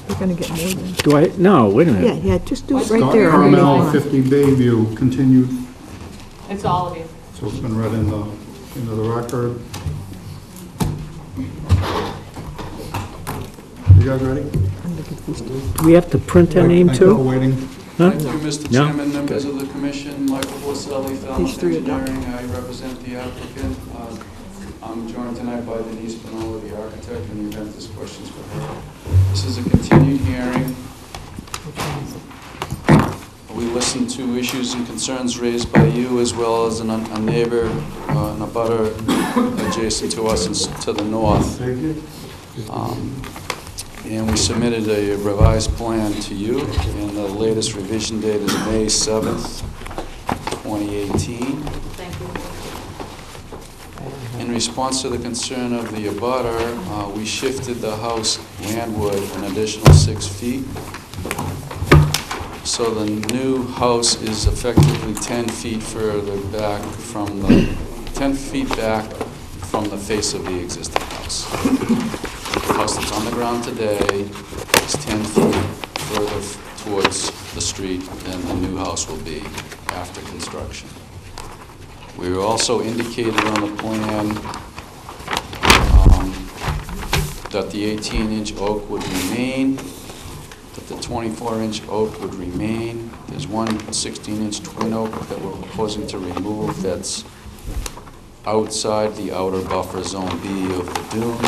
We're gonna get more than. Do I? No, wait a minute. Yeah, just do it right Scott there. Carmel, 50 Bayview, continued, It's all of you. so it's been read into the record. You guys ready? Do we have to print a name Thank you for too? waiting. Huh? Thank you, Mr. No? Chairman, members of the commission, Michael Borselli, Falmouth three are done. Engineering, I represent the applicant. I'm joined tonight by Denise Pinola, the architect, in the event there's questions for her. This is a continued hearing. We listened to issues and concerns raised by you as well as a neighbor, and a butter adjacent to us and to the north. Thank you. And we submitted a revised plan to you, and the latest revision date is May 7th, 2018. Thank you. In response to the concern of the abutter, we shifted the house landward an additional 6 feet. So the new house is effectively 10 feet further back from the, 10 feet back from the face of the existing house. The house that's on the ground today is 10 feet further towards the street than the new house will be after construction. We were also indicated on the plan that the 18-inch oak would remain, that the 24-inch oak would remain. There's one 16-inch twin oak that we're proposing to remove that's outside the outer buffer zone B of the dune.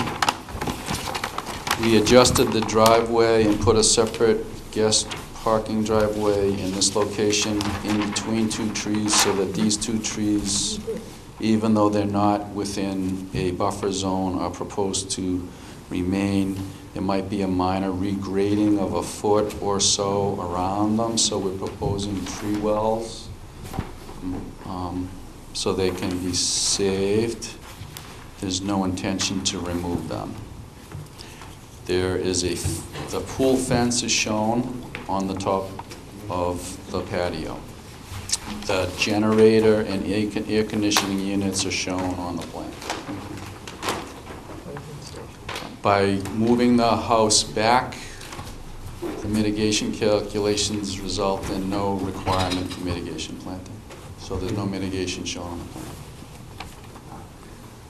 We adjusted the driveway and put a separate guest parking driveway in this location in between 2 trees so that these 2 trees, even though they're not within a buffer zone, are proposed to remain. There might be a minor regrading of a foot or so around them, so we're proposing tree wells so they can be saved. There's no intention to remove them. There is the pool fence is shown on the top of the patio. The generator and air conditioning units are shown on the plan. By moving the house back, the mitigation calculations result in no requirement for mitigation planting. So there's no mitigation shown on the plan.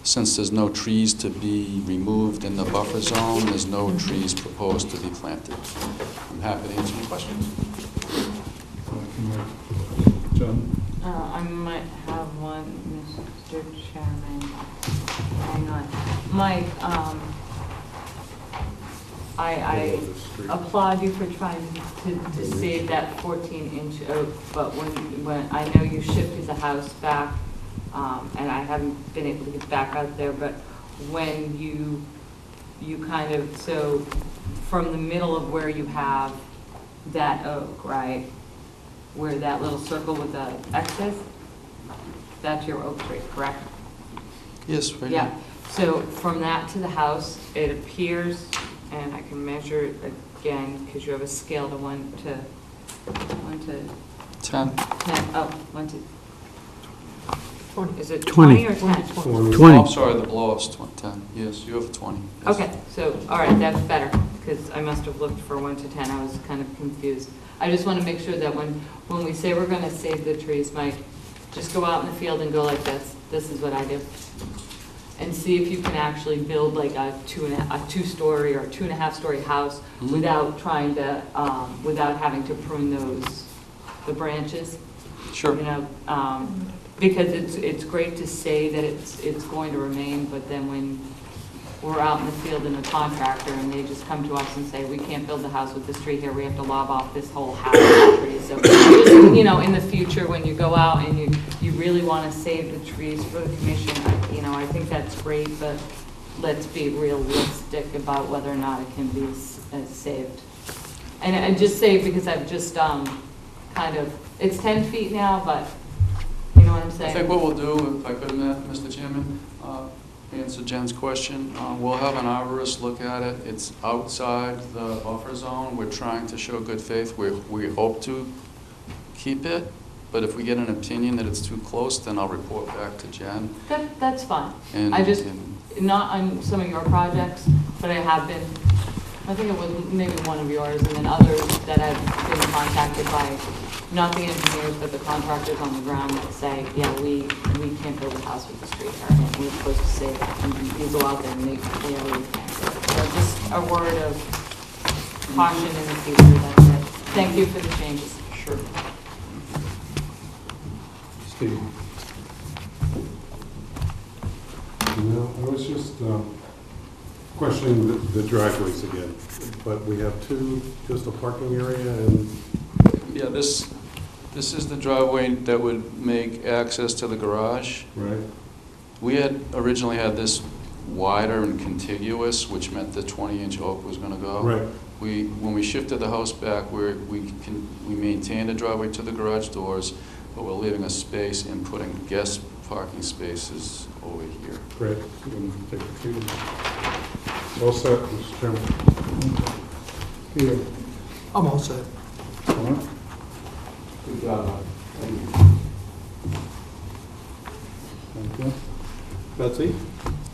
since there's no trees to be removed in the buffer zone, there's no trees proposed to be planted. I'm happy to answer any questions. John? I might have one, Mr. Chairman. Hang on. Mike, I applaud you for trying to save that 14-inch oak, but when I know you shifted the house back, and I haven't been able to get back out there, but when you kind of, so from the middle of where you have that oak, right, where that little circle with the X is, that's your oak tree, correct? Yes, right Yeah, now. so from that to the house, it appears, and I can measure it again, because you have a scale to 1 to 10. 10, oh, 1 to, 20. is it 20. 20 or 10? 20. Oh, I'm sorry, the blow-off's 10. Yes, you have a 20. Yes. Okay, so, all right, that's better, because I must have looked for 1 to 10, I was kind of confused. I just want to make sure that when we say we're going to save the trees, Mike, just go out in the field and go like this. This is what I do. And see if you can actually build like a two-story or 2.5-story house without trying to, without having to prune the branches. Sure. You know, because it's great to say that it's going to remain, but then when we're out in the field in a contractor and they just come to us and say, we can't build the house with this tree here, we have to lob off this whole house of trees. So, just, you know, in the future, when you go out and you really want to save the trees for the commission, you know, I think that's great, but let's be realistic about whether or not it can be saved. And I just say, because I've just kind of, it's 10 feet now, but you know what I'm saying? I think what we'll do, if I could, Mr. Chairman, answer Jen's question. We'll have an arborist look at it. It's outside the buffer zone. We're trying to show good faith. We hope to keep it, but if we get an opinion that it's too close, then I'll report back to Jen. That's fine. And, I just, not on some of your projects, but I have been, I think it was maybe one of yours, and then others that I've been contacted by, not the engineers, but the contractors on the ground that say, yeah, we can't build a house with the street here, and we're supposed to save it, and you go out there and make, yeah, we can't. So just a word of caution in the future, that's it. Thank you for the changes. Sure. Steve? No, I was just questioning the driveways again, but we have just a parking area and... Yeah, this is the driveway that would make access to the garage. Right. We had originally had this wider and contiguous, which meant the 20-inch oak was going to go. Right. When we shifted the house back, we maintained a driveway to the garage doors, but we're leaving a space and putting guest parking spaces over here. Great. Take a seat. All set, Mr. Chairman. Peter? I'm all set. All right. Good job. Thank you. Betsy?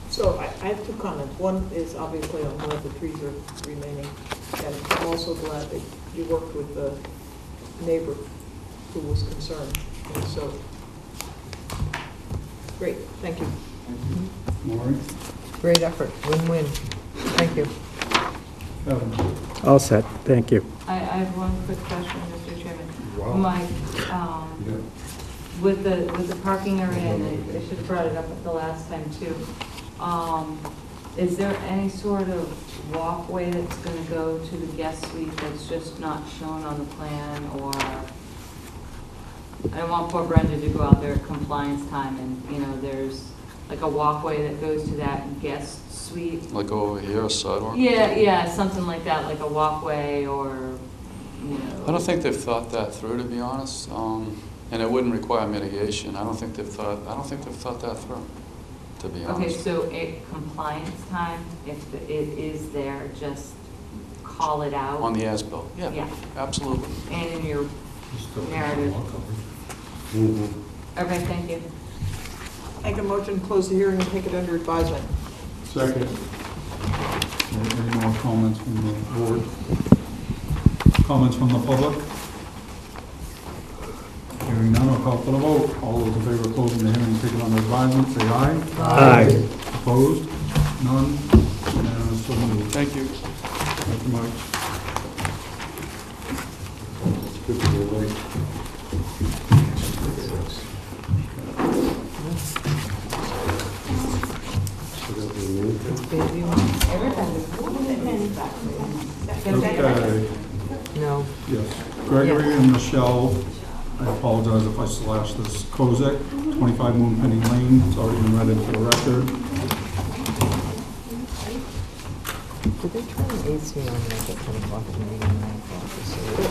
So I have two comments. One is obviously I'm glad the trees are remaining, and I'm also glad that you worked with the neighbor who was concerned. And so, great, thank you. Maureen? Great effort, win-win. Thank you. Kevin? All set, thank you. I have one quick question, Mr. Chairman. Wow. Mike, Yeah. with the parking area, and I should have brought it up at the last time too, is there any sort of walkway that's going to go to the guest suite that's just not shown on the plan, or I don't want poor Brenda to go out there at compliance time and, you know, there's like a walkway that goes to that guest suite? Like over here, a sidewalk? Yeah, something like that, like a walkway or, you know. I don't think they've thought that through, to be honest. And it wouldn't require mitigation. I don't think they've thought that through, to be honest. Okay, so at compliance time, if it is there, just call it out? On the as-built, yeah, Yeah. absolutely. And in your narrative? Mm-hmm. Okay, thank you. Make a motion, close the hearing, and take it under advisement. Second. Any more comments from the board? Comments from the public? Hearing none, I'll call for the vote. All those in favor of closing the hearing and taking it under advisement, say aye. Aye. Opposed? None? Unanimous, so moved. Thank you. Thank you, Mike. It's good to be late. Should that be me? Okay. No. Yes. Gregory and Michelle, I apologize if I slashed this, Kozak, 25 Moonpenny Lane, it's already been read into the record. Did they try and AC on like at 10 o'clock in the meeting, 9 o'clock?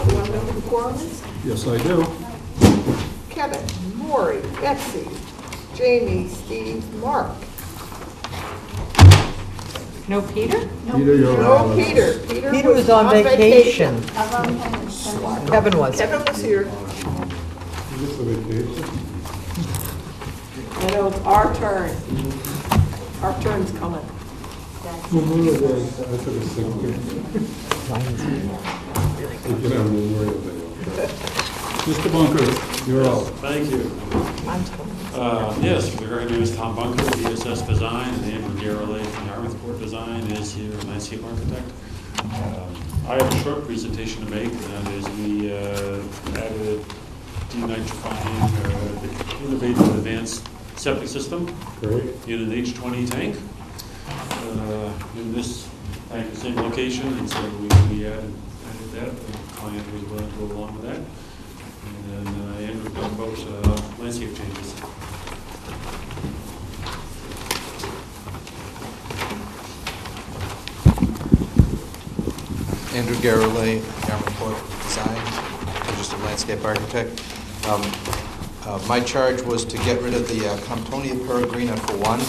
You want to know who the quorum is? Yes, I do. Kevin, Maury, Betsy, Jamie, Steve, Mark. No Peter? Peter, you're No, out. Peter. Peter was on vacation. vacation. Kevin was. Kevin was here. Is this a vacation? I know it's our turn. Our turn's coming. Memorial Day. I took a sick leave. You know, Memorial Day. Mr. Bunker, you're out. Thank you. Yes, my name is Tom Bunker, DSS Design, and Andrew Garrelay from Yarmouthport Design is here, a landscape architect. I have a short presentation to make, and that is we added denitrifying, innovative advanced septic system Great. in an H20 tank. In this tank, the same location, and so we added that. The client was willing to go along with that. And then Andrew talked about landscape changes. Andrew Garrelay, Yarmouthport Design. I'm just a landscape architect. My charge was to get rid of the Comptonia peregrina for one,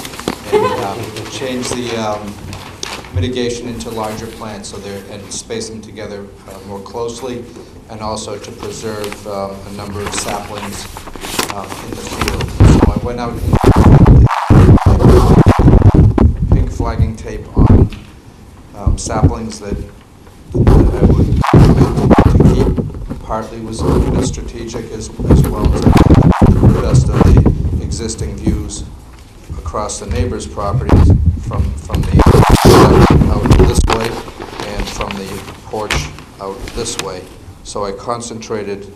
and change the mitigation into larger plants and space them together more closely, and also to preserve a number of saplings in the field. So I went out and pink flagging tape on saplings that I would recommend to keep. Partly was a little bit strategic as well as the best of the existing views across the neighbors' properties from the out this way and from the porch out this way. So I concentrated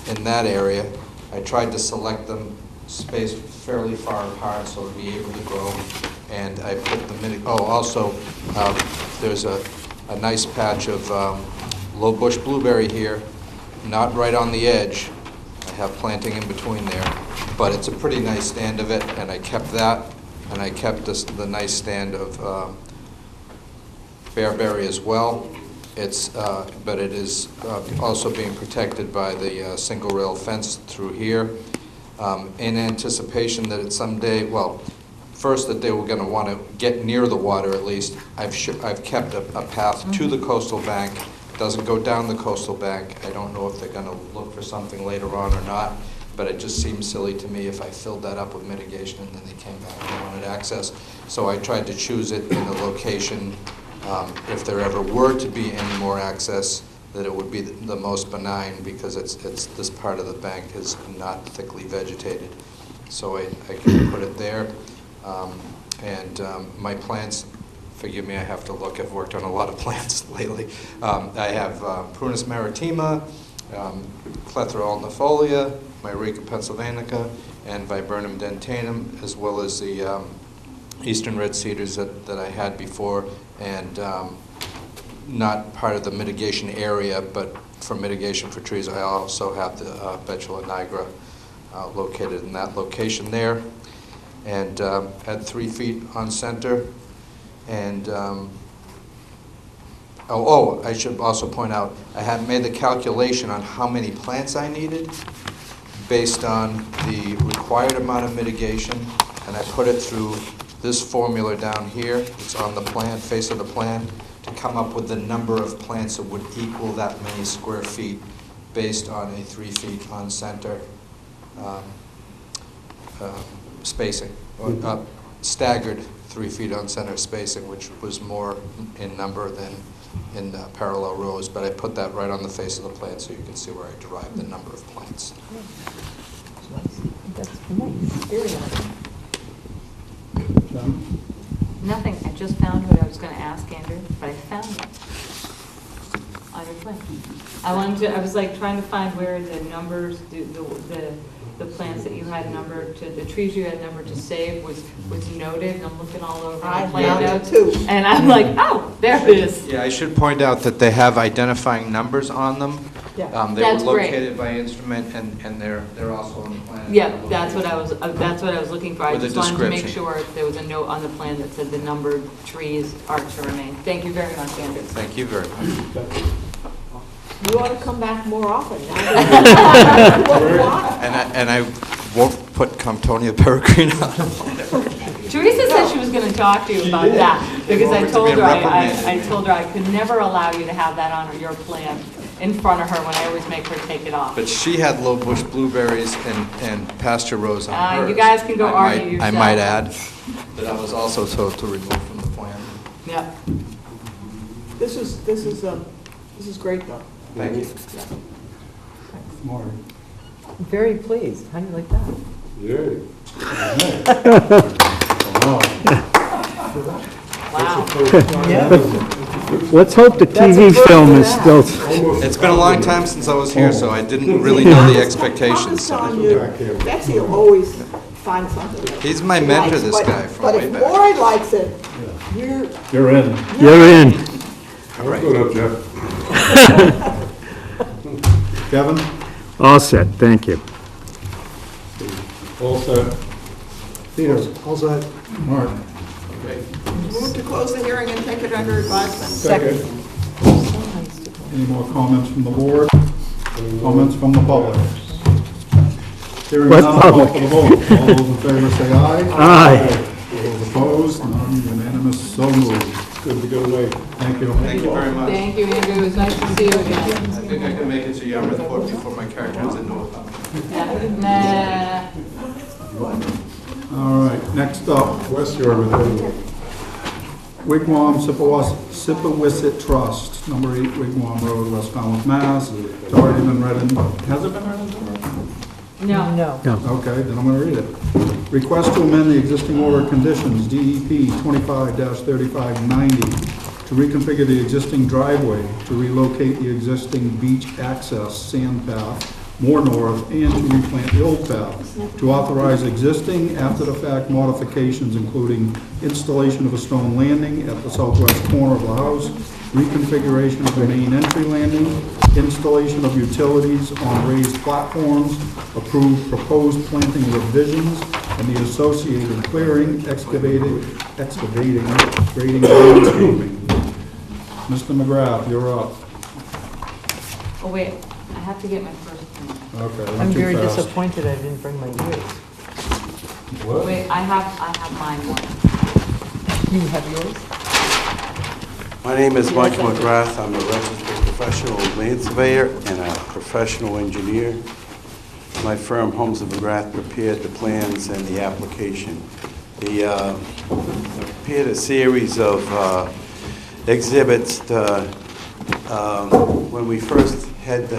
in that area. I tried to select them spaced fairly far apart so to be able to grow. And I put the also there's a nice patch of low bush blueberry here, not right on the edge. I have planting in between there, but it's a pretty nice stand of it, and I kept that, and I kept the nice stand of bearberry as well. But it is also being protected by the single rail fence through here, in anticipation that someday, well, first that they were going to want to get near the water at least. I've kept a path to the coastal bank. Doesn't go down the coastal bank. I don't know if they're going to look for something later on or not, but it just seems silly to me if I filled that up with mitigation and then they came back and wanted access. So I tried to choose it in a location, if there ever were to be any more access, that it would be the most benign, because it's this part of the bank is not thickly vegetated. So I can put it there. My plants, forgive me, I have to look, I've worked on a lot of plants lately. I have Prunus maritima, Clethra altifolia, Myrica pennsylvanica, and Viburnum dentanum, as well as the eastern red cedars that I had before, and not part of the mitigation area, but for mitigation for trees, I also have the Betula nigra located in that location there. And at 3 feet on center. And I should also point out, I had made the calculation on how many plants I needed based on the required amount of mitigation, and I put it through this formula down here. It's on the plan, face of the plan, to come up with the number of plants that would equal that many square feet based on a 3 feet on center spacing, or staggered 3 feet on center spacing, which was more in number than in parallel rows, but I put that right on the face of the plan so you can see where I derived the number of plants. That's nice. Very nice. John? Nothing, I just found what I was gonna ask Andrew, but I found it on your plan. I was like trying to find where the numbers, the plants that you had numbered to, the trees you had numbered to save was noted, and I'm looking all over I the plan found it notes. too. And I'm like, oh, there it is. Yeah, I should point out that they have identifying numbers on them. Yeah. They That's were great. located by instrument, and they're also on the plan. Yeah, that's what I was looking for. I With a just wanted to make description. sure there was a note on the plan that said the numbered trees are to remain. Thank you very much, Andrew. Thank you very much. You ought to come back more often now. And I won't put Comptonia peregrina on. Teresa said she was going to talk to you about that, because I Over to told be her, reprimanded. I told her I could never allow you to have that on your plan in front of her when I always make her take it off. But she had low bush blueberries and pasture rose on hers. You guys can go I argue might- I yourself. might add that I was also told to remove from the plan. Yep. This is great though. Thank you. Mark. Very pleased. How do you like that? Wow. Let's hope the TV film is still, It's been a long time since I was here, so I didn't really know the expectations. I'm telling you, Betsy will always find something. He's my mentor, this guy, from But way if back. Maury likes it, You're in. you're in. All right. Kevin? All set, thank you. All set. Peter? All set. Mark? move to close the hearing and take it under advisement. Second. Any more comments from the board? Comments from the public? Hearing What none, I'll call public? for the vote. All those in favor say aye. Aye. All those opposed, none, unanimous, so moved. Good to go away. Thank you. Thank you very much. Thank you, Andrew. It was nice to see you again. I think I can make it to Yarmouthport before my car turns into a pub. Nah. All right, next up, West Yarmouth. Wigwam Sippawisset Trust, number 8 Wigwam Road, West Falmouth, Mass. It's already been read in, has it been read into the record? No. No. Okay, then I'm gonna read it. Request to amend the existing order of conditions, DEP 25-3590, to reconfigure the existing driveway, to relocate the existing beach access sand path more north, and to replant the old path, to authorize existing after-the-fact modifications, including installation of a stone landing at the southwest corner of the house, reconfiguration of the main entry landing, installation of utilities on raised platforms, approve proposed planting revisions, and the associated clearing, excavating, grading, and landscaping. Mr. McGrath, you're up. Oh, wait, I have to get my first plan. Okay, I'm not too very fast. disappointed I didn't bring my ears. What? Wait, I have mine one. You have yours? My name is Mike Yes, I do. McGrath. I'm a registered professional land surveyor and a professional engineer. My firm, Holmes and McGrath, prepared the plans and the application. Prepared a series of exhibits. When we first had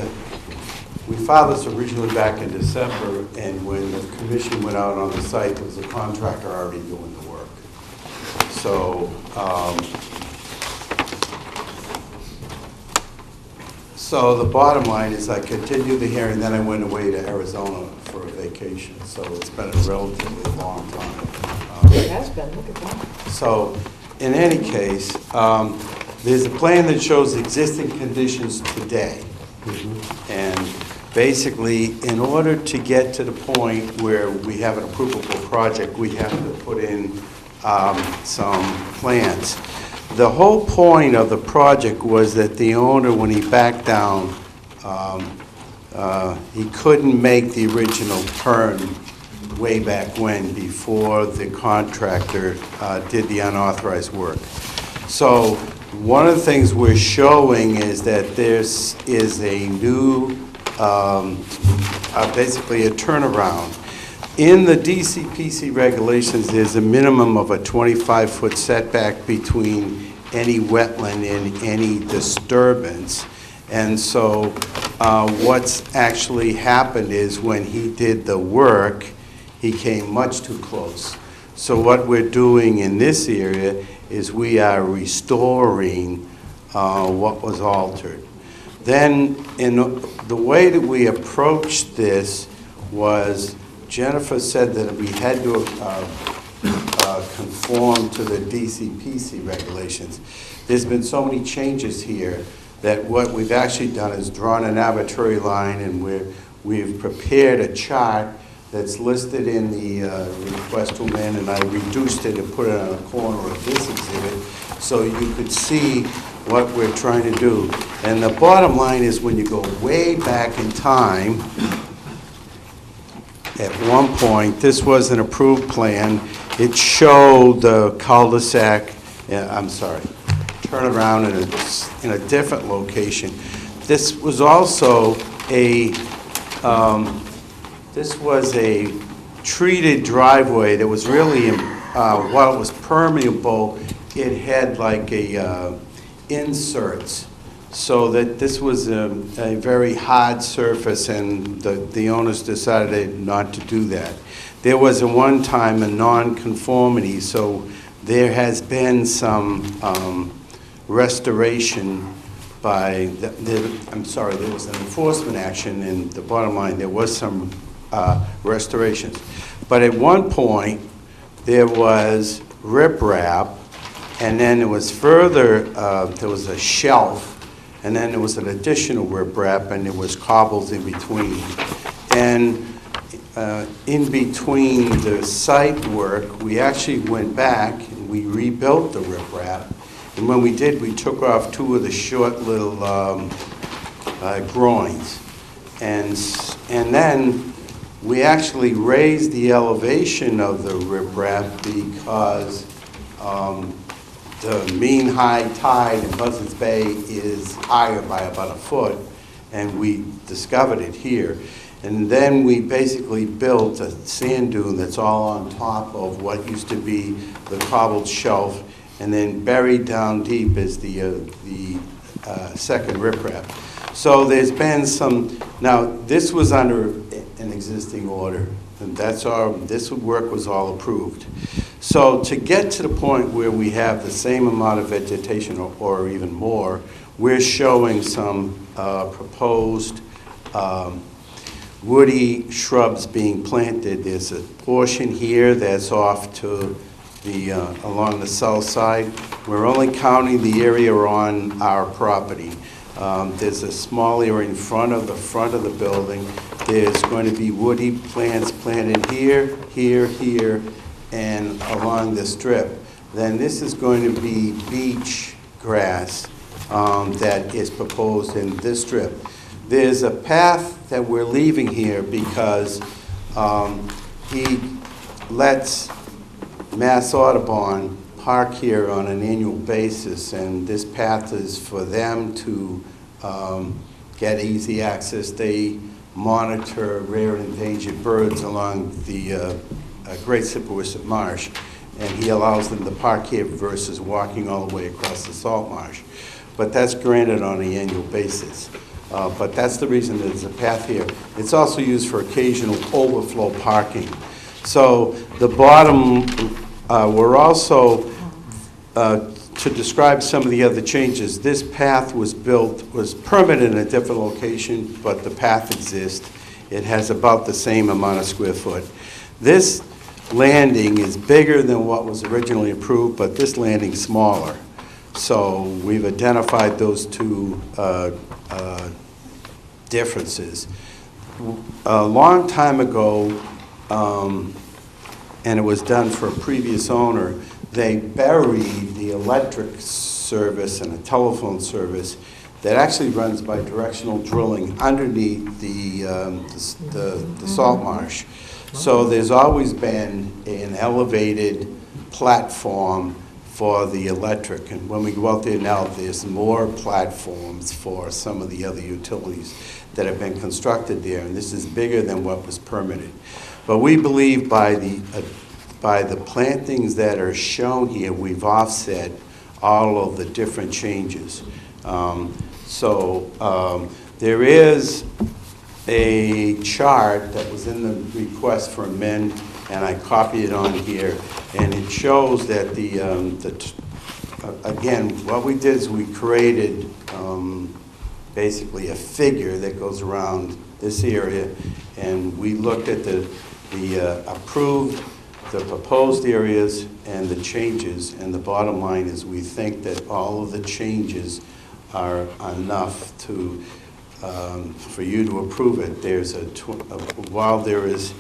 we filed this originally back in December, and when the commission went out on the site, there was a contractor already doing the work. So the bottom line is I continued the hearing, then I went away to Arizona for a vacation. So it's been a relatively long time. It has been, look at that. So in any case, there's a plan that shows existing conditions today. And basically, in order to get to the point where we have an approvable project, we have to put in some plans. The whole point of the project was that the owner, when he backed down, he couldn't make the original turn way back when, before the contractor did the unauthorized work. So one of the things we're showing is that this is a new, basically a turnaround. In the DCPC regulations, there's a minimum of a 25-foot setback between any wetland and any disturbance. And so what's actually happened is when he did the work, he came much too close. So what we're doing in this area is we are restoring what was altered. Then, in the way that we approached this was, Jennifer said that we had to conform to the DCPC regulations. There's been so many changes here that what we've actually done is drawn an arbitrary line, and we've prepared a chart that's listed in the request to amend, and I reduced it and put it on a corner of this exhibit so you could see what we're trying to do. And the bottom line is, when you go way back in time, at one point, this was an approved plan. It showed the cul-de-sac, turn around in a different location. This was also a treated driveway that was really, while it was permeable, it had like inserts, so that this was a very hard surface, and the owners decided not to do that. There was at one time a non-conformity, so there has been some restoration by, there was an enforcement action, and the bottom line, there was some restorations. But at one point, there was riprap, and then there was further, there was a shelf, and then there was an additional riprap, and there was cobbles in between. And in between the site work, we actually went back and we rebuilt the riprap. And when we did, we took off two of the short little groins. And then we actually raised the elevation of the riprap because the mean high tide in Buzzards Bay is higher by about a foot, and we discovered it here. And then we basically built a sand dune that's all on top of what used to be the cobbled shelf, and then buried down deep is the second riprap. So there's been some, now this was under an existing order, and this work was all approved. So to get to the point where we have the same amount of vegetation or even more, we're showing some proposed woody shrubs being planted. There's a portion here that's off to the along the south side. We're only counting the area on our property. There's a small area in front of the building. There's going to be woody plants planted here, here, here, and along the strip. Then this is going to be beach grass that is proposed in this strip. There's a path that we're leaving here because he lets Mass Audubon park here on an annual basis, and this path is for them to get easy access. They monitor rare and endangered birds along the Great Sippowisset Marsh, and he allows them to park here versus walking all the way across the salt marsh. But that's granted on an annual basis. But that's the reason there's a path here. It's also used for occasional overflow parking. So the bottom, we're also, to describe some of the other changes, this path was permitted in a different location, but the path exists. It has about the same amount of square foot. This landing is bigger than what was originally approved, but this landing's smaller. So we've identified those two differences. A long time ago, and it was done for a previous owner, they buried the electric service and a telephone service that actually runs by directional drilling underneath the salt marsh. So there's always been an elevated platform for the electric, and when we go out there now, there's more platforms for some of the other utilities that have been constructed there, and this is bigger than what was permitted. But we believe by the plantings that are shown here, we've offset all of the different changes. There is a chart that was in the request for amend, and I copied it on here, and it shows that again, what we did is we created basically a figure that goes around this area, and we looked at the approved, the proposed areas, and the changes, and the bottom line is we think that all of the changes are enough to, for you to approve it. There's while there's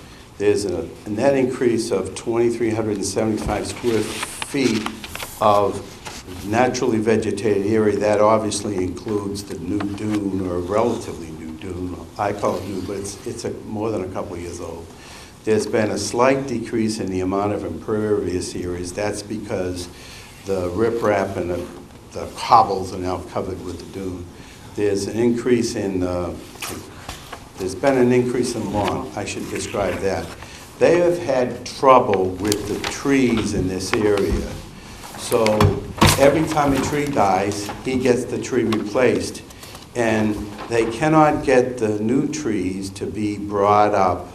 a net increase of 2,375 square feet of naturally vegetated area, that obviously includes the new dune, or relatively new dune. I call it new, but it's more than a couple of years old. There's been a slight decrease in the amount of impervious areas. That's because the riprap and the cobbles are now covered with the dune. There's an increase in, there's been an increase in lawn, I should describe that. They have had trouble with the trees in this area. So every time a tree dies, he gets the tree replaced. And they cannot get the new trees to be brought up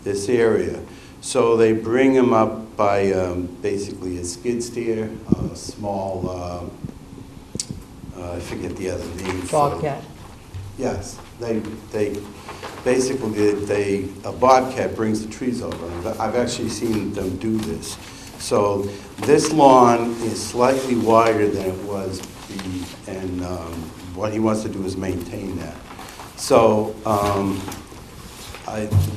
this area. So they bring them up by basically a skid steer, a small, I forget the other name. Bobcat. Yes, they basically, a bobcat brings the trees over. I've actually seen them do this. So this lawn is slightly wider than it was, and what he wants to do is maintain that. So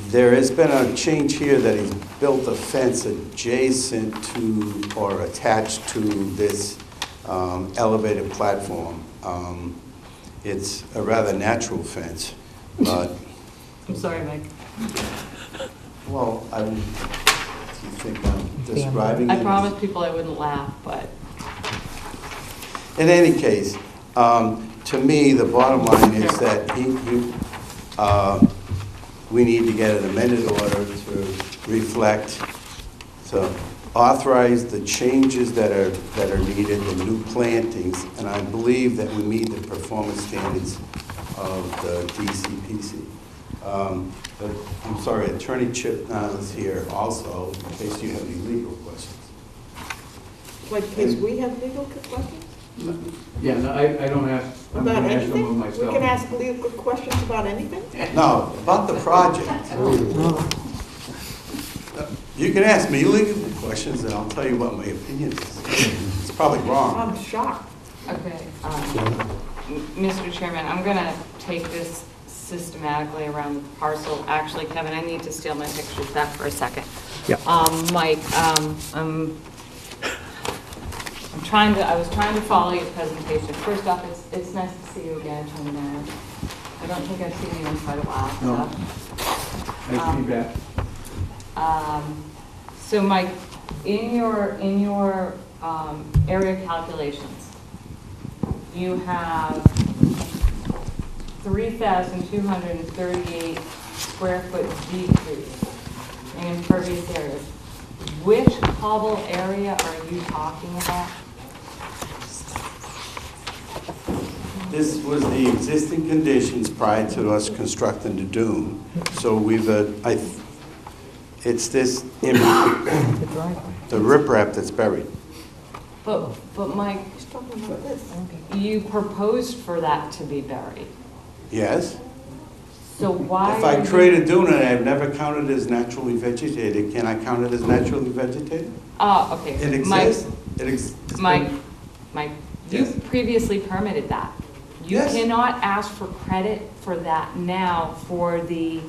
there has been a change here that he's built a fence adjacent to or attached to this elevated platform. It's a rather natural fence, but... I'm sorry, Mike. Well, do you think I'm describing it? I promised people I wouldn't laugh, but... In any case, to me, the bottom line is that we need to get an amended order to reflect, to authorize the changes that are needed, the new plantings, and I believe that we meet the performance standards of the DCPC. But I'm sorry, Attorney Chip now is here also, in case you have any legal questions. Like, in case we have legal questions? Yeah, no, I don't ask, I'm About gonna ask them anything? myself. We can ask legal questions about anything? No, about the project. You can ask me legal questions, and I'll tell you what my opinion is. It's probably wrong. I'm shocked. Okay, Mr. Chairman, I'm gonna take this systematically around the parcel. Actually, Kevin, I need to steal my pictures back for a second. Yeah. Mike, I was trying to follow your presentation. First off, it's nice to see you again, Attorney Mayor. I don't think I've seen you in quite a while. So. Nice to be back. So Mike, in your area calculations, you have 3,238 square foot decrease in impervious areas. Which cobble area are you talking about? This was the existing conditions prior to us constructing the dune. So it's this, the riprap that's buried. But Mike, you proposed for that to be buried. Yes? So why? If I create a dune and I've never counted as naturally vegetated, can I count it as naturally vegetated? Okay. It exists. Mike, Yes. you previously permitted that. You Yes. cannot ask for credit for that now for the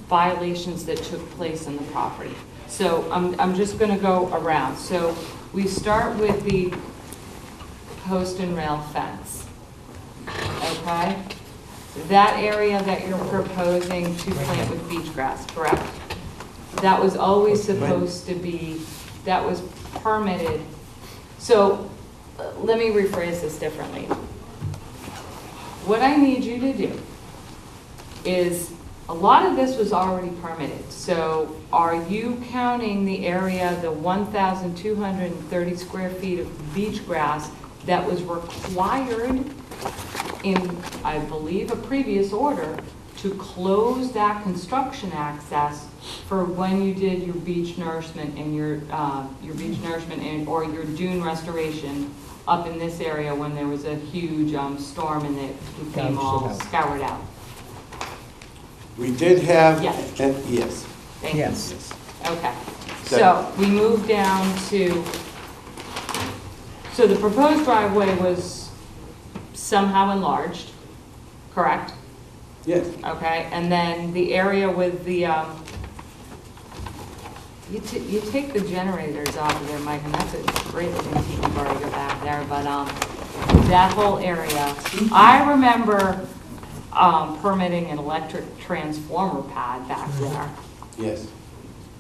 violations that took place in the property. So I'm just going to go around. So we start with the post and rail fence. Okay? That area that you're proposing to plant with beach grass, correct? That was always supposed to be, that was permitted. So let me rephrase this differently. What I need you to do is, a lot of this was already permitted. So are you counting the area, the 1,230 square feet of beach grass that was required in, I believe, a previous order to close that construction access for when you did your beach nourishment and your beach nourishment or your dune restoration up in this area when there was a huge storm and it became all scoured out. We did have, Yes. yes. Thank you. Yes. Okay, so we moved down to, so the proposed driveway was somehow enlarged, correct? Yes. Okay, and then the area with the, you take the generators off of there, Mike, and that's a great looking tiki bar you got back there, but, that whole area, I remember, permitting an electric transformer pad back there, Yes.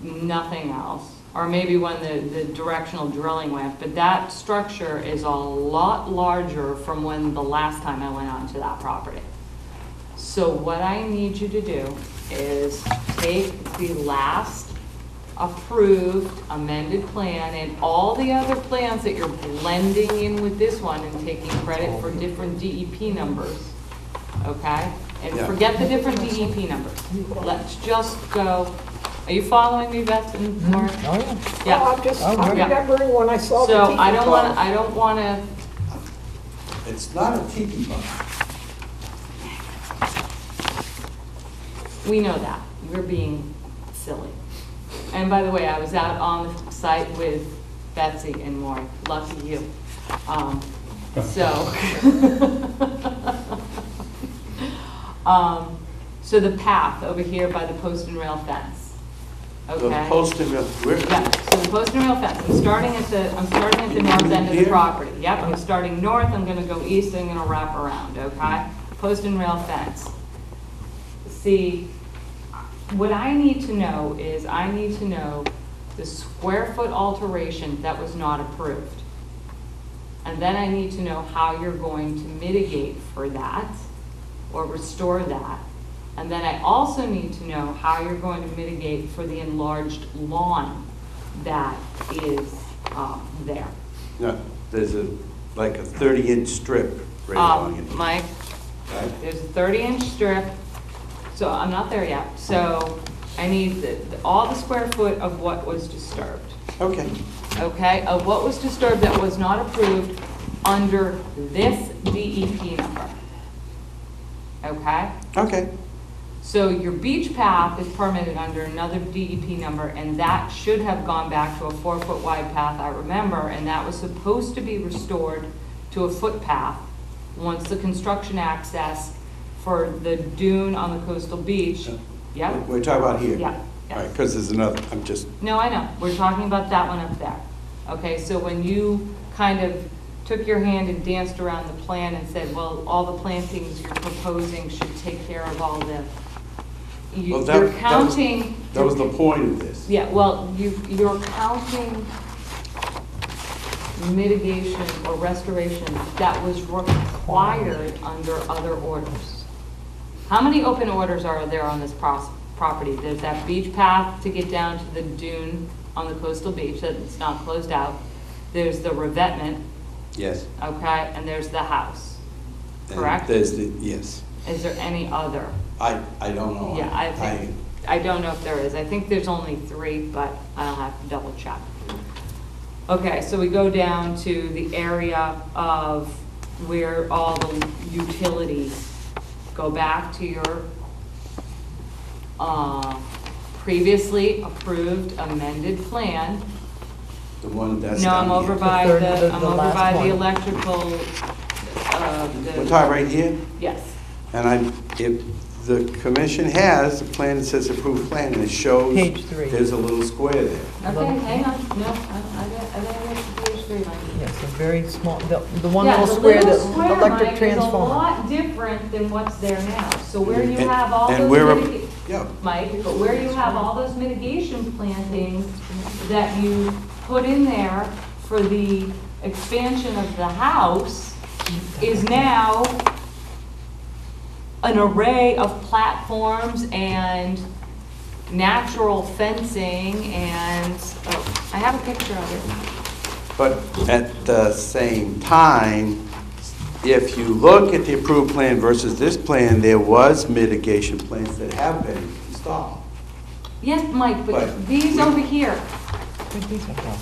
nothing else. Or maybe when the directional drilling went, but that structure is a lot larger from when the last time I went onto that property. So what I need you to do is take the last approved amended plan and all the other plans that you're blending in with this one and taking credit for different DEP numbers, okay? And Yeah. forget the different DEP numbers. Let's just go, are you following me, Beth and Mark? Oh, yeah. Yeah. Oh, I'm Yeah. remembering when I saw the So tiki I don't bar. wanna, It's not a tiki bar. we know that, we're being silly. And by the way, I was out on the site with Betsy and Maury, lucky you. So, so the path over here by the post and rail fence, okay? The post and rail, where? Yeah, so the post and rail fence, I'm starting at the north end of the Here? property. Yep, I'm starting north, I'm gonna go east, I'm gonna wrap around, okay? Post and rail fence. See, what I need to know is, I need to know the square foot alteration that was not approved. And then I need to know how you're going to mitigate for that, or restore that. And then I also need to know how you're going to mitigate for the enlarged lawn that is there. No, there's like a 30-inch strip right along it. Mike, Right? there's a 30-inch strip, so I'm not there yet. So I need all the square foot of what was disturbed. Okay. Okay, of what was disturbed that was not approved under this DEP number. Okay? Okay. So your beach path is permitted under another DEP number, and that should have gone back to a 4-foot wide path, I remember, and that was supposed to be restored to a footpath once the construction access for the dune on the coastal beach. Yeah? We're talking about here? Yeah. All right, because there's another, I'm just, No, I know, we're talking about that one up there. Okay, so when you kind of took your hand and danced around the plan and said, well, all the plantings you're proposing should take care of all the, well, you're counting. that was the point of this. Yeah, well, you're counting mitigation or restoration that was required under other orders. How many open orders are there on this property? There's that beach path to get down to the dune on the coastal beach that it's not closed out. There's the revetment, Yes. okay, and there's the house, And correct? there's the, yes. Is there any other? I don't know. Yeah, I don't know if there is. I think there's only 3, but I'll have to double check. Okay, so we go down to the area of where all the utilities go back to your previously approved amended plan. The one that's No, I'm down over here. by The third- the, the I'm over last by the one. electrical, We're talking right here? yes. And if the commission has a plan that says approved plan, and it shows Page 3. there's a little square there. Okay, hang on, no, I got page 3, Mike. Yes, a very small, the one Yeah, little the square, little the square, electric Mike, is a transformer. lot different than what's there now. So where you And- have all and those where- mitigation, Mike, but where you have all those mitigation plantings that you put in there for the expansion of the house is now an array of platforms and natural fencing and, oh, I have a picture of it. But at the same time, if you look at the approved plan versus this plan, there was mitigation plans that have been installed. Yes, Mike, but But these over here Where'd these one go?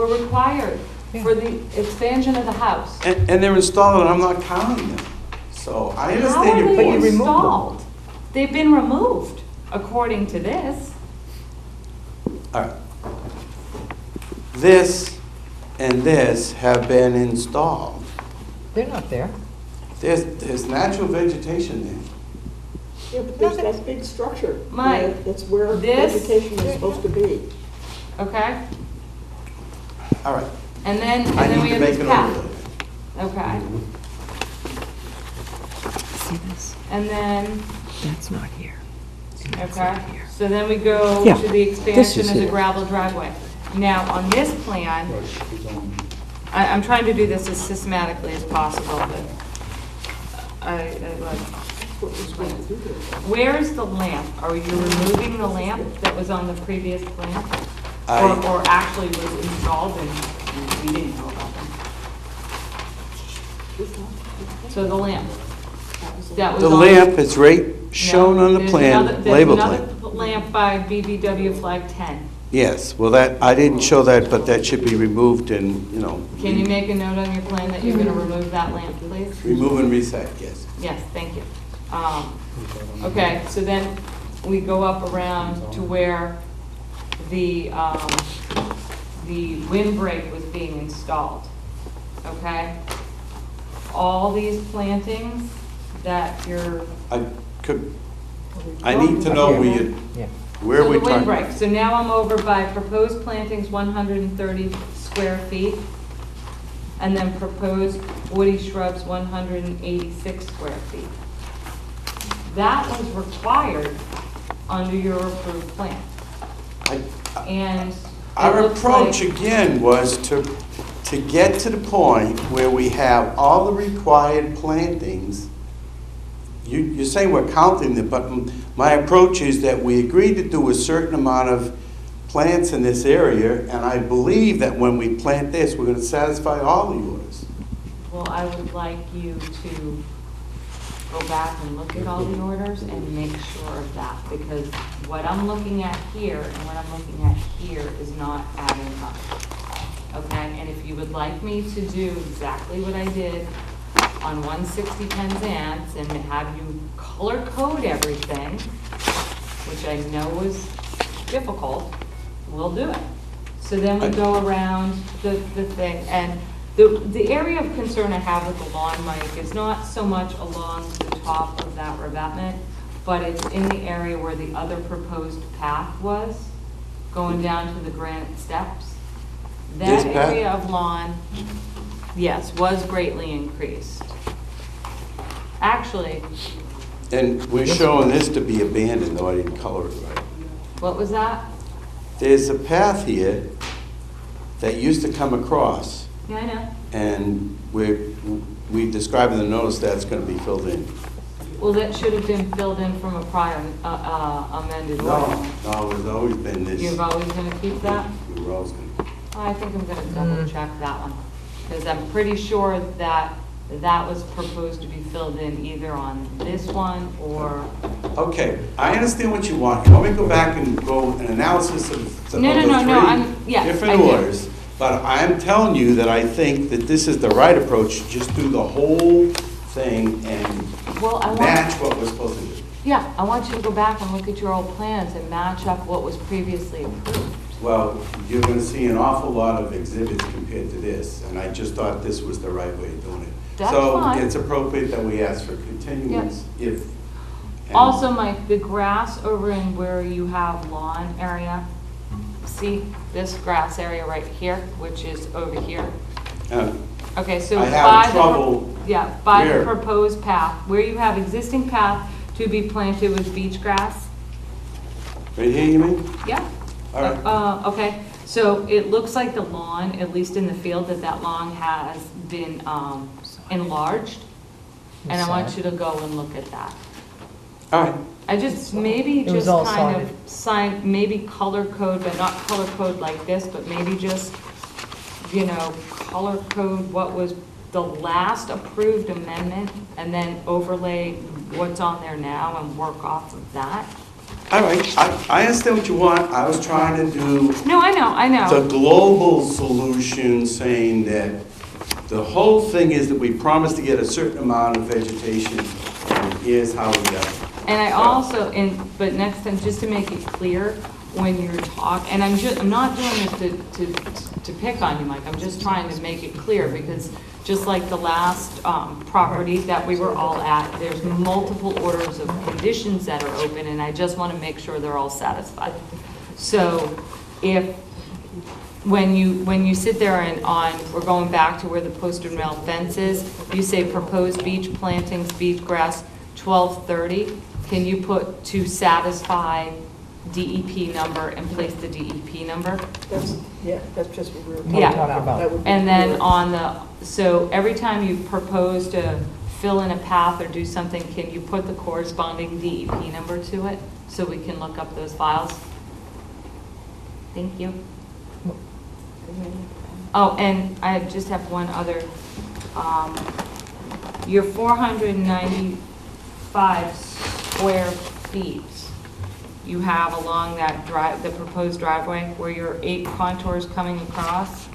were required for the expansion of the house. And they're installed, and I'm not counting them. So I How are understand your they point. installed? They've been removed, according to this. All right. This and this have been installed. They're not there. There's natural vegetation there. Yeah, but there's that big structure. Mike, That's where this- vegetation is supposed to be. Okay? All right. And then I we need to have make this an path. overlay. Okay. See this? And then, That's not here. okay, so then we go Yeah, to the this expansion is of the it. gravel driveway. Now, on this plan, I'm trying to do this as systematically as possible, but I like, where's the lamp? Are you removing the lamp that was on the previous plan? Or actually was installed and we didn't know about them? So the lamp. That was The on- lamp is right shown No, on the there's plan, another- labeled There's lamp. another lamp by BBW flag 10. Yes, well, that, I didn't show that, but that should be removed and, you know. Can you make a note on your plan that you're going to remove that lamp, please? Remove and reset, yes. Yes, thank you. Okay, so then we go up around to where the windbreak was being installed, okay? All these plantings that you're. I need to know where So we the windbreak, so now I'm over by proposed plantings 130 square feet, and then proposed woody shrubs 186 square feet. That was required under your approved plan. And Our it looks approach, like- again, was to get to the point where we have all the required plantings. You're saying we're counting them, but my approach is that we agreed to do a certain amount of plants in this area, and I believe that when we plant this, we're gonna satisfy all the orders. Well, I would like you to go back and look at all the orders and make sure of that, because what I'm looking at here and what I'm looking at here is not adding up. Okay, and if you would like me to do exactly what I did on 160 Penzance and have you color code everything, which I know was difficult, we'll do it. So then we go around the thing, and the area of concern I have with the lawn, Mike, is not so much along the top of that revetment, but it's in the area where the other proposed path was, going down to the granite steps. This That path? area of lawn, yes, was greatly increased. Actually, And we're showing this to be abandoned, though I didn't color it right. what was that? There's a path here that used to come across, Yeah, I know. and we described in the notice that it's gonna be filled in. Well, that should have been filled in from a prior amended order. No, it's always been this. You're always going to keep that? We were always gonna. I think I'm going to double check that one, because I'm pretty sure that that was proposed to be filled in either on this one or. Okay, I understand what you want. You want me to go back and go an analysis of the No, three I different do. orders? But I'm telling you that I think that this is the right approach, just do the whole thing and Well, I want. match what we're supposed to do. Yeah, I want you to go back and look at your old plans and match up what was previously approved. Well, you're gonna see an awful lot of exhibits compared to this, and I just thought this was the right way of doing it. That's fine. So it's appropriate that we ask for continuance if. and- Also, Mike, the grass over in where you have lawn area, see this grass area right here, which is over here? Okay, so I by have the, trouble. yeah, by the Where? proposed path, where you have existing path to be planted with beach grass? Right here, you mean? Yeah. All right. Okay, so it looks like the lawn, at least in the field, that lawn has been enlarged. And I want you to go and look at that. All right. I just, maybe It was just all kind of sign, maybe color code, but not color code like this, but maybe just, color code what was the last approved amendment and then overlay what's on there now and work off of that? All right, I understand what you want. I was trying to do No, I know. the global solution, saying that the whole thing is that we promised to get a certain amount of vegetation, and here's how we got it. And I also, but next time, just to make it clear, when you're talking, and I'm not doing this to pick on you, Mike, I'm just trying to make it clear, because just like the last property that we were all at, there's multiple orders of conditions that are open, and I just want to make sure they're all satisfied. So when you sit there and we're going back to where the post and rail fence is, you say proposed beach plantings, beach grass, 1230, can you put to satisfy DEP number and place the DEP number? That's just what we were talking Yeah. about. That would be And then clear. so every time you propose to fill in a path or do something, can you put the corresponding DEP number to it so we can look up those files? Thank you. Oh, and I just have one other, your 495 square feet you have along that the proposed driveway where your 8 contours coming across,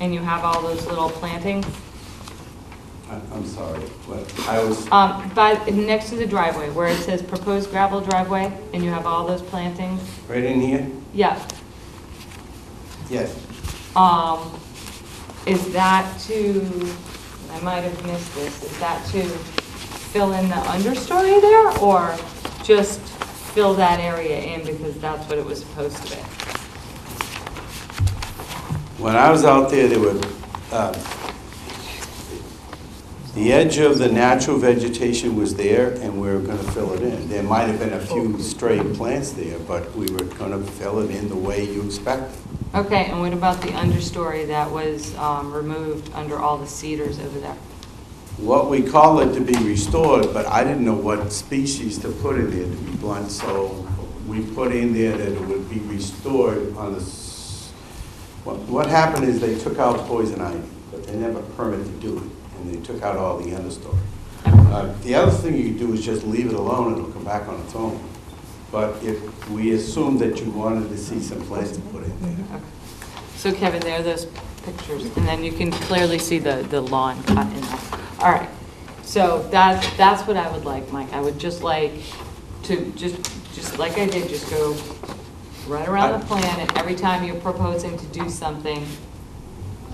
and you have all those little plantings. I'm sorry, but I was, Next to the driveway where it says proposed gravel driveway, and you have all those plantings. right in here? Yeah. Yes. Is that to, I might have missed this, is that to fill in the understory there, or just fill that area in because that's what it was supposed to be? When I was out there, were, the edge of the natural vegetation was there, and we were going to fill it in. There might have been a few stray plants there, but we were going to fill it in the way you expect. Okay, and what about the understory that was removed under all the cedars over there? What we call it to be restored, but I didn't know what species to put in there, to be blunt, so we put in there that it would be restored on the, what happened is they took out poison ivy, but they never permitted to do it, and they took out all the understory. The other thing you could do is just leave it alone and it'll come back on its own. But if we assumed that you wanted to see some plants to put in there. Okay. So Kevin, there are those pictures, and then you can clearly see the lawn cut in there. All right, so that's what I would like, Mike. I would just like to, just like I did, just go right around the plan, and every time you're proposing to do something,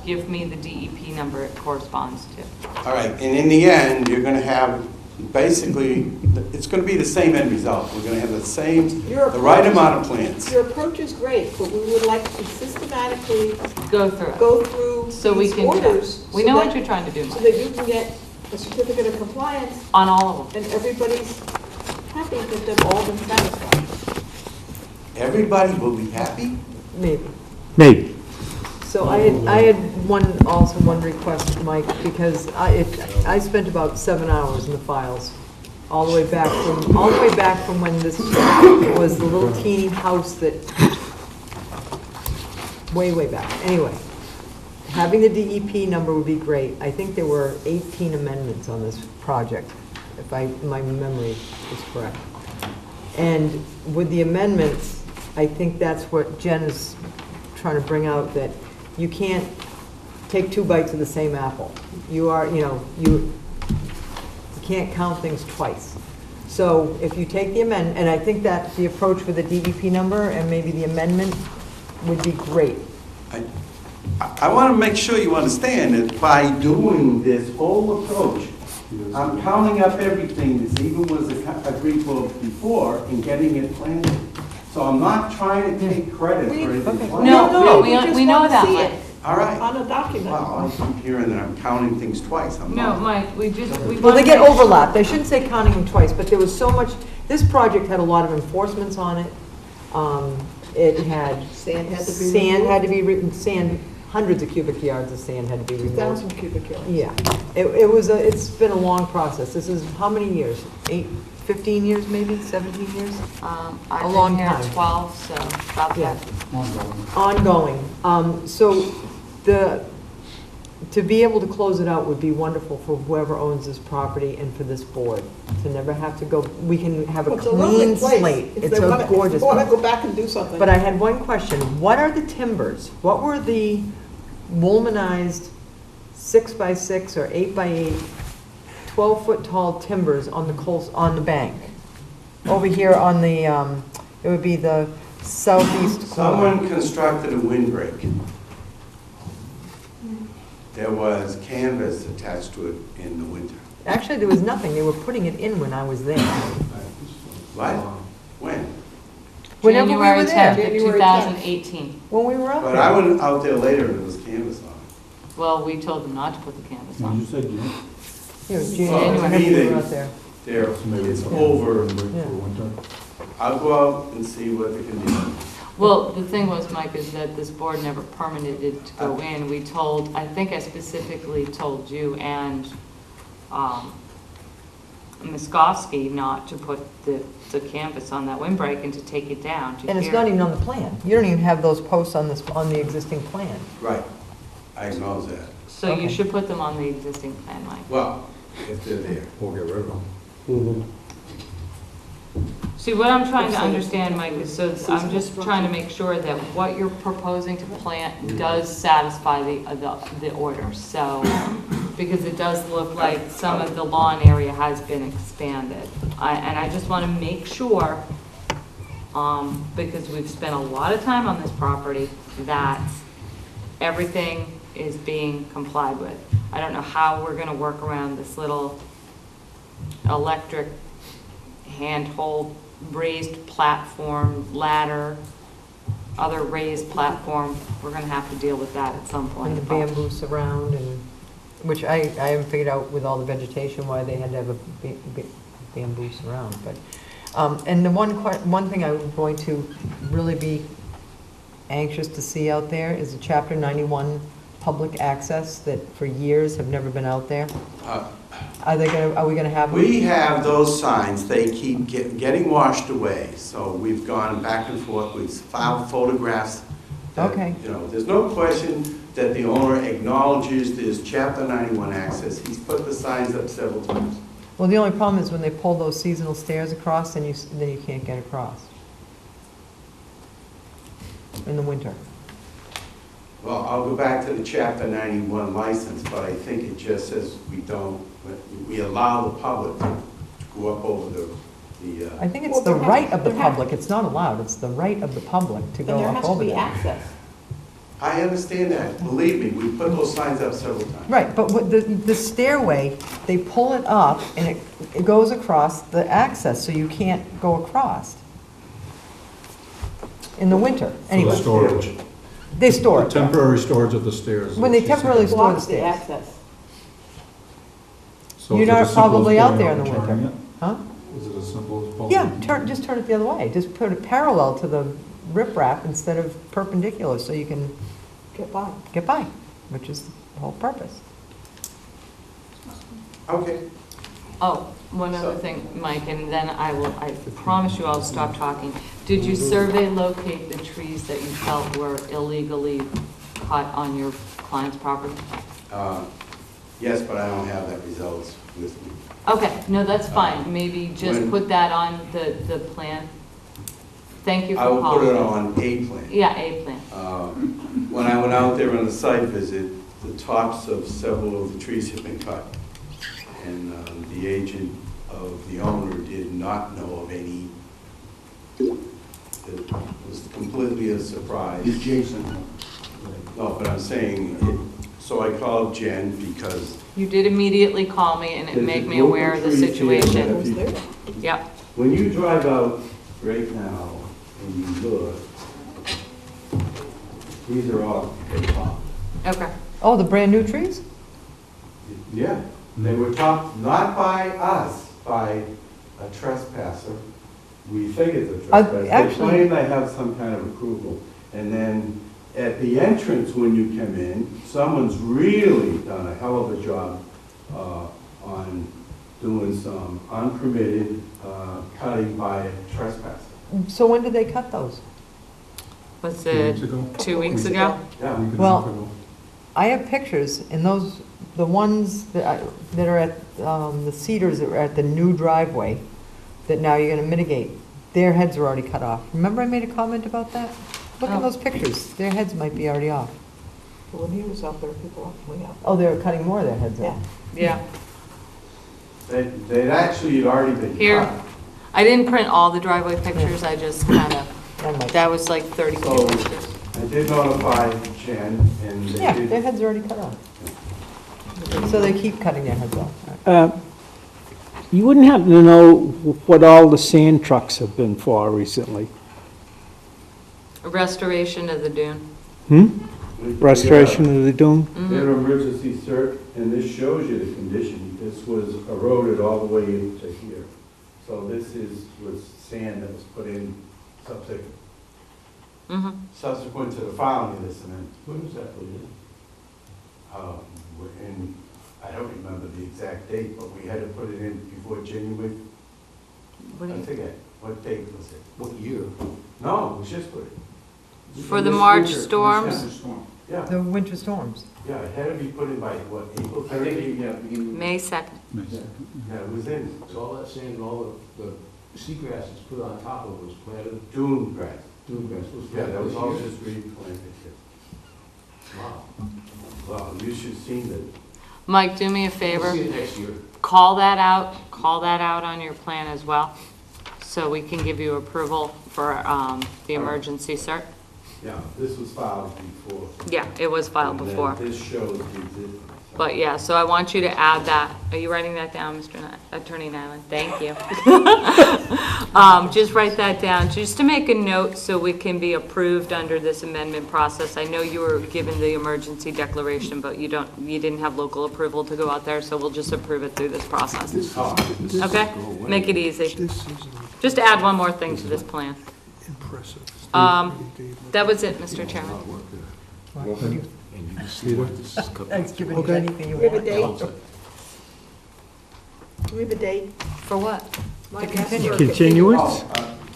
give me the DEP number it corresponds to. All right, and in the end, you're going to have, basically, it's going to be the same end result. We're going to have the same, the right amount of plants. Your approach is great, but we would like to systematically go through so we these can orders. We know what you're trying to do, So Mike. that you can get a certificate of compliance. On all of them. And everybody's happy that they've all been satisfied. Everybody will be happy? Maybe. So I had one request, Mike, because I spent about 7 hours in the files, all the way back from when this was the little teeny house that, way back. Anyway, having the DEP number would be great. I think there were 18 amendments on this project, if my memory is correct. And with the amendments, I think that's what Jen is trying to bring out, that you can't take 2 bites of the same apple. You can't count things twice. So if you take the amendment, and I think that the approach with the DEP number and maybe the amendment would be great. I want to make sure you understand that by doing this whole approach, I'm counting up everything that even was agreed for before and getting it planted. So I'm not trying to take credit for anything. No, we know that, Mike. All right. On a document. Well, I keep hearing that I'm counting things twice. I'm No, not. Mike, we Well, they get overlapped. I shouldn't say counting them twice, but there was so much, this project had a lot of enforcements on it. It had. Sand had to be Sand had to be written, hundreds of cubic yards of sand had to be removed. 2,000 cubic yards. Yeah. It's been a long process. This is how many years? 15 years maybe, 17 years? I've A long been here time. 12, so about Yeah. that. Ongoing. So to be able to close it out would be wonderful for whoever owns this property and for this board, to never have to go, we can have a Well, it's a lovely clean place. slate. If It's they a wanna- gorgeous If they want to place. go back and do something. But I had one question. What are the timbers? What were the woolmanized 6x6 or 8x8, 12-foot tall timbers on the bank? Over here on the, it would be the southeast corner. Someone constructed a windbreak. There was canvas attached to it in the winter. Actually, there was nothing. They were putting it in when I was there. What? When? Whenever we were January there. 10th of 2018. When we were out But there. I went out there later and it was canvas on it. Well, we told them not to put the canvas on. You said, yeah. It was Well, January, to whenever me, we they- were out there. There, it's over. Yeah. I'll go out and see what the condition. Well, the thing was, Mike, is that this board never permitted it to go in. We told, I think I specifically told you and Ms. Goski not to put the canvas on that windbreak and to take it down to here. And it's not even on the plan. You don't even have those posts on this, on the existing plan. Right. I acknowledge that. So you Okay. should put them on the existing plan, Mike. Well, if they're there. We'll get rid of them. See, what I'm trying to understand, Mike, is so I'm just trying to make sure that what you're proposing to plant does satisfy the order. So, because it does look like some of the lawn area has been expanded. And I just want to make sure, because we've spent a lot of time on this property, that everything is being complied with. I don't know how we're going to work around this little electric handhold raised platform, ladder, other raised platform. We're gonna have to deal with that at some point. And the bamboo surround and, which I haven't figured out with all the vegetation why they had to have a bamboo surround, but, and the one thing I'm going to really be anxious to see out there is a Chapter 91 public access that for years have never been out there. Are we gonna have them? We have those signs, they keep getting washed away, so we've gone back and forth, we've filed photographs. that, Okay. You know, there's no question that the owner acknowledges there's Chapter 91 access, he's put the signs up several times. Well, the only problem is when they pull those seasonal stairs across, then you can't get across. In the winter. Well, I'll go back to the Chapter 91 license, but I think it just says we allow the public to go up over the. I think it's Well, the there has- right of the there has- public, it's not allowed, it's the right of the public to And go there up has to over be there. access. I understand that, believe me, we put those signs up several times. Right, but what the stairway, they pull it up and it goes across the access, so you can't go across. In the winter, For the anyway. storage. They store The it. temporary storage of the stairs. When they temporarily store the Blocks the stairs. access. So You're is it not as simple as probably out pulling there out in the and turning winter. it? Huh? Is it as simple as pulling? Yeah, just turn it the other way. Just put it parallel to the riprap instead of perpendicular, so you can Get by. which is the whole purpose. Okay. Oh, one other thing, Mike, and then I promise you I'll stop talking. Did you survey locate the trees that you felt were illegally cut on your client's property? Yes, but I don't have that results with me. Okay, no, that's fine. Maybe just When- put that on the plan. Thank you for I will calling. put it on a plan. Yeah, a plan. When I went out there on the site visit, the tops of several of the trees had been cut. And the agent of the owner did not know of any. It was completely a surprise. Jason. No, but I'm saying, so I called Jen because. You did immediately call me and it there's made a me group aware of the trees here situation. that if you- Yep. When you drive out right now and you look, these are all topped. Okay. Oh, the brand-new trees? Yeah, they were topped not by us, by a trespasser. We figured the trespasser. They actually- claim they have some kind of approval. And then at the entrance when you come in, someone's really done a hell of a job on doing some unpermitted cutting by a trespasser. So when did they cut those? Was 2 it weeks ago? 2 weeks ago? Yeah. Week and a Well, half ago. I have pictures, and those, the ones that are at, the cedars that are at the new driveway, that now you're gonna mitigate, their heads are already cut off. Remember I made a comment about that? Look at Oh. those pictures, their heads might be already off. But when he was up there, people were way up. Oh, they were cutting more of their heads off. Yeah. They'd actually already been Here, cut. I didn't print all the driveway pictures, I just kind of, that was like 30 So, pictures. I did notify Jen, and they Yeah, did. their heads are already cut off. So they keep cutting their heads off. You wouldn't happen to know what all the sand trucks have been for recently? Restoration of the dune. Restoration of the dune? Their emergency cert, and this shows you the condition. This was eroded all the way into here. So this was sand that was put in subsequent to the filing of this, and then, when was that put in? I don't remember the exact date, but we had to put it in before January. I forget, what date was it? What year? No, it was just put in. For the This March winter, storms? Yeah, The winter storms. yeah, it had to be put in by, what, April I think, 30th? yeah, beginning. May 2nd. Yeah, it was in. So all that sand and all the seagrass that's put on top of it was planted, Dune grass. dune grass was Yeah, planted that was this all year? just replanted. Wow. Well, you should have seen that. Mike, do me a We'll favor, see it next year. call that out on your plan as well, so we can give you approval for the emergency cert. Yeah, this was filed before. Yeah, it was filed And then before. this shows the existing. But yeah, so I want you to add that. Are you writing that down, Mr. Attorney Nyland? Thank you. Just write that down, just to make a note so we can be approved under this amendment process. I know you were given the emergency declaration, but you didn't have local approval to go out there, so we'll just approve it through this process. Okay? Make it easy. This is Just add one more thing to this plan. impressive. That was it, Mr. Chairman. Thanks, give it Okay. anything you We have a want. date? Do we have a date? For what? Mike To asked for a continue. Continuance?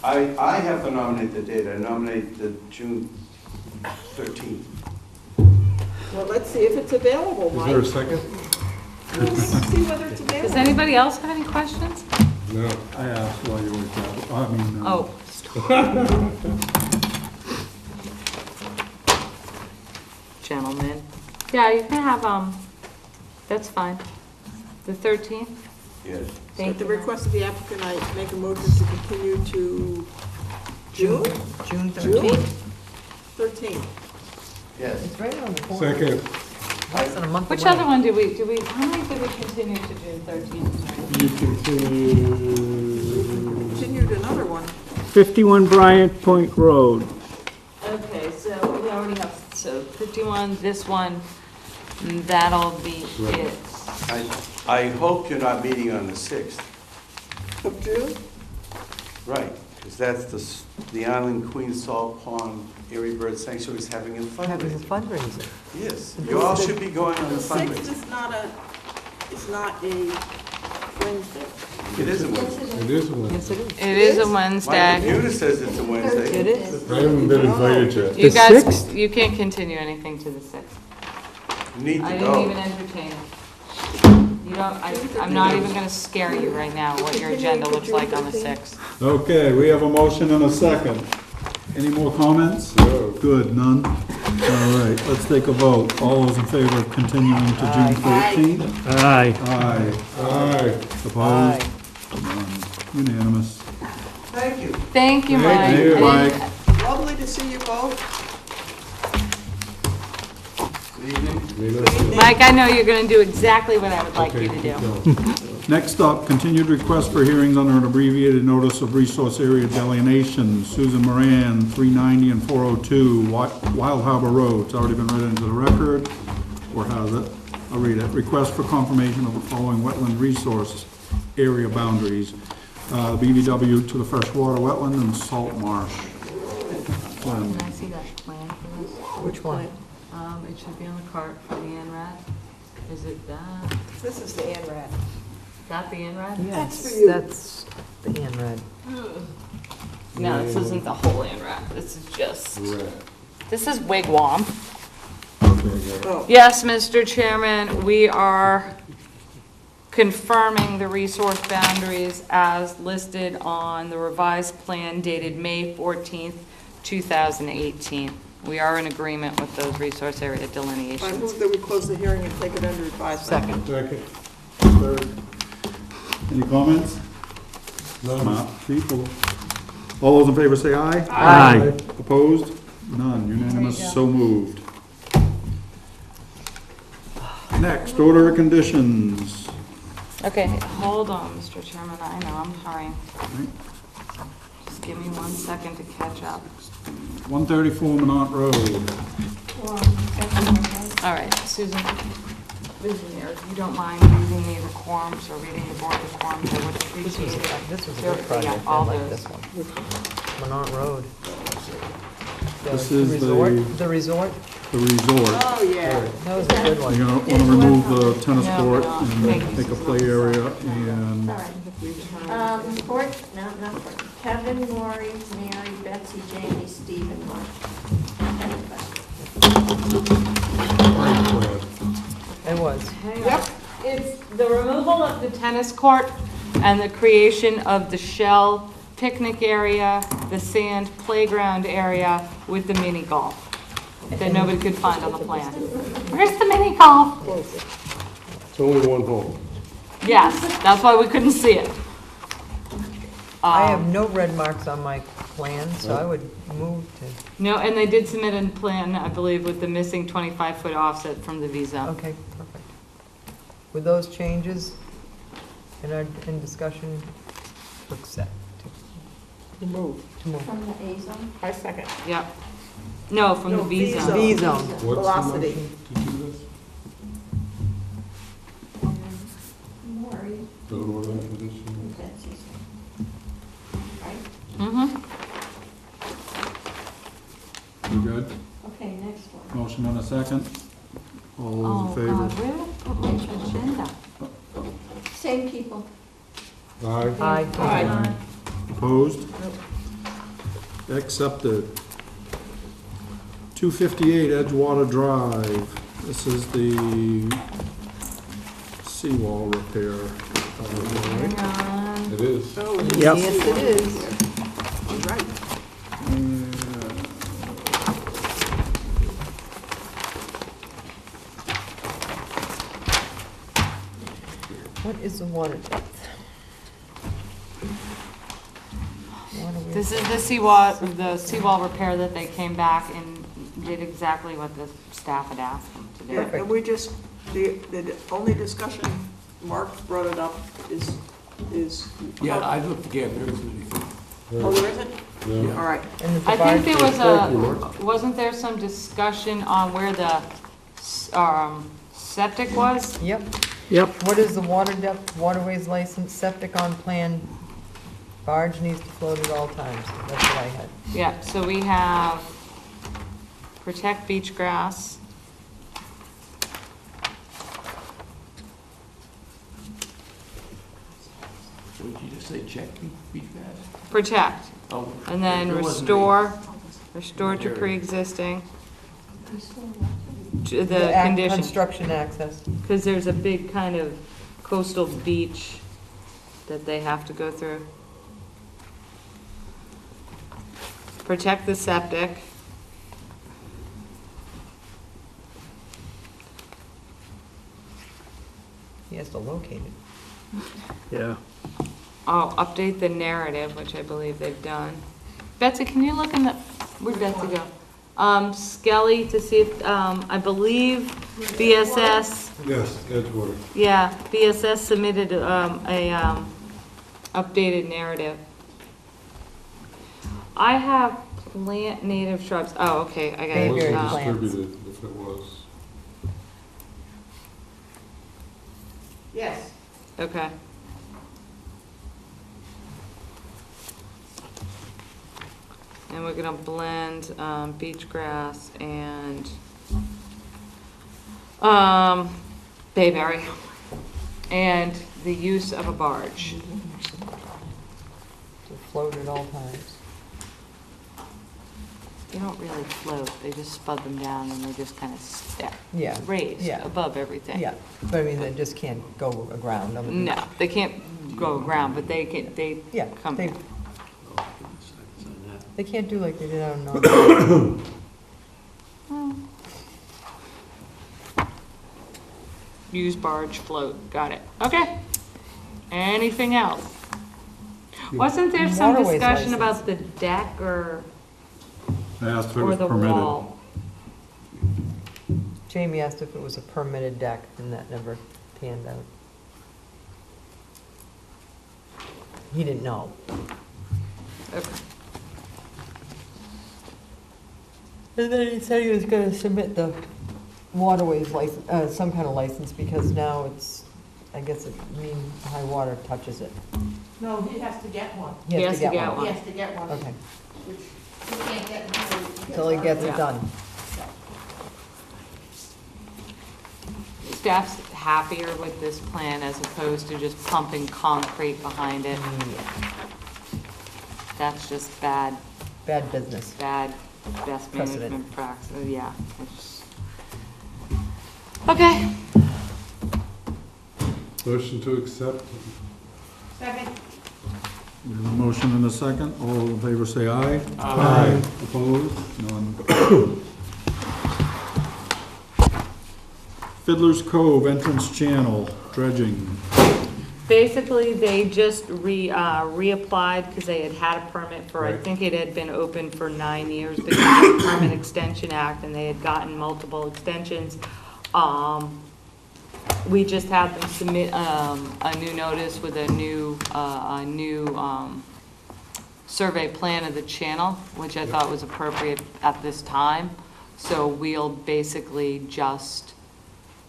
I have to nominate the date. I nominate the June 13th. Well, let's see if it's available, Is Mike. there a second? Let's see whether it's Does available. anybody else have any questions? No. I asked while you were, Oh. Gentlemen. Yeah, you can have, that's fine. The 13th? Yes. At Thank the you. request of the applicant, I make a motion to continue to June June 13th. 13th. Yes. It's right on the corner. Second. Less than a month away. Which other one did we, how many did we continue to June 13th? You continue Continued another one. 51 Bryant Point Road. Okay, so we already have, so 51, this one, and that'll be it. I hope you're not meeting on the 6th. Of June? Right, because that's the Island Queen Salt Pond Erie Bird Sanctuary is having a Having a fundraiser. fundraiser. Yes, you all should be going on the The 6th fundraiser. is not a Wednesday. It is a Wednesday. It is one. Yes, it is. It is a My Wednesday. computer says it's a Wednesday. It is. I haven't been invited yet. You The guys, 6th? you can't continue anything to the 6th. You need I to didn't even go. entertain it. You don't, I'm not even gonna scare you right now, what your agenda looks like on the 6th. okay, we have a motion and a second. Any more comments? No. Good, none? All right, let's take a vote. All those in favor of continuing to June 13th? Aye. Aye. Aye. Opposed? None. Unanimous. Thank you. Thank you, Mike. Thank you, I didn't- Mike. Lovely to see you both. Good evening. Mike, I know you're gonna do exactly what I would like you to do. Next up, continued request for hearings under an abbreviated notice of resource area delineation. Susan Moran, 390 and 402 Wild Harbor Road. It's already been read into the record, or has it? I'll read it. Request for confirmation of the following wetland resource area boundaries. BVW to the freshwater wetland and salt marsh. Can I see that plan for this? Which one? It should be on the cart for the NRAD. Is it that? This is the ANRAD. That the NRAD? That's Yes, for you. that's the ANRAD. No, this isn't the whole NRAD. This is just, this is Wigwam. Oh, Yes, Mr. Chairman, we are confirming the resource boundaries as listed on the revised plan dated May 14th, 2018. We are in agreement with those resource area I delineations. move that we close the hearing and take it under advisement. Second. Second. Third. Any comments? None. People. All those in favor say aye. Aye. Opposed? None. Unanimous, so moved. Next, order of conditions. Okay, hold on, Mr. Chairman, I know, I'm hurrying. Just give me 1 second to catch up. 134 Minot Road. All right, Susan, if you don't mind reading me the quorums or reading the board the quorums, I would appreciate it. This was a There- good project, yeah, I all like those. this one. Minot Road. This The is resort. The resort, The resort. Oh, yeah. that was a good one. You're gonna wanna remove the tennis No, court no, and thank you, make a Susan. play area and Court, no, not Court. Kevin, Lori, Mary, Betsy, Jamie, Steve, and Mark. It was. Yep. It's the removal of the tennis court and the creation of the shell picnic area, the sand playground area with the mini golf that nobody could find on the plan. Where's the mini golf? It's only one hole. Yes, that's why we couldn't see it. I have no red marks on my plan, so I would move to, No, and they did submit a plan, I believe, with the missing 25-foot offset from the visa. okay, perfect. With those changes in discussion, to accept, To move. to move. From the A zone? I second. Yep. No, from the No, V zone. V zone. What's the Velocity. motion to do this? Lori, Go to order of conditions. Betsy's. Right? Mm-hmm. you good? Okay, next one. Motion and a second. All Oh, those in God, favor? where did I put my agenda? Same people. Aye. Aye. Aye. Opposed? Accepted. 258 Edgewater Drive. This is the seawall repair. Hang on. It is. Oh, Yep. yes, it is. He's right. What is the water depth? What are we- This is the seawall repair that they came back and did exactly what the staff had asked them to Yeah, do. and we just, the only discussion, Mark brought it up, is. Yeah, I looked again, there isn't anything. Oh, there isn't? Yeah. All right. And the I think there was Thank you, Mark. wasn't there some discussion on where the septic was? Yep. Yep. What is the water depth, waterways license, septic on plan? Barge needs to float at all times. That's what I had. Yeah, so we have protect beach grass. So did you just say check beach grass? Protect, Oh, and then there wasn't restore to Area. pre-existing, to the The condition. construction access. Because there's a big kind of coastal beach that they have to go through. Protect the septic. He has to locate it. Yeah. Oh, update the narrative, which I believe they've done. Betsy, can you look in the, where'd Betsy go? Skelly to see if, I believe BSS, Yes, Edgewater. yeah, BSS submitted, a updated narrative. I have plant native shrubs, oh, okay, I got It it. Bayberry wasn't plants. distributed if it was. Yes. Okay. And we're gonna blend, beach grass and, bayberry. And the use of a barge. To float at all times. they don't really float, they just spud them down and they just kind of step, Yeah. raised Yeah. above everything. Yeah, but I mean, they just can't go aground on the beach. No, they can't go around, but they can, Yeah, come. they can't do like they did out in North. Use barge, float, got it. Okay. Anything else? Wasn't there some Waterways discussion license. about the deck or I asked if it or was the permitted. wall? Jamie asked if it was a permitted deck, and that never panned out. He didn't know. Okay. And then he said he was gonna submit the waterways license, some kind of license, because now it's, I guess it means high water touches it. No, he has to get one. He has to get one. He has to get one. Okay, Which he can't get till he gets it Yeah. done. Staff's happier with this plan as opposed to just pumping concrete behind it. That's just bad, Bad business. bad best Precedent. management practice, yeah. It's- Okay. Motion to accept. Second. We have a motion and a second. All in favor say aye. Aye. Opposed? None. Fiddler's Cove entrance channel dredging. Basically, they just reapplied because they had had a permit for, I Right. think it had been open for 9 years because of the Permit Extension Act, and they had gotten multiple extensions. We just had them submit a new notice with a new survey plan of the channel, which I thought was appropriate at this time. So we'll basically just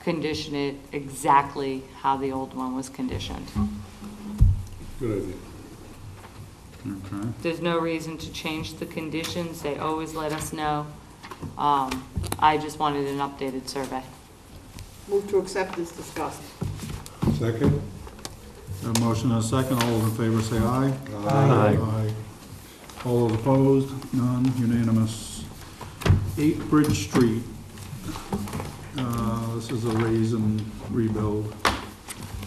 condition it exactly how the old one was conditioned. Good idea. Okay. There's no reason to change the conditions, they always let us know. I just wanted an updated survey. Move to accept is discussed. Second? A motion and a second. All those in favor say aye. Aye. All those opposed? None. Unanimous. 8 Bridge Street. This is a raise and rebuild.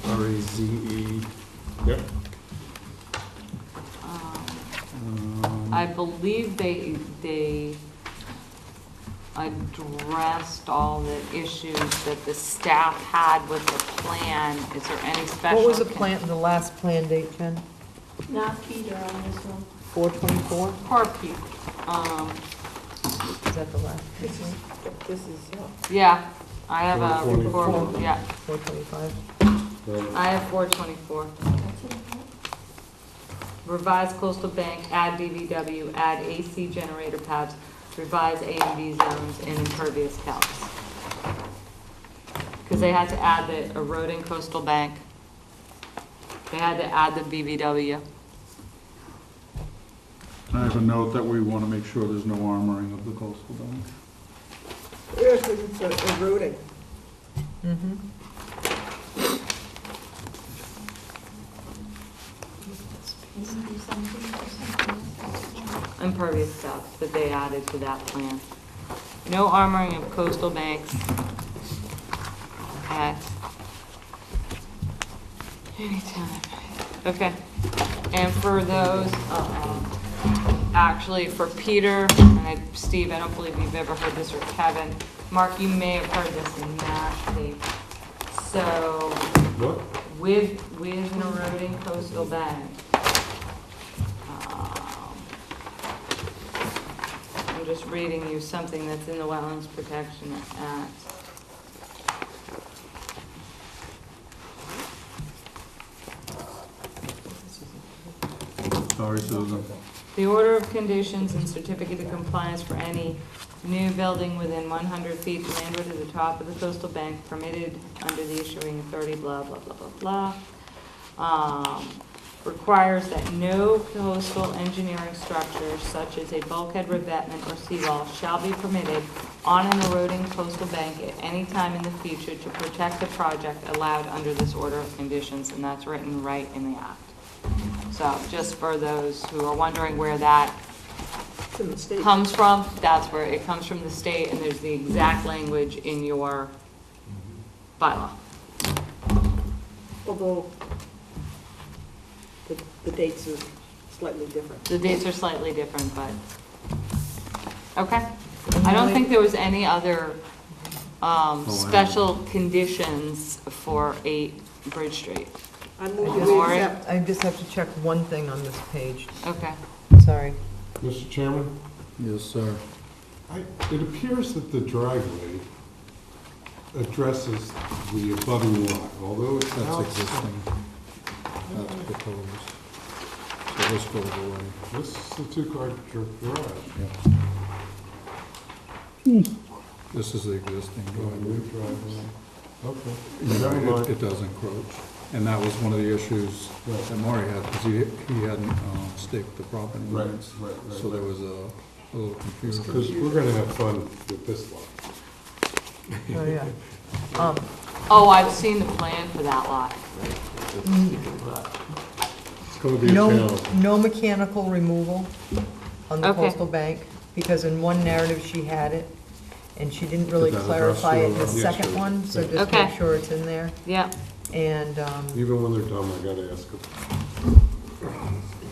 R-A-Z-E. Yep. I believe they addressed all the issues that the staff had with the plan. Is there any special? What was the last plan date, Jen? Not Peter on this one. 4/24? Poor Pete. Is that the last? This is, Yeah, I have a 424. report, yeah, 4/25? I have 424. Revise coastal bank, add DVW, add AC generator pads, revise A and B zones, and impervious calcs. Because they had to add the eroding coastal bank. They had to add the BVW. I have a note that we want to make sure there's no armoring of the coastal bank. yeah, because it's eroding. Mm-hmm. Impervious calcs that they added to that plan. No armoring of coastal banks at any time. Okay. And for those, actually for Peter, and Steve, I don't believe you've ever heard this, or Kevin. Mark, you may have heard this in Mashpee. So What? with an eroding coastal bank, I'm just reading you something that's in the Wetlands Protection Act. Sorry, Susan. The order of conditions and certificate of compliance for any new building within 100 feet landward of the top of the coastal bank permitted under the issuing authority, blah, blah, blah, blah, blah. Requires that no coastal engineering structure such as a bulkhead revetment or seawall shall be permitted on an eroding coastal bank at any time in the future to protect the project allowed under this order of conditions, and that's written right in the act. So just for those who are wondering where that It's in the state. comes from, that's where it comes from, the state, and there's the exact language in your bylaw. Although the dates are slightly different. The dates are slightly different, but, okay. I don't think there was any other special conditions for 8 Bridge Street. I move I we just- accept. I just have to check one thing on this page. Okay. Sorry. Mr. Chairman? Yes, sir. It appears that the driveway addresses the abutting lot, although it's That's outside. existing. That's proposed. So this goes away. This is the two-car garage. This is the existing New driveway. driveway. Okay. You're Never right, mind. it does encroach. And that was one of the issues that Maury had, because he hadn't staked the property Right, lines. right, right. So there was a little Because confusion. we're gonna have fun with this lot. Oh, yeah. Oh, I've seen the plan for that lot. It's gonna be a No, challenge. no mechanical removal on the Okay. coastal bank, because in one narrative she had it, and she didn't really Did that clarify it in the address the- second Yes, one, so yeah. just Okay. make sure it's in there. Yeah. And, Even when they're dumb, I gotta ask them.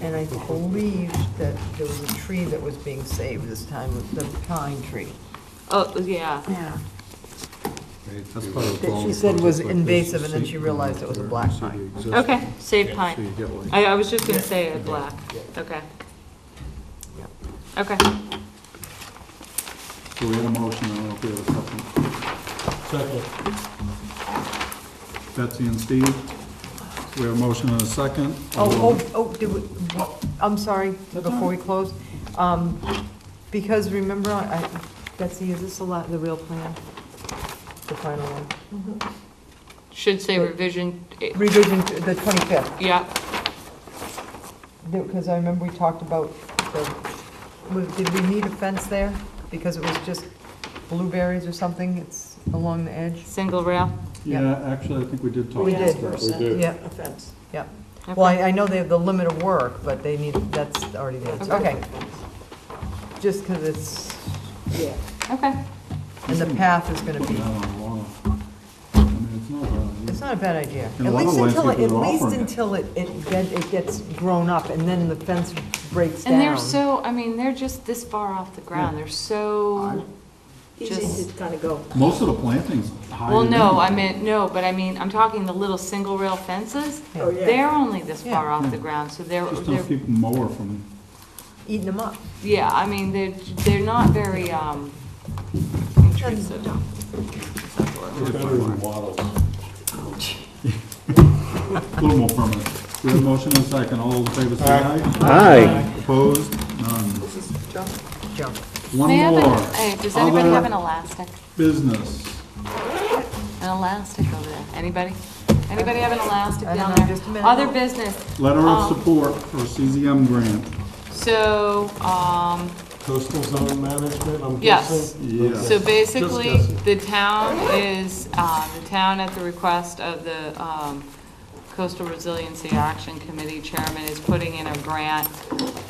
and I believe that there was a tree that was being saved this time, the pine tree. Oh, yeah. Yeah. That's part of the That problem she with said was projects like this, invasive, you and then see- she realized it was a you black see the pine. existing, Okay, save So you pine. get like, I was just gonna say a black. Okay. Okay. so we had a motion, I don't know if we have a second. Second. Betsy and Steve, we have a motion and a second. Did we, I'm sorry, before we close. Because remember, Betsy, is this the real plan? The final one? Should say revision, Revision to the 25th. yeah. Because I remember we talked about, did we need a fence there? Because it was just blueberries or something, it's along the edge? Single rail. Yeah, actually, I think we did talk We about did. that. We did. Yeah, Offense. yeah. Well, I know they have the limit of work, but they need, that's already there. Okay. Just because it's, Yeah. Okay. and the path is gonna be, Not on a lot. I mean, it's not bad. it's not a bad idea. And a At lot of least until, landscapers are offering it. it gets grown up, and then the fence breaks down. And they're so, I mean, they're just this far off the ground. They're so, Easy Just- to kind of go. Most of the plantings hide. well, it no, in. I meant, no, but I mean, I'm talking the little single rail fences. Oh, yeah. They're only this far Yeah. off the ground, so they're, Just don't keep a mower from, Eating them up. yeah, I mean, they're not very, intrusive. Better than wattles. a little more permanent. We have a motion and a second. All those in favor say aye. Aye. Opposed? None. Junk. One May I have more. hey, does anybody Other have an elastic? Business. An elastic over there? Anybody? Anybody have an elastic I don't down know, there? just a minute. Other business. Letter of Um, support for CZM grant. So, Coastal zone management, I'm Yes. guessing? Yeah. so basically, Just guessing. the town is, the town at the request of the Coastal Resiliency Action Committee Chairman is putting in a grant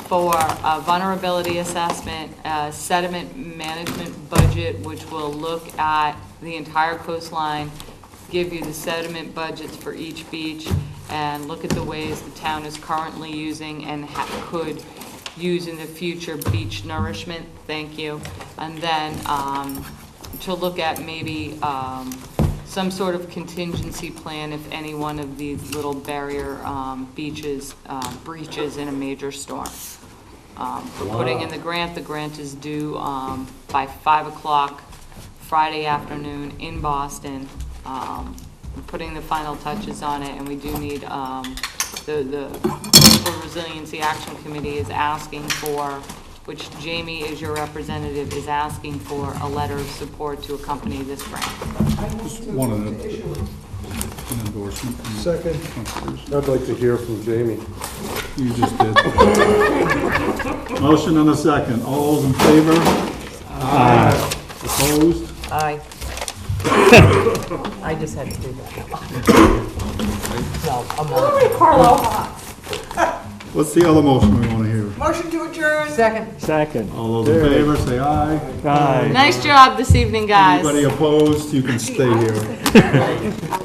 for a vulnerability assessment, sediment management budget, which will look at the entire coastline, give you the sediment budgets for each beach, and look at the ways the town is currently using and could use in the future beach nourishment, thank you. And then to look at maybe some sort of contingency plan if any one of these little barrier beaches breaches in a major storm. We're putting in the grant is due by 5 o'clock Friday afternoon in Boston. We're putting the final touches on it, and we do need, the Coastal Resiliency Action Committee is asking for, which Jamie is your representative, is asking for a letter of support to accompany this grant. Just wanted an endorsement. Second. I'd like to hear from Jamie. You just did. Motion and a second. All those in favor? Aye. Opposed? Aye. I just had to do that. No, I'm on. Carlo. What's the other motion we want to hear? Motion to adjourn. Second. All those in favor, say aye. Aye. Nice job this evening, guys. Anybody opposed, you can stay here.